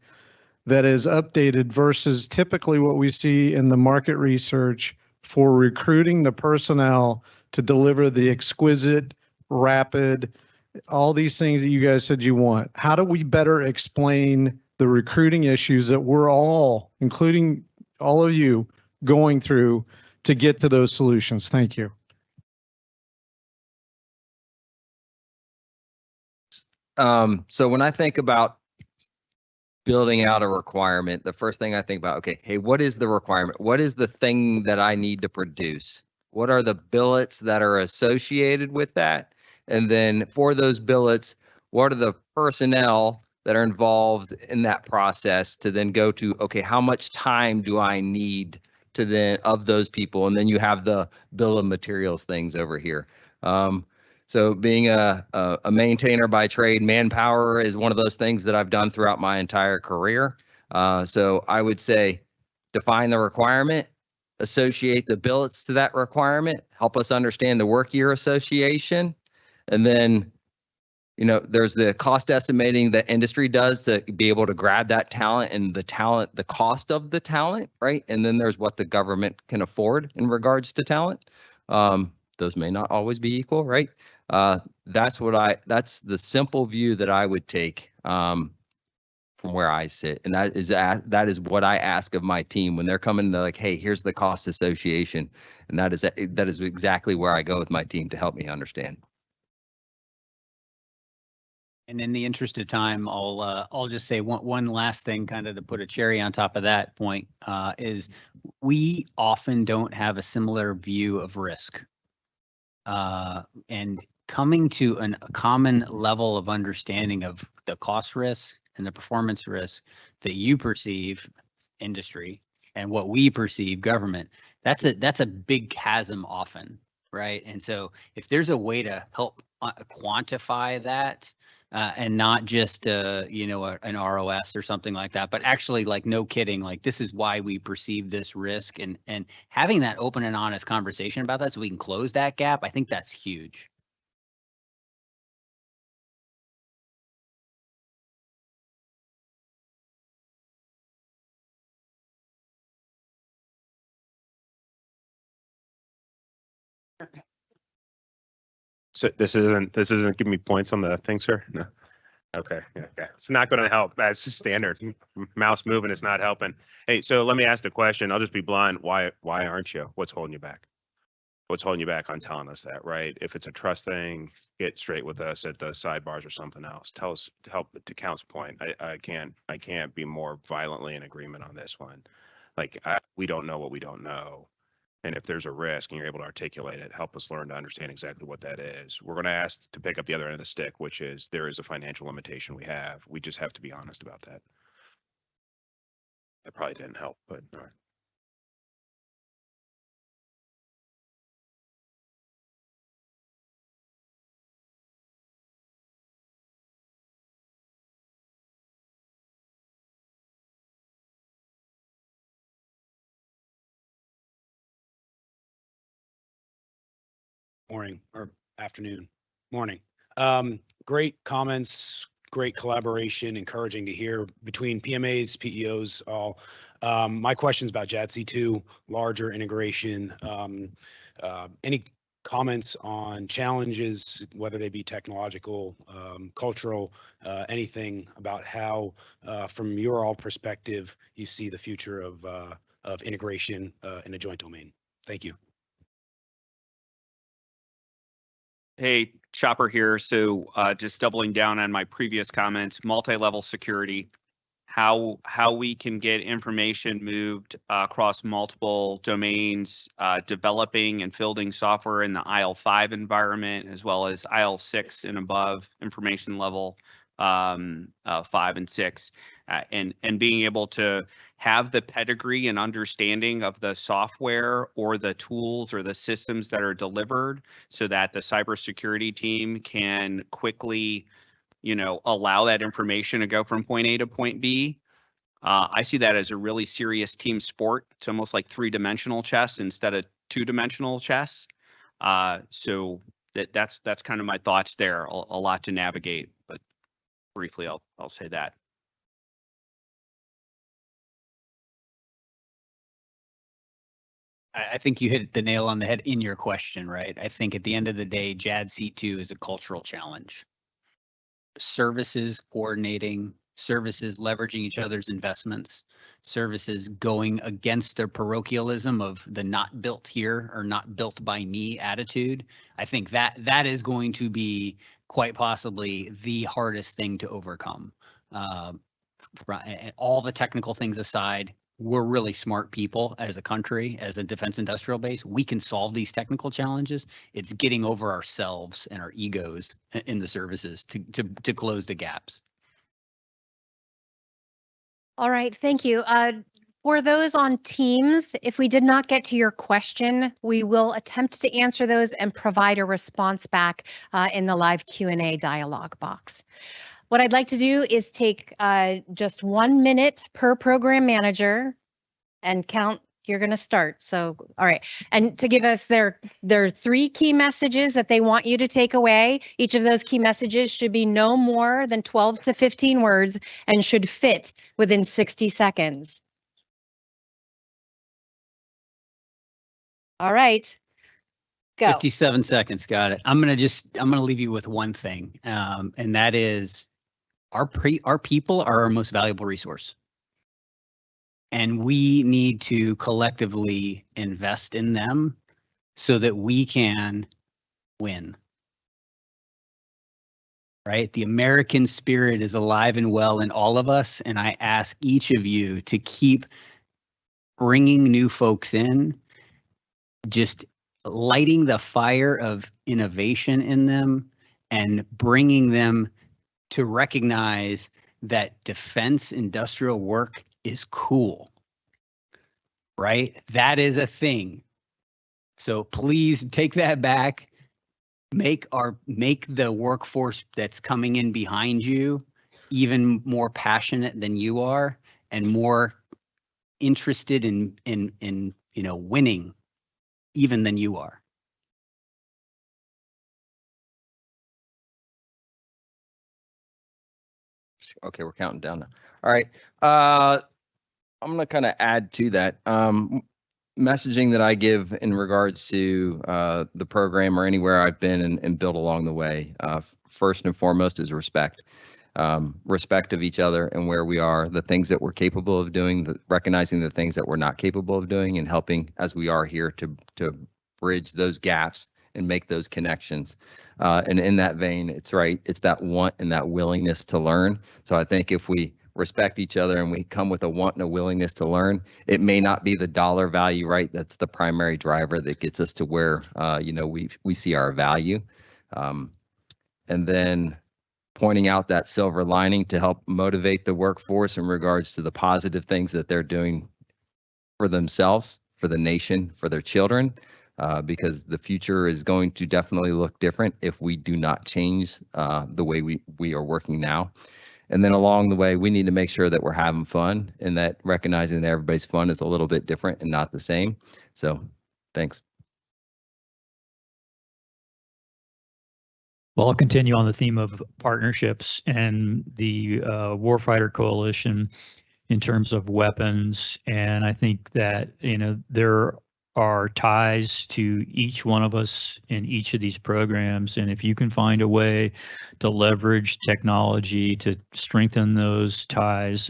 that is updated versus typically what we see in the market research for recruiting the personnel to deliver the exquisite, rapid, all these things that you guys said you want? How do we better explain the recruiting issues that we're all, including all of you, going through to get to those solutions? Thank you. So when I think about building out a requirement, the first thing I think about, okay, hey, what is the requirement? What is the thing that I need to produce? What are the billets that are associated with that? And then for those billets, what are the personnel that are involved in that process to then go to, okay, how much time do I need to then of those people? And then you have the bill of materials things over here. So being a maintainer by trade, manpower is one of those things that I've done throughout my entire career. So I would say define the requirement, associate the billets to that requirement, help us understand the work year association, and then there's the cost estimating that industry does to be able to grab that talent and the cost of the talent, right? And then there's what the government can afford in regards to talent. Those may not always be equal, right? That's the simple view that I would take from where I sit. And that is what I ask of my team when they're coming to like, hey, here's the cost association. And that is exactly where I go with my team to help me understand. And in the interest of time, I'll just say one last thing, kind of to put a cherry on top of that point, is we often don't have a similar view of risk. And coming to a common level of understanding of the cost risk and the performance risk that you perceive industry and what we perceive government, that's a big chasm often, right? And so if there's a way to help quantify that, and not just an ROS or something like that, but actually like no kidding, like this is why we perceive this risk, and having that open and honest conversation about that so we can close that gap, I think that's huge. So this isn't giving me points on the thing, sir? No. Okay. Okay. It's not going to help. That's standard. Mouse moving is not helping. Hey, so let me ask the question. I'll just be blunt. Why aren't you? What's holding you back? What's holding you back on telling us that, right? If it's a trust thing, get straight with us at the sidebars or something else. Tell us to help to Count's point. I can't be more violently in agreement on this one. Like we don't know what we don't know. And if there's a risk and you're able to articulate it, help us learn to understand exactly what that is. We're going to ask to pick up the other end of the stick, which is there is a financial limitation we have. We just have to be honest about that. That probably didn't help, but all right. Morning or afternoon, morning. Great comments, great collaboration, encouraging to hear between PMAs, PEOs, all. My question's about JADC2, larger integration. Any comments on challenges, whether they be technological, cultural, anything about how, from your all perspective, you see the future of integration in a joint domain? Thank you. Hey, Chopper here. So just doubling down on my previous comments, multi-level security, how we can get information moved across multiple domains, developing and fielding software in the IL5 environment, as well as IL6 and above information level 5 and 6, and being able to have the pedigree and understanding of the software or the tools or the systems that are delivered so that the cybersecurity team can quickly, allow that information to go from point A to point B. I see that as a really serious team sport. It's almost like 3-dimensional chess instead of 2-dimensional chess. So that's kind of my thoughts there. A lot to navigate, but briefly, I'll say that. I think you hit the nail on the head in your question, right? I think at the end of the day, JADC2 is a cultural challenge. Services coordinating, services leveraging each other's investments, services going against their parochialism of the not built here or not built by me attitude. I think that is going to be quite possibly the hardest thing to overcome. And all the technical things aside, we're really smart people as a country, as a defense industrial base. We can solve these technical challenges. It's getting over ourselves and our egos in the services to close the gaps. All right, thank you. For those on Teams, if we did not get to your question, we will attempt to answer those and provide a response back in the live Q&A dialog box. What I'd like to do is take just 1 minute per program manager and count. You're going to start. So, all right. And to give us their 3 key messages that they want you to take away. Each of those key messages should be no more than 12 to 15 words and should fit within 60 seconds. All right. Go. 57 seconds. Got it. I'm going to leave you with one thing. And that is our people are our most valuable resource. And we need to collectively invest in them so that we can win. Right? The American spirit is alive and well in all of us. And I ask each of you to keep bringing new folks in, just lighting the fire of innovation in them and bringing them to recognize that defense industrial work is cool, right? That is a thing. So please take that back. Make the workforce that's coming in behind you even more passionate than you are and more interested in winning even than you are. Okay, we're counting down now. All right. I'm going to kind of add to that. Messaging that I give in regards to the program or anywhere I've been and built along the way, first and foremost is respect. Respect of each other and where we are, the things that we're capable of doing, recognizing the things that we're not capable of doing, and helping as we are here to bridge those gaps and make those connections. And in that vein, it's right. It's that want and that willingness to learn. So I think if we respect each other and we come with a want and a willingness to learn, it may not be the dollar value, right? That's the primary driver that gets us to where, we see our value. And then pointing out that silver lining to help motivate the workforce in regards to the positive things that they're doing for themselves, for the nation, for their children, because the future is going to definitely look different if we do not change the way we are working now. And then along the way, we need to make sure that we're having fun and that recognizing that everybody's fun is a little bit different and not the same. So thanks. Well, I'll continue on the theme of partnerships and the Warfighter Coalition in terms of weapons. And I think that, there are ties to each one of us in each of these programs. And if you can find a way to leverage technology to strengthen those ties,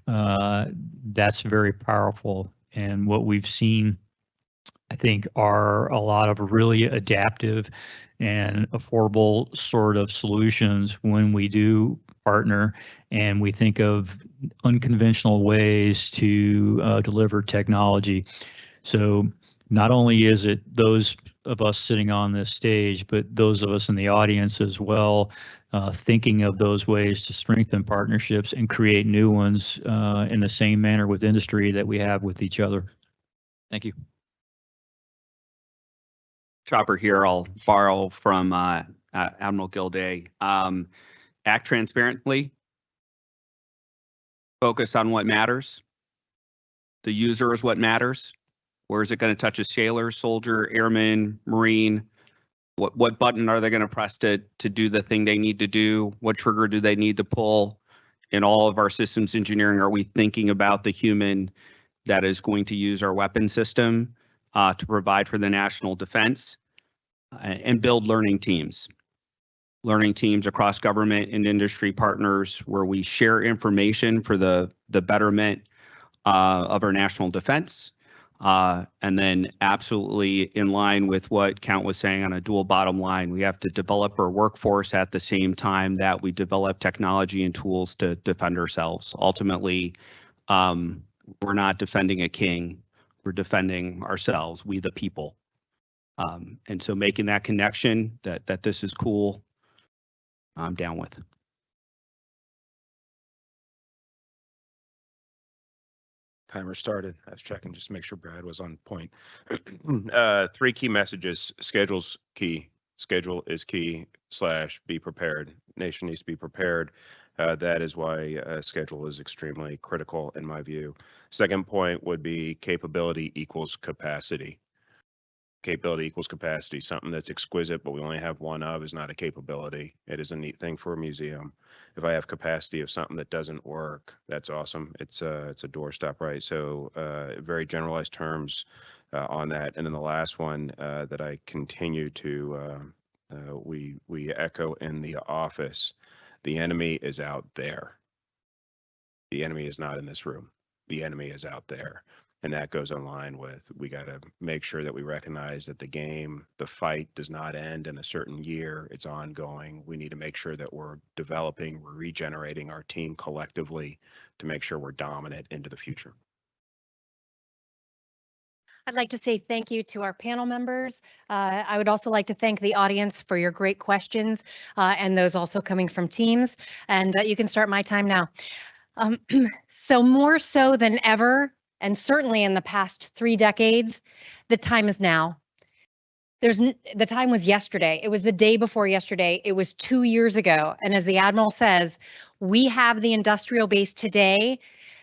that's very powerful. And what we've seen, I think, are a lot of really adaptive and affordable sort of solutions when we do partner and we think of unconventional ways to deliver technology. So not only is it those of us sitting on this stage, but those of us in the audience as well, thinking of those ways to strengthen partnerships and create new ones in the same manner with industry that we have with each other. Thank you. Chopper here. I'll borrow from Admiral Gilday. Act transparently. Focus on what matters. The user is what matters. Where is it going to touch a sailor, soldier, airman, Marine? What button are they going to press to do the thing they need to do? What trigger do they need to pull? In all of our systems engineering, are we thinking about the human that is going to use our weapon system to provide for the national defense and build learning teams across government and industry partners where we share information for the betterment of our national defense. And then absolutely in line with what Count was saying on a dual bottom line, we have to develop our workforce at the same time that we develop technology and tools to defend ourselves. Ultimately, we're not defending a king, we're defending ourselves, we the people. And so making that connection that this is cool, I'm down with. Timer started. I was checking just to make sure Brad was on point. Three key messages. Schedule's key. Schedule is key / be prepared. Nation needs to be prepared. That is why schedule is extremely critical in my view. Second point would be capability equals capacity. Capability equals capacity. Something that's exquisite, but we only have one of is not a capability. It is a neat thing for a museum. If I have capacity of something that doesn't work, that's awesome. It's a doorstop, right? So very generalized terms on that. And then the last one that I continue to we echo in the office: the enemy is out there. The enemy is not in this room. The enemy is out there. And that goes in line with, we got to make sure that we recognize that the game, the fight does not end in a certain year. It's ongoing. We need to make sure that we're developing, we're regenerating our team collectively to make sure we're dominant into the future. I'd like to say thank you to our panel members. I would also like to thank the audience for your great questions and those also coming from teams. And you can start my time now. So more so than ever, and certainly in the past 3 decades, the time is now. The time was yesterday. It was the day before yesterday. It was 2 years ago. And as the Admiral says, we have the industrial base today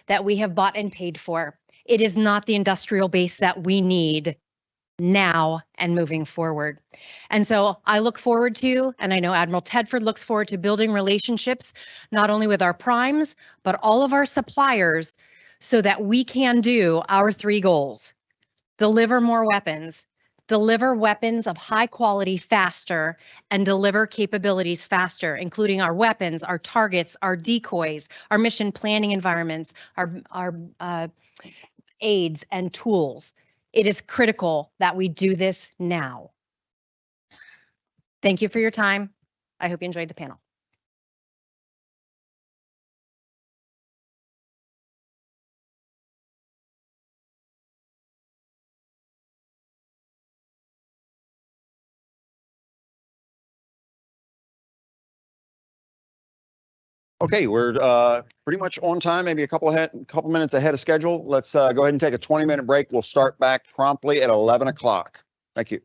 that we have bought and paid for. It is not the industrial base that we need now and moving forward. And so I look forward to, and I know Admiral Tedford looks forward to building relationships, not only with our primes, but all of our suppliers so that we can do our 3 goals: deliver more weapons, deliver weapons of high quality faster, and deliver capabilities faster, including our weapons, our targets, our decoys, our mission planning environments, our aids and tools. It is critical that we do this now. Thank you for your time. I hope you enjoyed the panel. Okay, we're pretty much on time, maybe a couple minutes ahead of schedule. Let's go ahead and take a 20-minute break. We'll start back promptly at 11 o'clock. Thank you.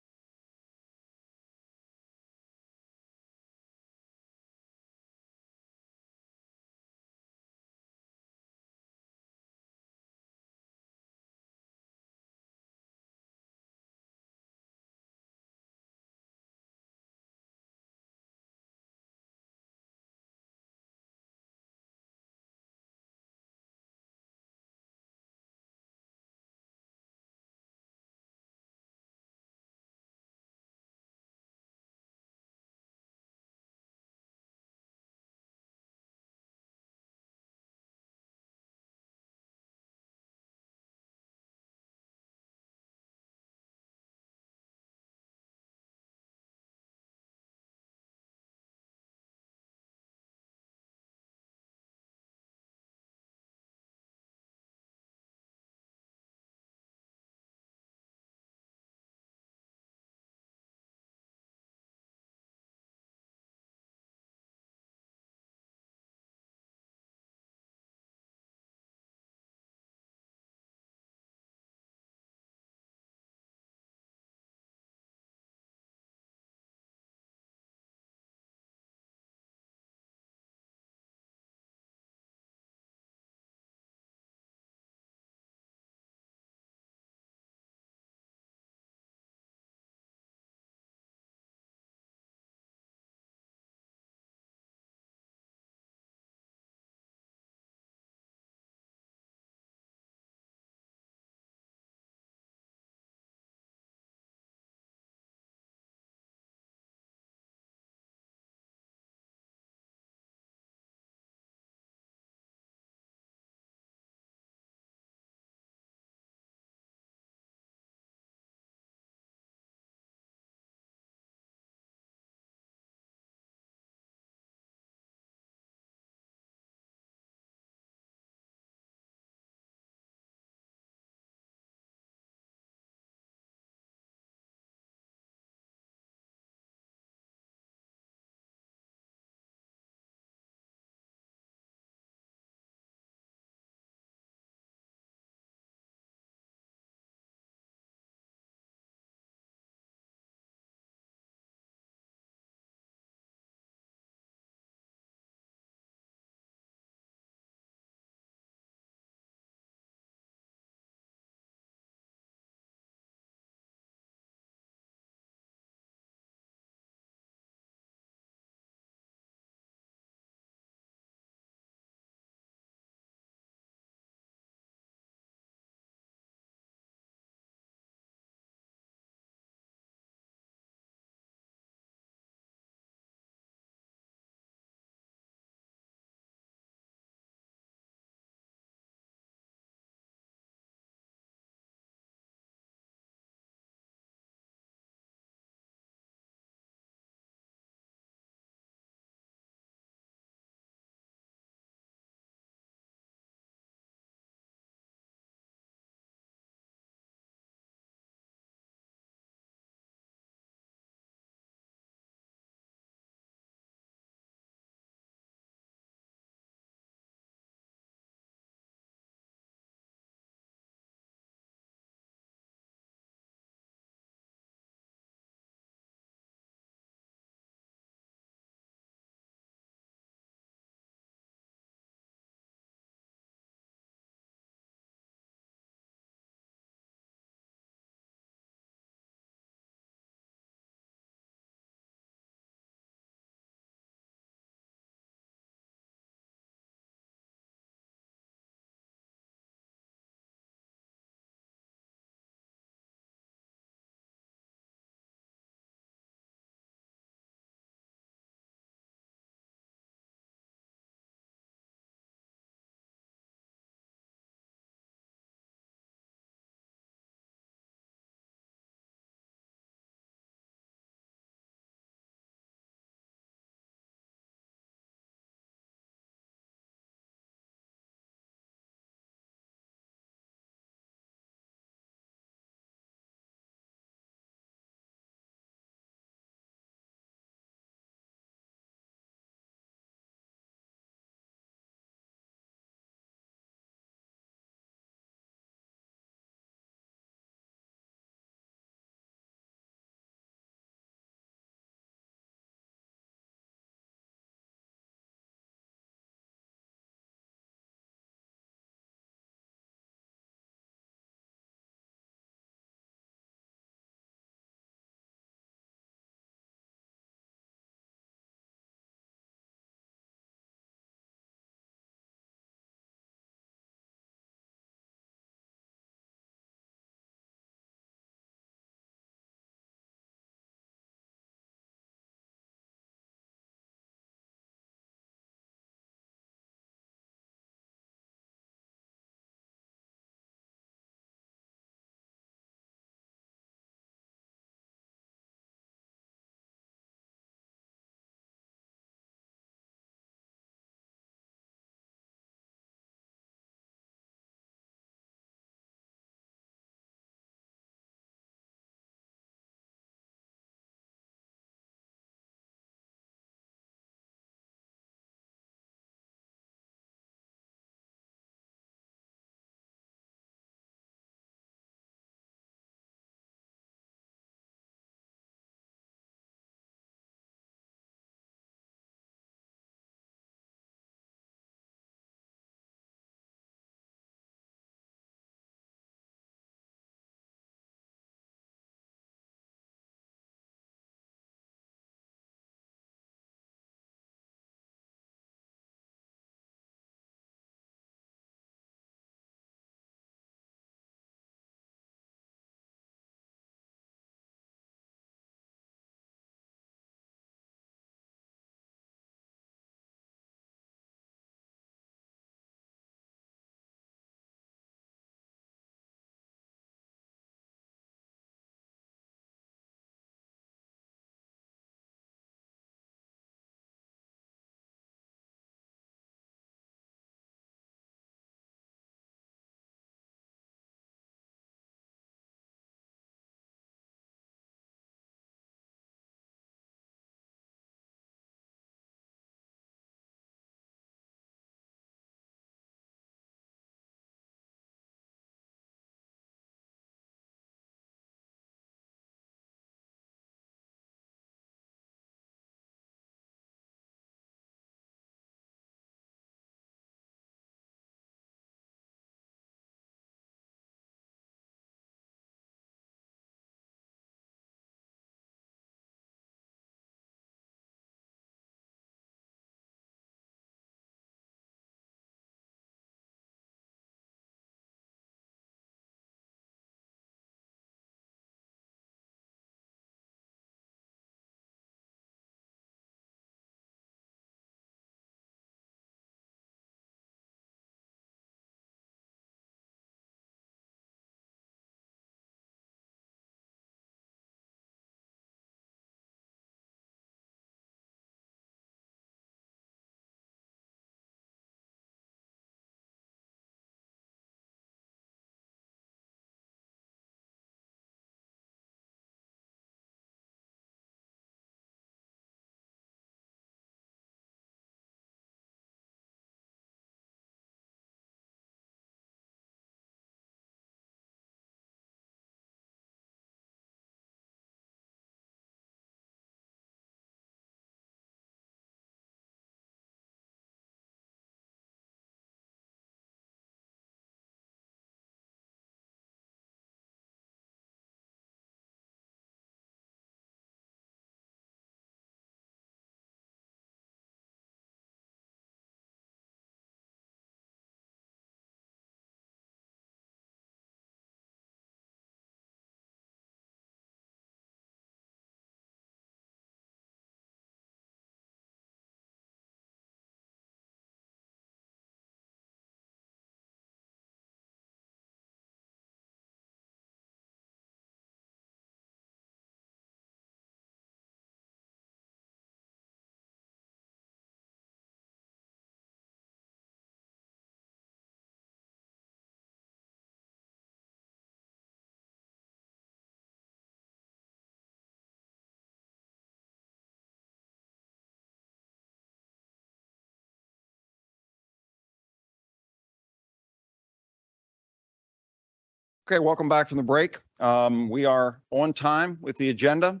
Okay, welcome back from the break. We are on time with the agenda.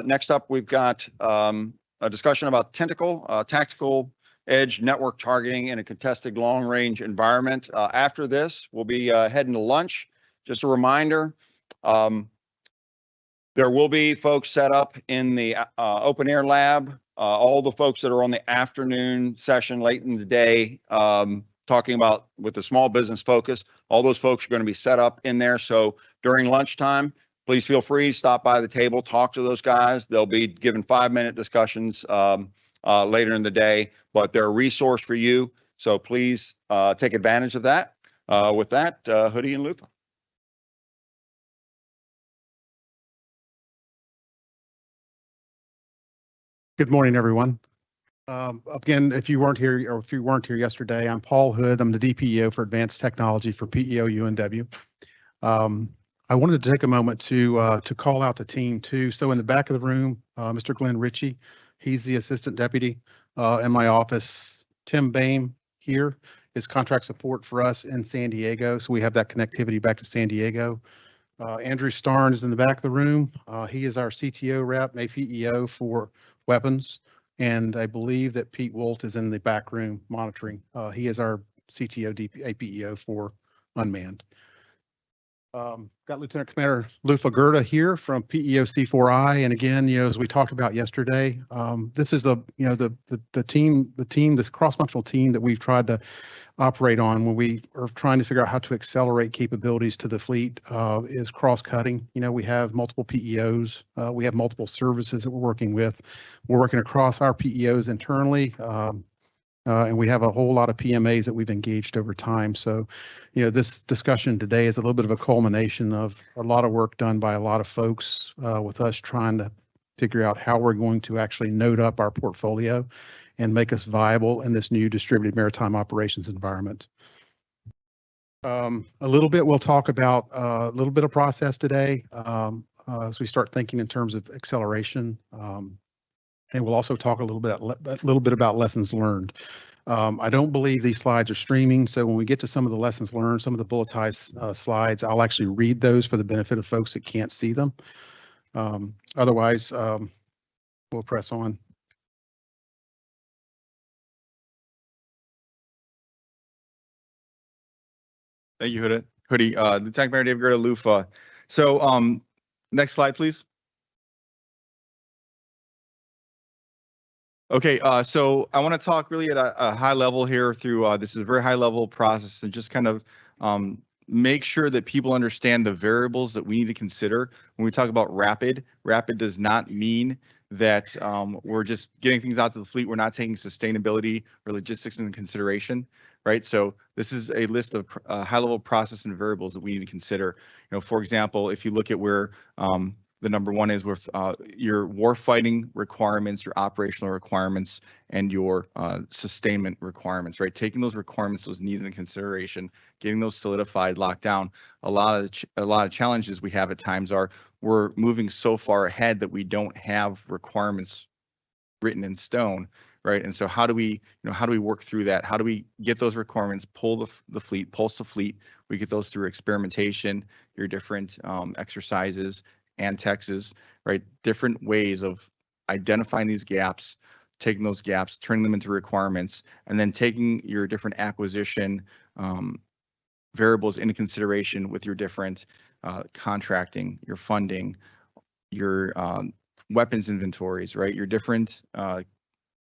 Next up, we've got a discussion about tactical edge network targeting in a contested long-range environment. After this, we'll be heading to lunch. Just a reminder, there will be folks set up in the open air lab. All the folks that are on the afternoon session late in the day, talking about with the small business focus, all those folks are going to be set up in there. So during lunchtime, please feel free to stop by the table, talk to those guys. They'll be given 5-minute discussions later in the day, but they're a resource for you. So please take advantage of that. With that, Hoodie and Lupa. Good morning, everyone. Again, if you weren't here yesterday, I'm Paul Hood. I'm the DPEO for Advanced Technology for PEO UNW. I wanted to take a moment to call out the team too. So in the back of the room, Mr. Glenn Ritchie, he's the assistant deputy in my office. Tim Boehm here is contract support for us in San Diego. So we have that connectivity back to San Diego. Andrew Starnes is in the back of the room. He is our CTO rep, APEO for weapons. And I believe that Pete Wolt is in the back room monitoring. He is our CTO APEO for unmanned. Got Lieutenant Commander Lufa Gerda here from PEO C4I. And again, as we talked about yesterday, this is this cross-functional team that we've tried to operate on when we are trying to figure out how to accelerate capabilities to the fleet is cross-cutting. We have multiple PEOs. We have multiple services that we're working with. We're working across our PEOs internally. And we have a whole lot of PMAs that we've engaged over time. So, this discussion today is a little bit of a culmination of a lot of work done by a lot of folks with us trying to figure out how we're going to actually node up our portfolio and make us viable in this new distributed maritime operations environment. A little bit, we'll talk about a little bit of process today as we start thinking in terms of acceleration. And we'll also talk a little bit about lessons learned. I don't believe these slides are streaming, so when we get to some of the lessons learned, some of the bulletized slides, I'll actually read those for the benefit of folks that can't see them. Otherwise, we'll press on. Thank you, Hoodie. Lieutenant Commander David Gerda, LUFA. So next slide, please. Okay, so I want to talk really at a high level here through, this is a very high level process, and just kind of make sure that people understand the variables that we need to consider when we talk about rapid. Rapid does not mean that we're just getting things out to the fleet. We're not taking sustainability or logistics into consideration, right? So this is a list of high level process and variables that we need to consider. For example, if you look at where the number one is with your warfighting requirements, your operational requirements, and your sustainment requirements, right? Taking those requirements, those needs into consideration, getting those solidified, locked down. A lot of challenges we have at times are we're moving so far ahead that we don't have requirements written in stone, right? And so how do we work through that? How do we get those requirements, pull the fleet, pulse the fleet? We get those through experimentation, your different exercises, and Texas, right? Different ways of identifying these gaps, taking those gaps, turning them into requirements, and then taking your different acquisition variables into consideration with your different contracting, your funding, your weapons inventories, right? Your different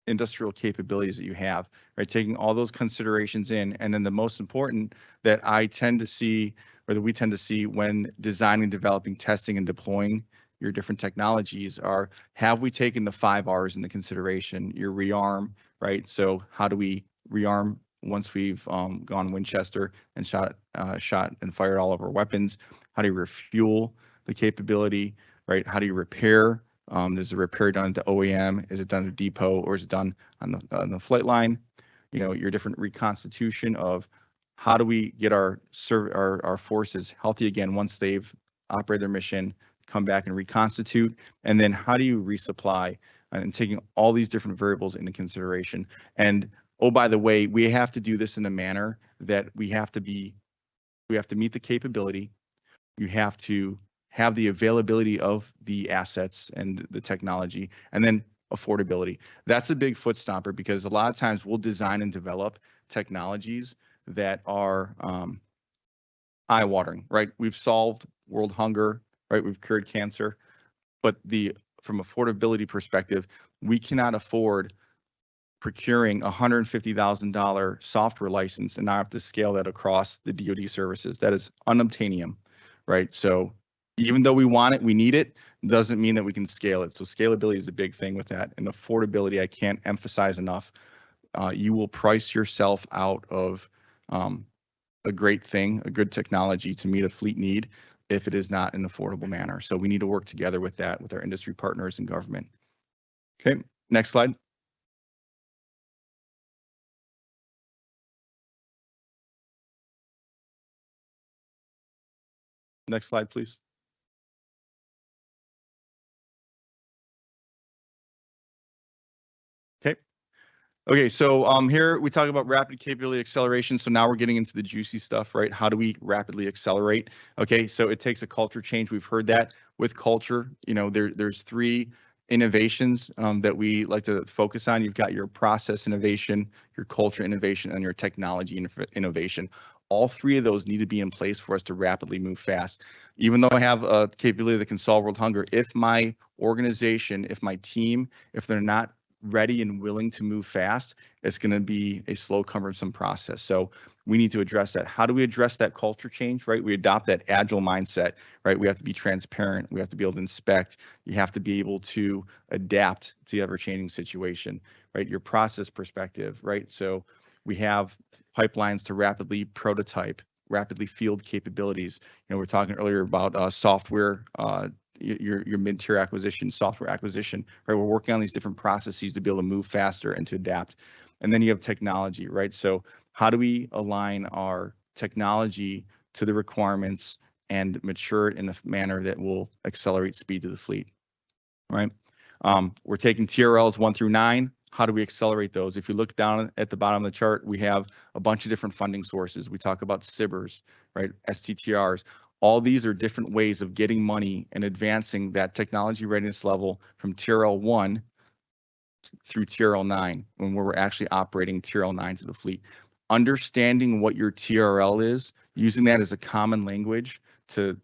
industrial capabilities that you have, right? Taking all those considerations in, and then the most important that I tend to see, or that we tend to see when designing, developing, testing, and deploying your different technologies are, have we taken the 5 R's into consideration? Your rearm, right? So how do we rearm once we've gone Winchester and shot and fired all of our weapons? How do you refuel the capability, right? How do you repair? Is the repair done at the OEM? Is it done at the depot, or is it done on the flight line? Your different reconstitution of how do we get our forces healthy again once they've operated their mission, come back and reconstitute, and then how do you resupply, and taking all these different variables into consideration. And oh, by the way, we have to do this in a manner that we have to meet the capability, You have to have the availability of the assets and the technology, and then affordability. That's a big foot stomper because a lot of times we'll design and develop technologies that are eye-watering, right? We've solved world hunger, right? We've cured cancer, but from affordability perspective, we cannot afford procuring a $150,000 software license and not have to scale that across the DoD services. That is unobtainium, right? So even though we want it, we need it, doesn't mean that we can scale it. So scalability is a big thing with that. And affordability, I can't emphasize enough. You will price yourself out of a great thing, a good technology to meet a fleet need if it is not in an affordable manner. So we need to work together with that with our industry partners and government. Okay, next slide. Next slide, please. Okay. Okay, so here we talk about rapid capability acceleration. So now we're getting into the juicy stuff, right? How do we rapidly accelerate? Okay, so it takes a culture change. We've heard that with culture. You know, there's three innovations that we like to focus on. You've got your process innovation, your culture innovation, and your technology innovation. All three of those need to be in place for us to rapidly move fast. Even though I have a capability that can solve world hunger, if my organization, if my team, if they're not ready and willing to move fast, it's going to be a slow, cumbersome process. So we need to address that. How do we address that culture change, right? We adopt that agile mindset, right? We have to be transparent. We have to be able to inspect. You have to be able to adapt to the ever-changing situation, right? Your process perspective, right? So we have pipelines to rapidly prototype, rapidly field capabilities. You know, we're talking earlier about software, your mid-tier acquisition, software acquisition, right? We're working on these different processes to be able to move faster and to adapt. And then you have technology, right? So how do we align our technology to the requirements and mature it in a manner that will accelerate speed to the fleet, right? We're taking TRLs 1 through 9. How do we accelerate those? If you look down at the bottom of the chart, we have a bunch of different funding sources. We talk about SBIRs, right? STTRs. All these are different ways of getting money and advancing that technology readiness level from TRL 1 through TRL 9 when we're actually operating TRL 9 to the fleet. Understanding what your TRL is, using that as a common language to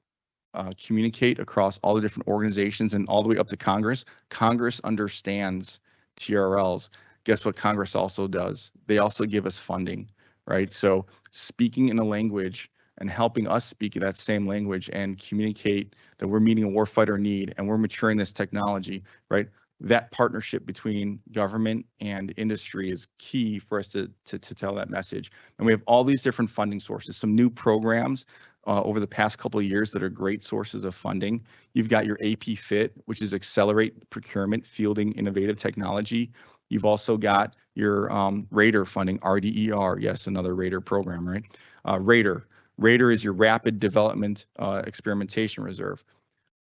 communicate across all the different organizations and all the way up to Congress. Congress understands TRLs. Guess what Congress also does? They also give us funding, right? So speaking in a language and helping us speak that same language and communicate that we're meeting a warfighter need and we're maturing this technology, right? That partnership between government and industry is key for us to tell that message. And we have all these different funding sources, some new programs over the past couple of years that are great sources of funding. You've got your AP FIT, which is Accelerate Procurement Fielding Innovative Technology. You've also got your RADAR funding, RDER, yes, another RADAR program, right? RADAR is your Rapid Development Experimentation Reserve.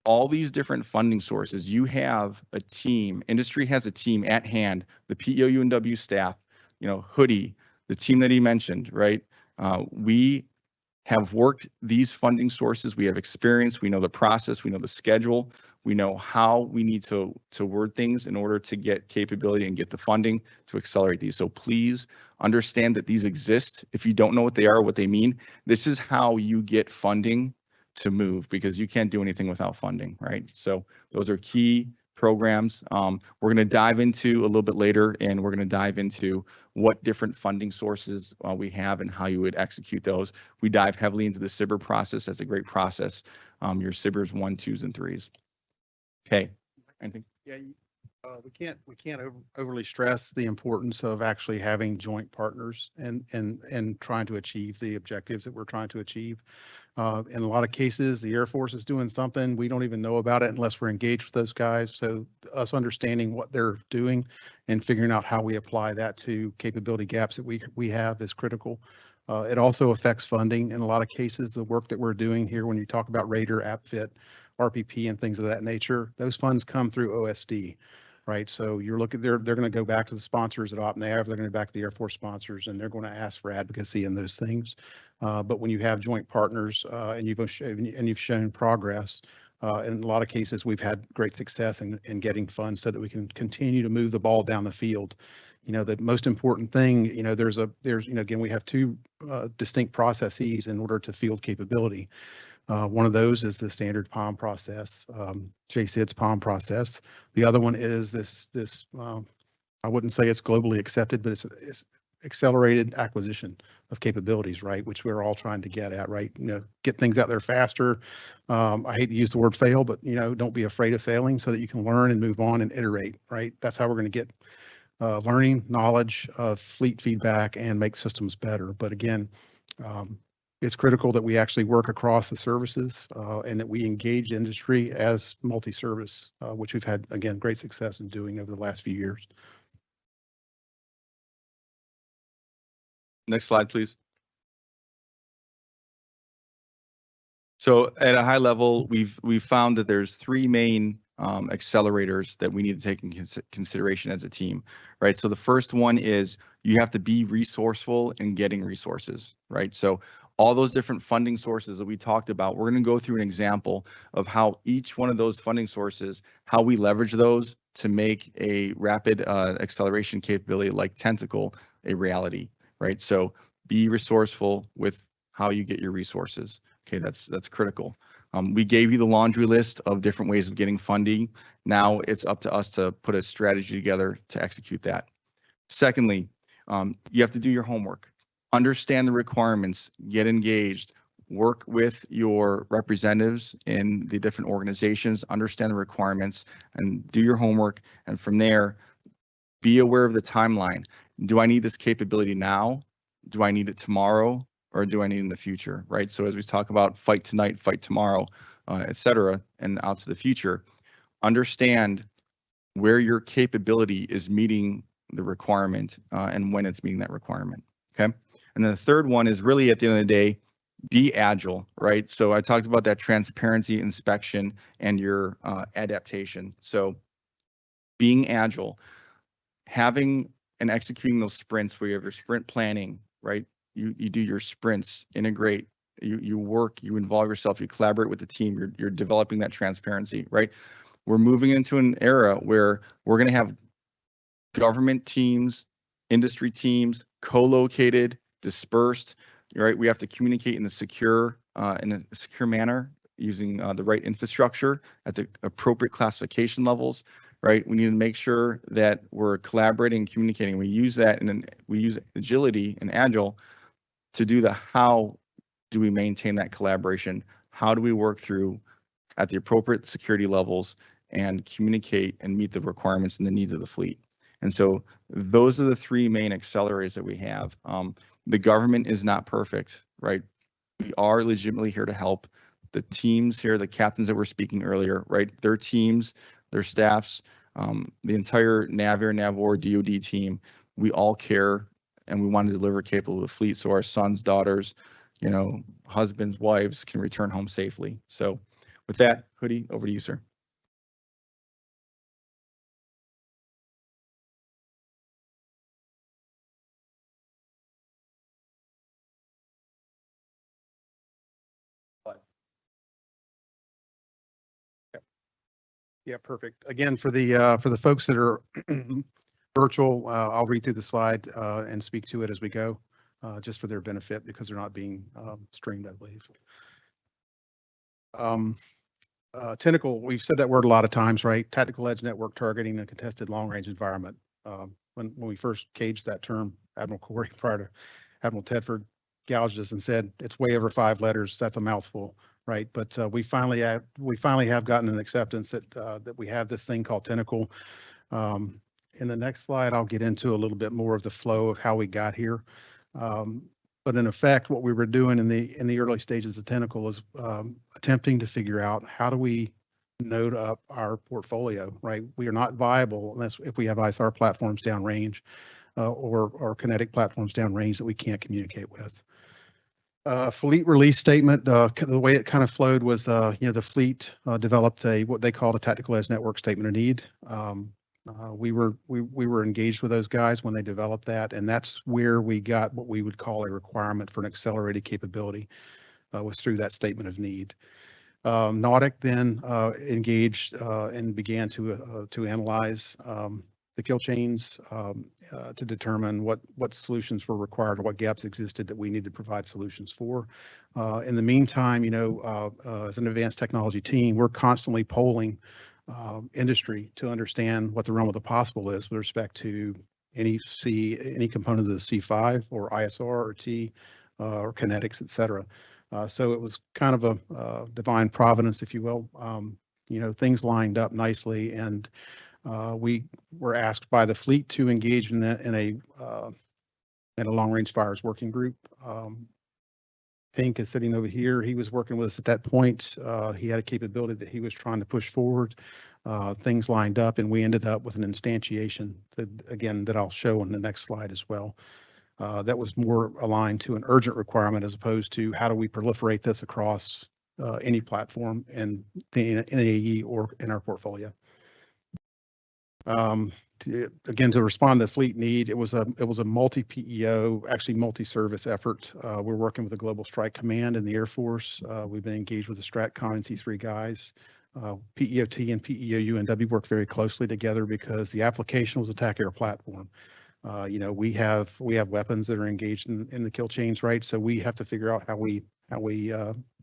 All these different funding sources, you have a team, industry has a team at hand, the PEO UNW staff, you know, Hoodie, the team that he mentioned, right? We have worked these funding sources. We have experience. We know the process. We know the schedule. We know how we need to word things in order to get capability and get the funding to accelerate these. So please understand that these exist. If you don't know what they are, what they mean, this is how you get funding to move, because you can't do anything without funding, right? So those are key programs. We're going to dive into a little bit later, and we're going to dive into what different funding sources we have and how you would execute those. We dive heavily into the SBIR process. That's a great process. Your SBIRs 1, 2s, and 3s. Okay. Anything? Yeah, we can't overly stress the importance of actually having joint partners and trying to achieve the objectives that we're trying to achieve. In a lot of cases, the Air Force is doing something, we don't even know about it unless we're engaged with those guys. So us understanding what they're doing and figuring out how we apply that to capability gaps that we have is critical. It also affects funding. In a lot of cases, the work that we're doing here, when you talk about RADAR, AppFit, RPP, and things of that nature, those funds come through OSD. right? So you're looking, they're going to go back to the sponsors at OpNav, they're going to go back to the Air Force sponsors, and they're going to ask for advocacy in those things. But when you have joint partners and you've shown progress, in a lot of cases, we've had great success in getting funds so that we can continue to move the ball down the field. You know, the most important thing, you know, there's, you know, again, we have two distinct processes in order to field capability. One of those is the standard POM process, JSID's POM process. The other one is this I wouldn't say it's globally accepted, but it's accelerated acquisition of capabilities, right? Which we're all trying to get at, right? You know, get things out there faster. I hate to use the word fail, but you know, don't be afraid of failing so that you can learn and move on and iterate, right? That's how we're going to get learning, knowledge, fleet feedback, and make systems better. But again, it's critical that we actually work across the services and that we engage industry as multi-service, which we've had, again, great success in doing over the last few years. Next slide, please. So at a high level, we've found that there's three main accelerators that we need to take in consideration as a team, right? So the first one is you have to be resourceful in getting resources, right? So all those different funding sources that we talked about, we're going to go through an example of how each one of those funding sources, how we leverage those to make a rapid acceleration capability like Tentacle a reality, right? So be resourceful with how you get your resources. Okay, that's critical. We gave you the laundry list of different ways of getting funding. Now it's up to us to put a strategy together to execute that. Secondly, you have to do your homework. Understand the requirements, get engaged, work with your representatives in the different organizations, understand the requirements, and do your homework. And from there, be aware of the timeline. Do I need this capability now? Do I need it tomorrow? Or do I need it in the future, right? So as we talk about fight tonight, fight tomorrow, et cetera, and out to the future, understand where your capability is meeting the requirement and when it's meeting that requirement, okay? And then the third one is really at the end of the day, be agile, right? So I talked about that transparency, inspection, and your adaptation. So being agile, having and executing those sprints where you have your sprint planning, right? You do your sprints, integrate, you work, you involve yourself, you collaborate with the team, you're developing that transparency, right? We're moving into an era where we're going to have government teams, industry teams, co-located, dispersed, right? We have to communicate in a secure manner using the right infrastructure at the appropriate classification levels, right? We need to make sure that we're collaborating and communicating. We use that and then we use agility and agile to do the how do we maintain that collaboration? How do we work through at the appropriate security levels and communicate and meet the requirements and the needs of the fleet? And so those are the three main accelerators that we have. The government is not perfect, right? We are legitimately here to help. The teams here, the captains that were speaking earlier, right? Their teams, their staffs, the entire NAVAIR, NAVOR, DoD team, we all care and we want to deliver capable of the fleet so our sons, daughters, you know, husbands, wives can return home safely. So with that, Hoodie, over to you, sir. Yeah, perfect. Again, for the folks that are virtual, I'll read through the slide and speak to it as we go, just for their benefit because they're not being streamed, I believe. Tentacle, we've said that word a lot of times, right? Tactical edge network targeting in a contested long-range environment. When we first caged that term, Admiral Corey, prior to Admiral Tedford, gouged us and said it's way over 5 letters. That's a mouthful, right? But we finally have gotten an acceptance that we have this thing called Tentacle. In the next slide, I'll get into a little bit more of the flow of how we got here. But in effect, what we were doing in the early stages of Tentacle is attempting to figure out how do we node up our portfolio, right? We are not viable unless if we have ISR platforms downrange or kinetic platforms downrange that we can't communicate with. Fleet release statement, the way it kind of flowed was, the fleet developed what they called a tactical edge network statement of need. We were engaged with those guys when they developed that, and that's where we got what we would call a requirement for an accelerated capability, was through that statement of need. Nautic then engaged and began to analyze the kill chains to determine what solutions were required or what gaps existed that we needed to provide solutions for. In the meantime, as an advanced technology team, we're constantly polling industry to understand what the realm of the possible is with respect to any component of the C5 or ISR or T or kinetics, et cetera. So it was kind of a divine providence, if you will. Things lined up nicely, and we were asked by the fleet to engage in a long-range fires working group. Pink is sitting over here. He was working with us at that point. He had a capability that he was trying to push forward. Things lined up, and we ended up with an instantiation that I'll show on the next slide as well. That was more aligned to an urgent requirement as opposed to how do we proliferate this across any platform in the NAE or in our portfolio. To respond to the fleet need, it was a multi-PEO, actually multi-service effort. We're working with the Global Strike Command and the Air Force. We've been engaged with the StratCom and C3 guys. PEOT and PEO UNW work very closely together because the application was a TAC air platform. We have weapons that are engaged in the kill chains, right? So we have to figure out how we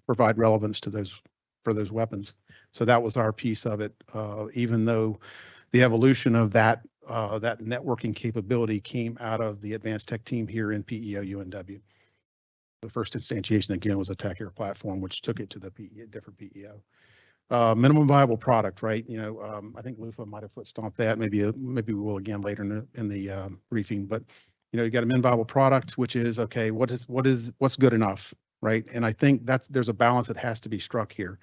provide relevance to those weapons. So that was our piece of it. Even though the evolution of that networking capability came out of the advanced tech team here in PEO UNW. The first instantiation again was a TAC air platform, which took it to the different PEO. Minimum viable product, right? I think Lufa might have foot stomped that. Maybe we will again later in the briefing. But you got a minimum viable product, which is okay. What's good enough, right? And I think there's a balance that has to be struck here.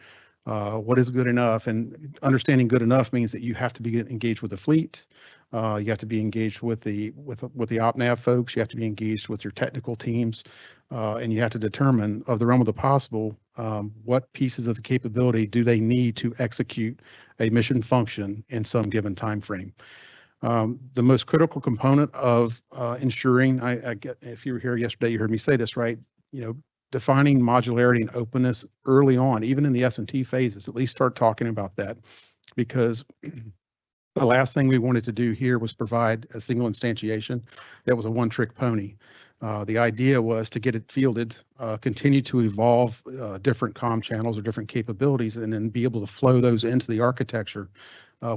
What is good enough? And understanding good enough means that you have to be engaged with the fleet. You have to be engaged with the OpNav folks. You have to be engaged with your technical teams, and you have to determine of the realm of the possible what pieces of the capability do they need to execute a mission function in some given time frame. The most critical component of ensuring, if you were here yesterday, you heard me say this, right? Defining modularity and openness early on, even in the S&T phases, at least start talking about that, because the last thing we wanted to do here was provide a single instantiation that was a one-trick pony. The idea was to get it fielded, continue to evolve different comm channels or different capabilities, and then be able to flow those into the architecture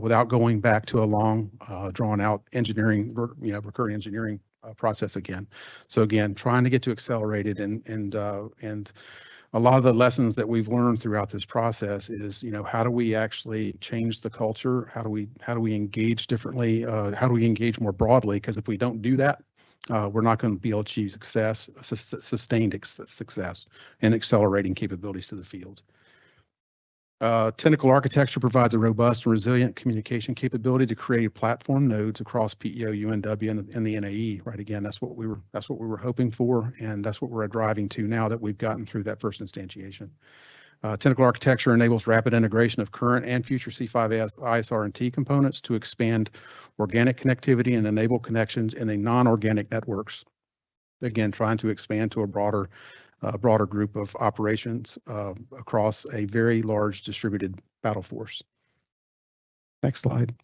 without going back to a long, drawn-out engineering, recurring engineering process again. So again, trying to get to accelerated, and a lot of the lessons that we've learned throughout this process is, how do we actually change the culture? How do we engage differently? How do we engage more broadly? Because if we don't do that, we're not going to be able to achieve sustained success in accelerating capabilities to the field. Technical architecture provides a robust and resilient communication capability to create platform nodes across PEO, UNW, and the NAE. Right? Again, that's what we were hoping for, and that's what we're driving to now that we've gotten through that first instantiation. Technical architecture enables rapid integration of current and future C5 ISR and T components to expand organic connectivity and enable connections in the non-organic networks. Again, trying to expand to a broader group of operations across a very large distributed battle force. Next slide.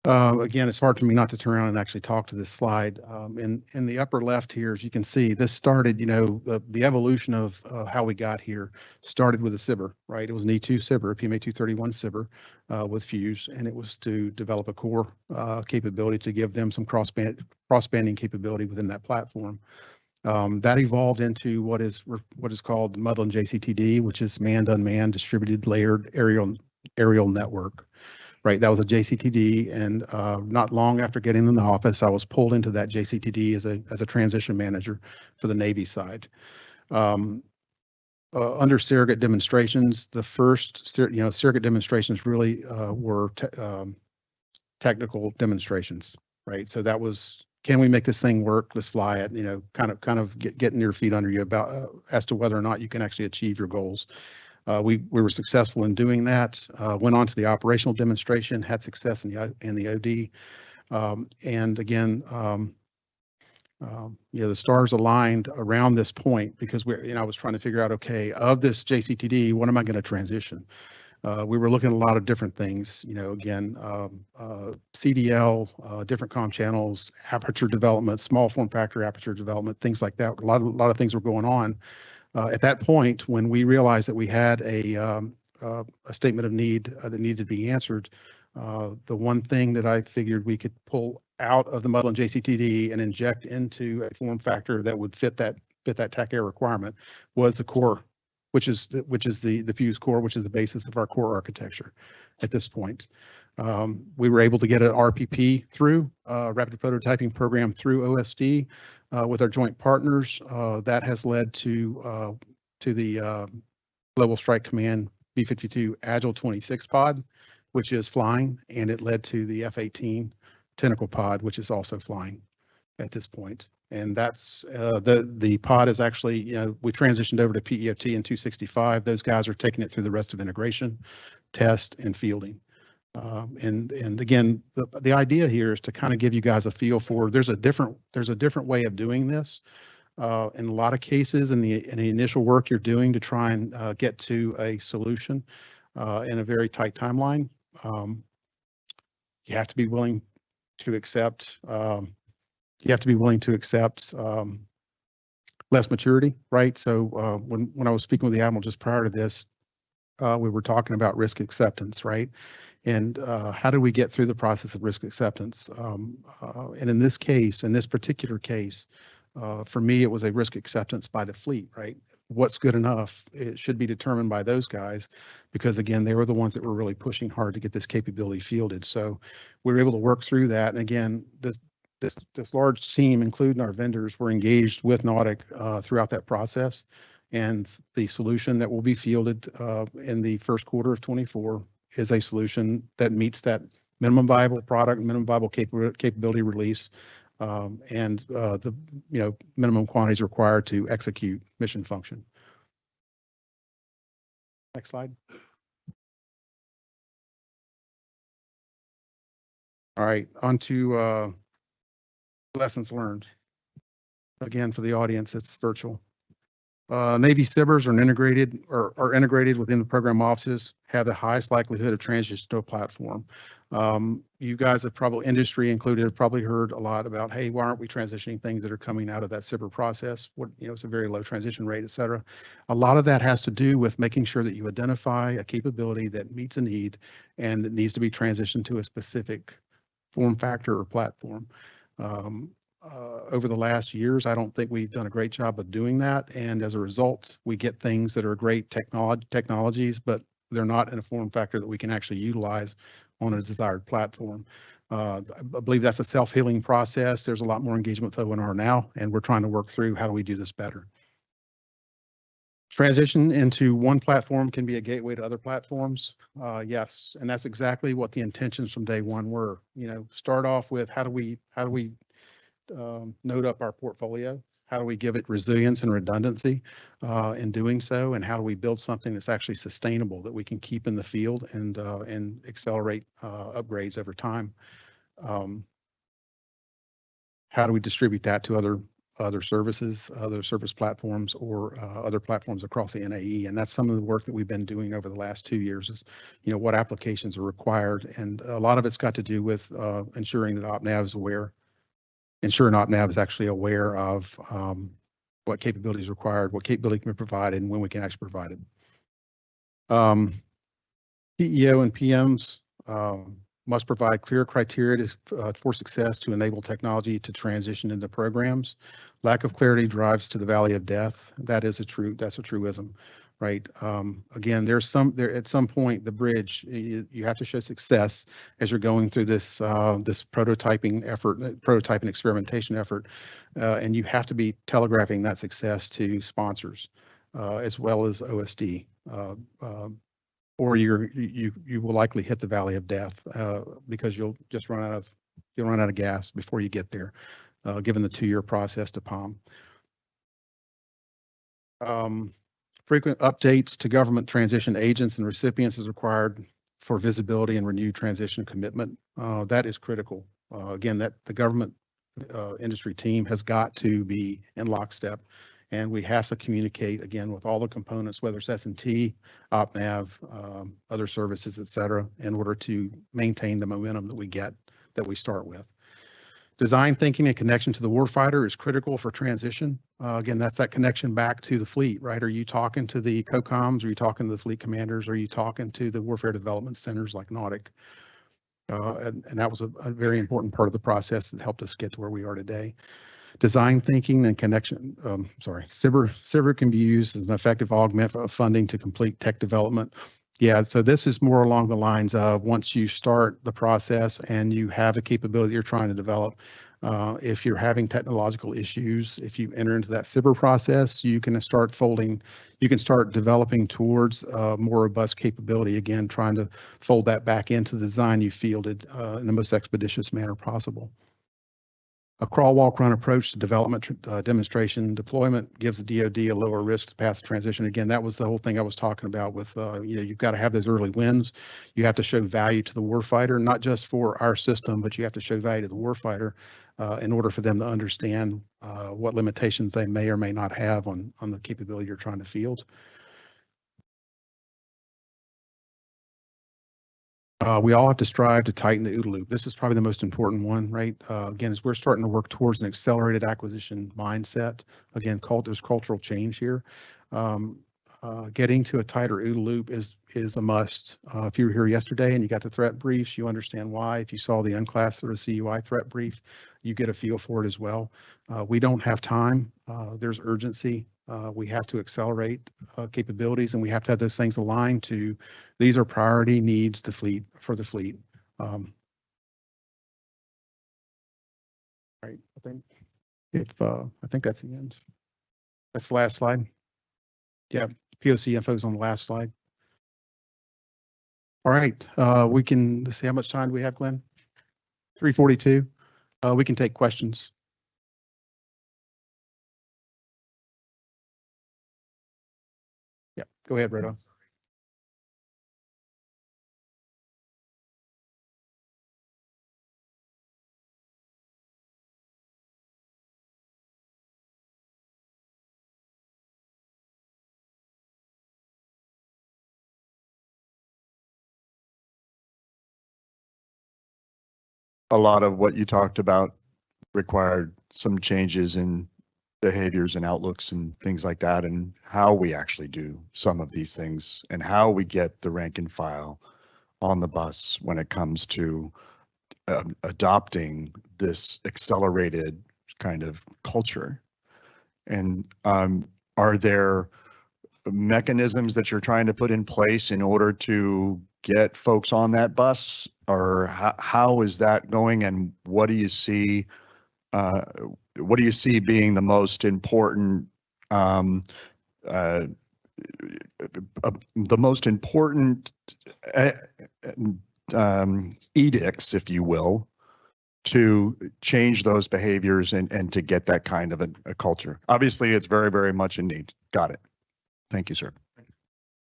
Again, it's hard for me not to turn around and actually talk to this slide. In the upper left here, as you can see, this started, the evolution of how we got here started with a SIBR, right? It was an E2 SIBR, a PMA 231 SIBR with Fuse, and it was to develop a core capability to give them some cross-banding capability within that platform. That evolved into what is called Muddlin JCTD, which is manned-unmanned distributed layered aerial network. Right, that was a JCTD, and not long after getting in the office, I was pulled into that JCTD as a transition manager for the Navy side. Under surrogate demonstrations, the first surrogate demonstrations really were technical demonstrations, right? So that was, can we make this thing work? Let's fly it. Kind of getting your feet under you about as to whether or not you can actually achieve your goals. We were successful in doing that. Went on to the operational demonstration, had success in the OD. And again, the stars aligned around this point because I was trying to figure out, okay, of this JCTD, what am I going to transition? We were looking at a lot of different things, again, CDL, different comm channels, aperture development, small form factor aperture development, things like that. A lot of things were going on. At that point, when we realized that we had a statement of need that needed to be answered, the one thing that I figured we could pull out of the Muddle and JCTD and inject into a form factor that would fit that TAC Air requirement was the core, which is the Fuse core, which is the basis of our core architecture at this point. We were able to get an RPP through, Rapid Prototyping Program through OSD with our joint partners. That has led to the Global Strike Command B-52 Agile 26 pod, which is flying, and it led to the F-18 Tentacle pod, which is also flying at this point. And that's the pod is actually, we transitioned over to PEOT in 265. Those guys are taking it through the rest of integration, test, and fielding. And again, the idea here is to kind of give you guys a feel for there's a different way of doing this. In a lot of cases, in the initial work you're doing to try and get to a solution in a very tight timeline, you have to be willing to accept. You have to be willing to accept less maturity, right? So when I was speaking with the Admiral just prior to this, we were talking about risk acceptance, right? And how do we get through the process of risk acceptance? And in this case, in this particular case, for me, it was a risk acceptance by the fleet, right? What's good enough, it should be determined by those guys, because again, they were the ones that were really pushing hard to get this capability fielded. So we were able to work through that. And again, this large team, including our vendors, were engaged with Nautic throughout that process. And the solution that will be fielded in the first quarter of 24 is a solution that meets that minimum viable product, minimum viable capability release, and the minimum quantities required to execute mission function. Next slide. All right, on to lessons learned. Again, for the audience, it's virtual. Navy SIBRs are integrated within the program offices, have the highest likelihood of transition to a platform. You guys have probably, industry included, have probably heard a lot about, hey, why aren't we transitioning things that are coming out of that SIBR process? It's a very low transition rate, et cetera. A lot of that has to do with making sure that you identify a capability that meets a need and that needs to be transitioned to a specific form factor or platform. Over the last years, I don't think we've done a great job of doing that. And as a result, we get things that are great technologies, but they're not in a form factor that we can actually utilize on a desired platform. I believe that's a self-healing process. There's a lot more engagement with ONR now, and we're trying to work through how do we do this better. Transition into one platform can be a gateway to other platforms. Yes, and that's exactly what the intentions from day one were. Start off with how do we node up our portfolio? How do we give it resilience and redundancy in doing so? And how do we build something that's actually sustainable that we can keep in the field and accelerate upgrades over time? How do we distribute that to other services, other service platforms, or other platforms across the NAE? And that's some of the work that we've been doing over the last 2 years is, what applications are required. And a lot of it's got to do with ensuring that OpNav is aware. Ensuring OpNav is actually aware of what capability is required, what capability can be provided, and when we can actually provide it. PEO and PMs must provide clear criteria for success to enable technology to transition into programs. Lack of clarity drives to the valley of death. That's a truism, right? Again, at some point, the bridge, you have to show success as you're going through this prototyping and experimentation effort, and you have to be telegraphing that success to sponsors as well as OSD, or you will likely hit the valley of death because you'll just run out of gas before you get there, given the 2-year process to POM. Frequent updates to government transition agents and recipients is required for visibility and renewed transition commitment. That is critical. Again, that the government industry team has got to be in lockstep, and we have to communicate again with all the components, whether it's S&T, OpNav, other services, et cetera, in order to maintain the momentum that we start with. Design thinking and connection to the warfighter is critical for transition. Again, that's that connection back to the fleet, right? Are you talking to the COCOMs? Are you talking to the fleet commanders? Are you talking to the warfare development centers like NAUTIC? And that was a very important part of the process that helped us get to where we are today. Design thinking and connection, SBIR can be used as an effective augment of funding to complete tech development. Yeah, so this is more along the lines of once you start the process and you have a capability you're trying to develop, if you're having technological issues, if you enter into that SBIR process, you can start developing towards more robust capability, again, trying to fold that back into the design you fielded in the most expeditious manner possible. A crawl, walk, run approach to development, demonstration, deployment gives the DoD a lower risk path transition. Again, that was the whole thing I was talking about with, you've got to have those early wins. You have to show value to the warfighter, not just for our system, but you have to show value to the warfighter in order for them to understand what limitations they may or may not have on the capability you're trying to field. We all have to strive to tighten the OODA loop. This is probably the most important one, right? Again, as we're starting to work towards an accelerated acquisition mindset, again, there's cultural change here. Getting to a tighter OODA loop is a must. If you were here yesterday and you got the threat briefs, you understand why. If you saw the unclassified or CUI threat brief, you get a feel for it as well. We don't have time. There's urgency. We have to accelerate capabilities, and we have to have those things aligned to these are priority needs for the fleet. Right. I think that's the end. That's the last slide. Yeah, POC info is on the last slide. All right, let's see how much time do we have, Glenn? 3:42. We can take questions. Yeah, go ahead, Redo. A lot of what you talked about required some changes in behaviors and outlooks and things like that, and how we actually do some of these things and how we get the rank and file on the bus when it comes to adopting this accelerated kind of culture. And are there mechanisms that you're trying to put in place in order to get folks on that bus, or how is that going, and what do you see being the most important edicts, if you will, to change those behaviors and to get that kind of a culture? Obviously, it's very, very much in need. Got it. Thank you, sir.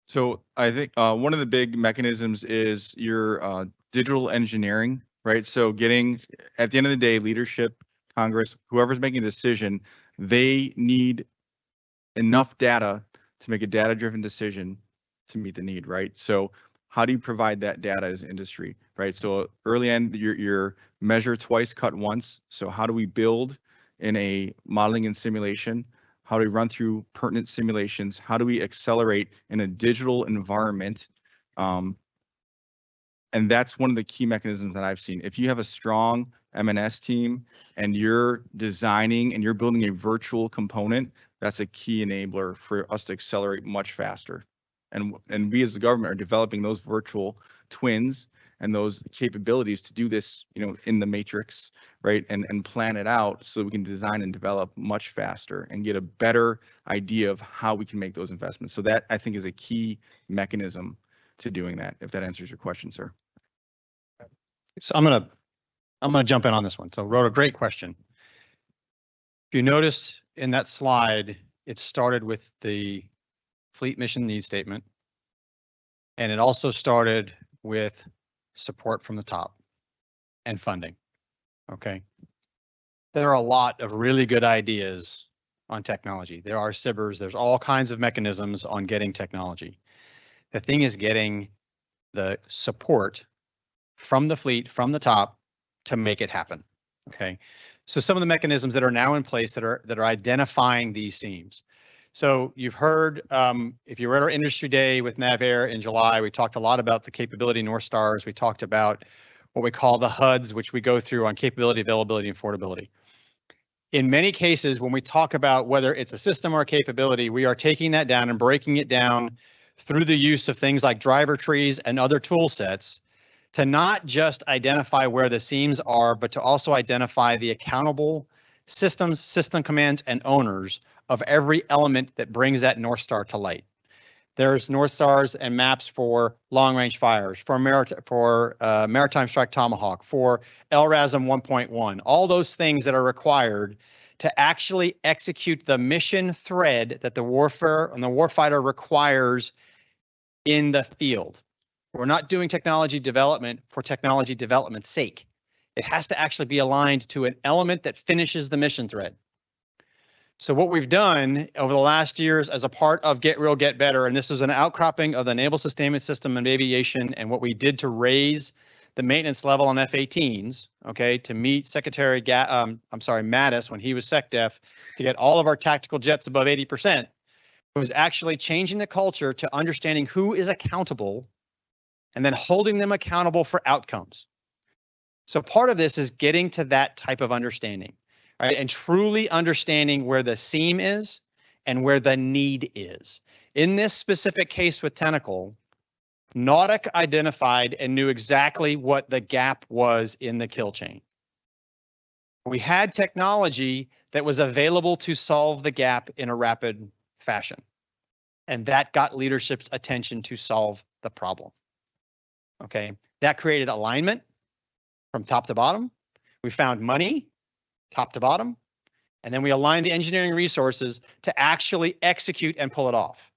So I think one of the big mechanisms is your digital engineering, right? So getting, at the end of the day, leadership, Congress, whoever's making a decision, they need enough data to make a data-driven decision to meet the need, right? So how do you provide that data as industry, right? So early on, your measure twice, cut once. So how do we build in a modeling and simulation? How do we run through pertinent simulations? How do we accelerate in a digital environment? And that's one of the key mechanisms that I've seen. If you have a strong M&S team and you're designing and you're building a virtual component, that's a key enabler for us to accelerate much faster. And we as the government are developing those virtual twins and those capabilities to do this, in the matrix, right? And plan it out so we can design and develop much faster and get a better idea of how we can make those investments. So that, I think, is a key mechanism to doing that, if that answers your question, sir. So I'm gonna jump in on this one. So Rhoda, great question. If you notice in that slide, it started with the fleet mission need statement. And it also started with support from the top and funding. Okay. There are a lot of really good ideas on technology. There are SIBRs, there's all kinds of mechanisms on getting technology. The thing is getting the support from the fleet, from the top, to make it happen. Okay. So some of the mechanisms that are now in place that are identifying these themes. So you've heard, if you were at our industry day with NavAir in July, we talked a lot about the capability North Stars. We talked about what we call the HUDs, which we go through on capability, availability, and affordability. In many cases, when we talk about whether it's a system or a capability, we are taking that down and breaking it down through the use of things like driver trees and other tool sets to not just identify where the seams are, but to also identify the accountable systems, system commands, and owners of every element that brings that North Star to light. There's North Stars and maps for long-range fires, for Maritime Strike Tomahawk, for LRASM 1.1, all those things that are required to actually execute the mission thread that the warfare and the warfighter requires in the field. We're not doing technology development for technology development's sake. It has to actually be aligned to an element that finishes the mission thread. So what we've done over the last years as a part of Get Real, Get Better, and this is an outcropping of the Naval Sustainment System and Aviation and what we did to raise the maintenance level on F-18s, okay, to meet Secretary Mattis when he was SecDef to get all of our tactical jets above 80%, was actually changing the culture to understanding who is accountable and then holding them accountable for outcomes. So part of this is getting to that type of understanding. Right, and truly understanding where the seam is and where the need is. In this specific case with Tentacle, Nautic identified and knew exactly what the gap was in the kill chain. We had technology that was available to solve the gap in a rapid fashion, and that got leadership's attention to solve the problem. Okay, that created alignment from top to bottom. We found money top to bottom, and then we aligned the engineering resources to actually execute and pull it off.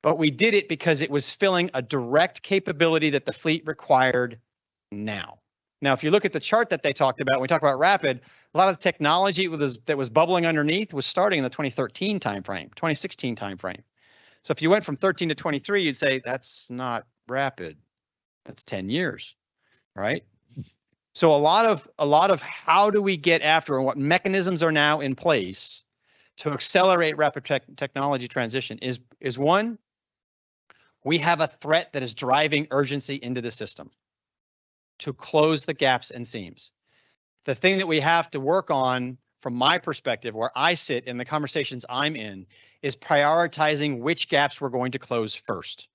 But we did it because it was filling a direct capability that the fleet required now. Now, if you look at the chart that they talked about, when we talk about rapid, a lot of the technology that was bubbling underneath was starting in the 2013 timeframe, 2016 timeframe. So if you went from 13 to 23, you'd say that's not rapid. That's 10 years, right? So a lot of how do we get after and what mechanisms are now in place to accelerate rapid technology transition is one, we have a threat that is driving urgency into the system to close the gaps and seams. The thing that we have to work on from my perspective, where I sit in the conversations I'm in, is prioritizing which gaps we're going to close first,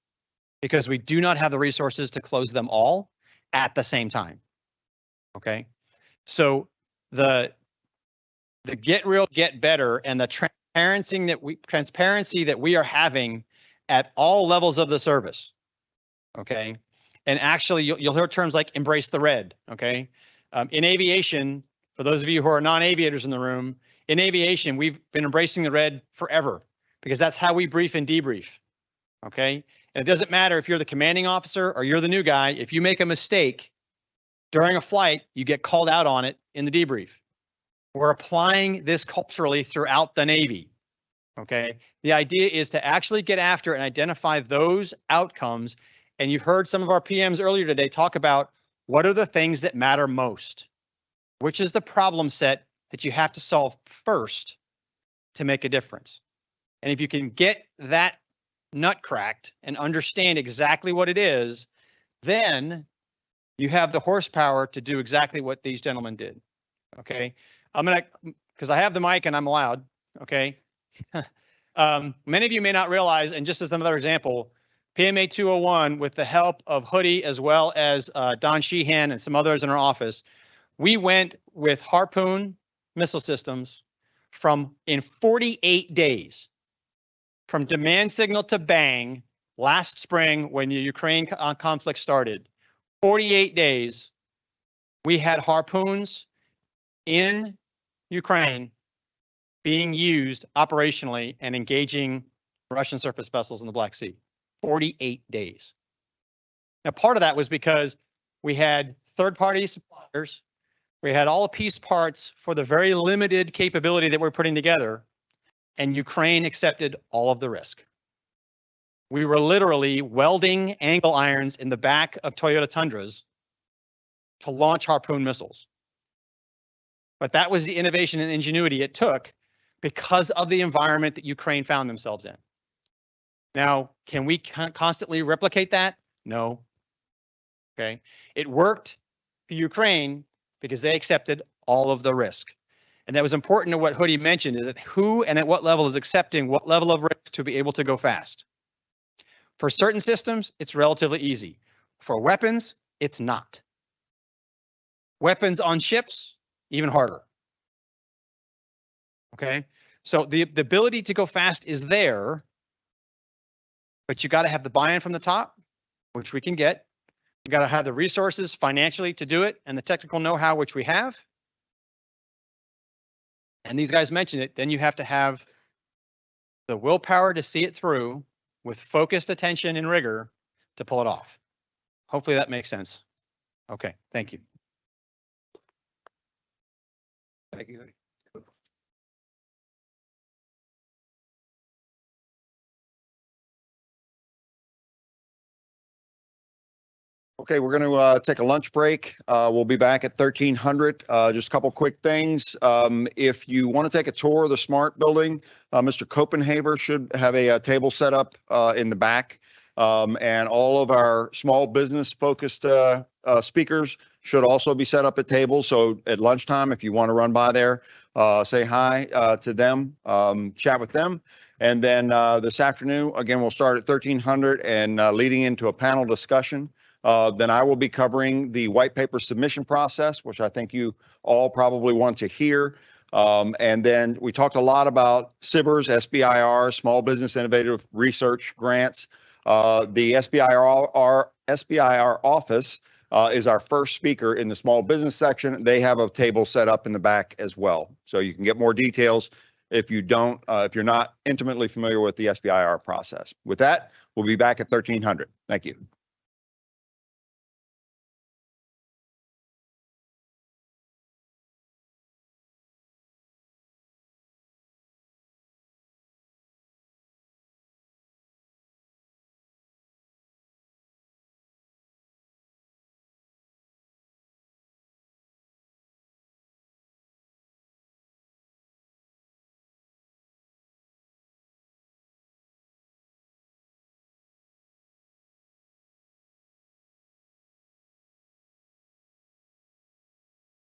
because we do not have the resources to close them all at the same time. Okay, so the Get Real, Get Better, and the transparency that we are having at all levels of the service. Okay, and actually you'll hear terms like embrace the red. Okay, in aviation, for those of you who are non-aviators in the room, in aviation we've been embracing the red forever because that's how we brief and debrief. Okay, and it doesn't matter if you're the commanding officer or you're the new guy. If you make a mistake during a flight, you get called out on it in the debrief. We're applying this culturally throughout the Navy. Okay, the idea is to actually get after and identify those outcomes. And you've heard some of our PMs earlier today talk about what are the things that matter most, which is the problem set that you have to solve first to make a difference. And if you can get that nut cracked and understand exactly what it is, then you have the horsepower to do exactly what these gentlemen did. Okay, because I have the mic and I'm allowed. Okay, many of you may not realize, and just as another example, PMA 201, with the help of Hoodie as well as Don Sheehan and some others in our office, we went with Harpoon missile systems in 48 days, from demand signal to bang last spring when the Ukraine conflict started. 48 days, we had Harpoons in Ukraine being used operationally and engaging Russian surface vessels in the Black Sea. 48 days. Now, part of that was because we had third-party suppliers. We had all the piece parts for the very limited capability that we're putting together, and Ukraine accepted all of the risk. We were literally welding angle irons in the back of Toyota Tundras to launch Harpoon missiles. But that was the innovation and ingenuity it took because of the environment that Ukraine found themselves in. Now, can we constantly replicate that? No. Okay. It worked for Ukraine because they accepted all of the risk. And that was important to what Hoodie mentioned, is that who and at what level is accepting what level of risk to be able to go fast. For certain systems, it's relatively easy. For weapons, it's not. Weapons on ships, even harder. Okay, so the ability to go fast is there, but you got to have the buy-in from the top, which we can get. You got to have the resources financially to do it and the technical know-how, which we have. And these guys mentioned it. Then you have to have the willpower to see it through with focused attention and rigor to pull it off. Hopefully that makes sense. Okay, thank you. Thank you. Okay, we're going to take a lunch break. We'll be back at 1300. Just a couple quick things. If you want to take a tour of the SMART building, Mr. Copenhaver should have a table set up in the back. And all of our small business focused speakers should also be set up at tables. So at lunchtime, if you want to run by there, say hi to them, chat with them. And then this afternoon, again, we'll start at 1300 and leading into a panel discussion. Then I will be covering the white paper submission process, which I think you all probably want to hear. And then we talked a lot about SBIRs, SBIR, Small Business Innovative Research Grants. The SBIR office is our first speaker in the small business section. They have a table set up in the back as well. So you can get more details if you don't, if you're not intimately familiar with the SBIR process. With that, we'll be back at 1300. Thank you.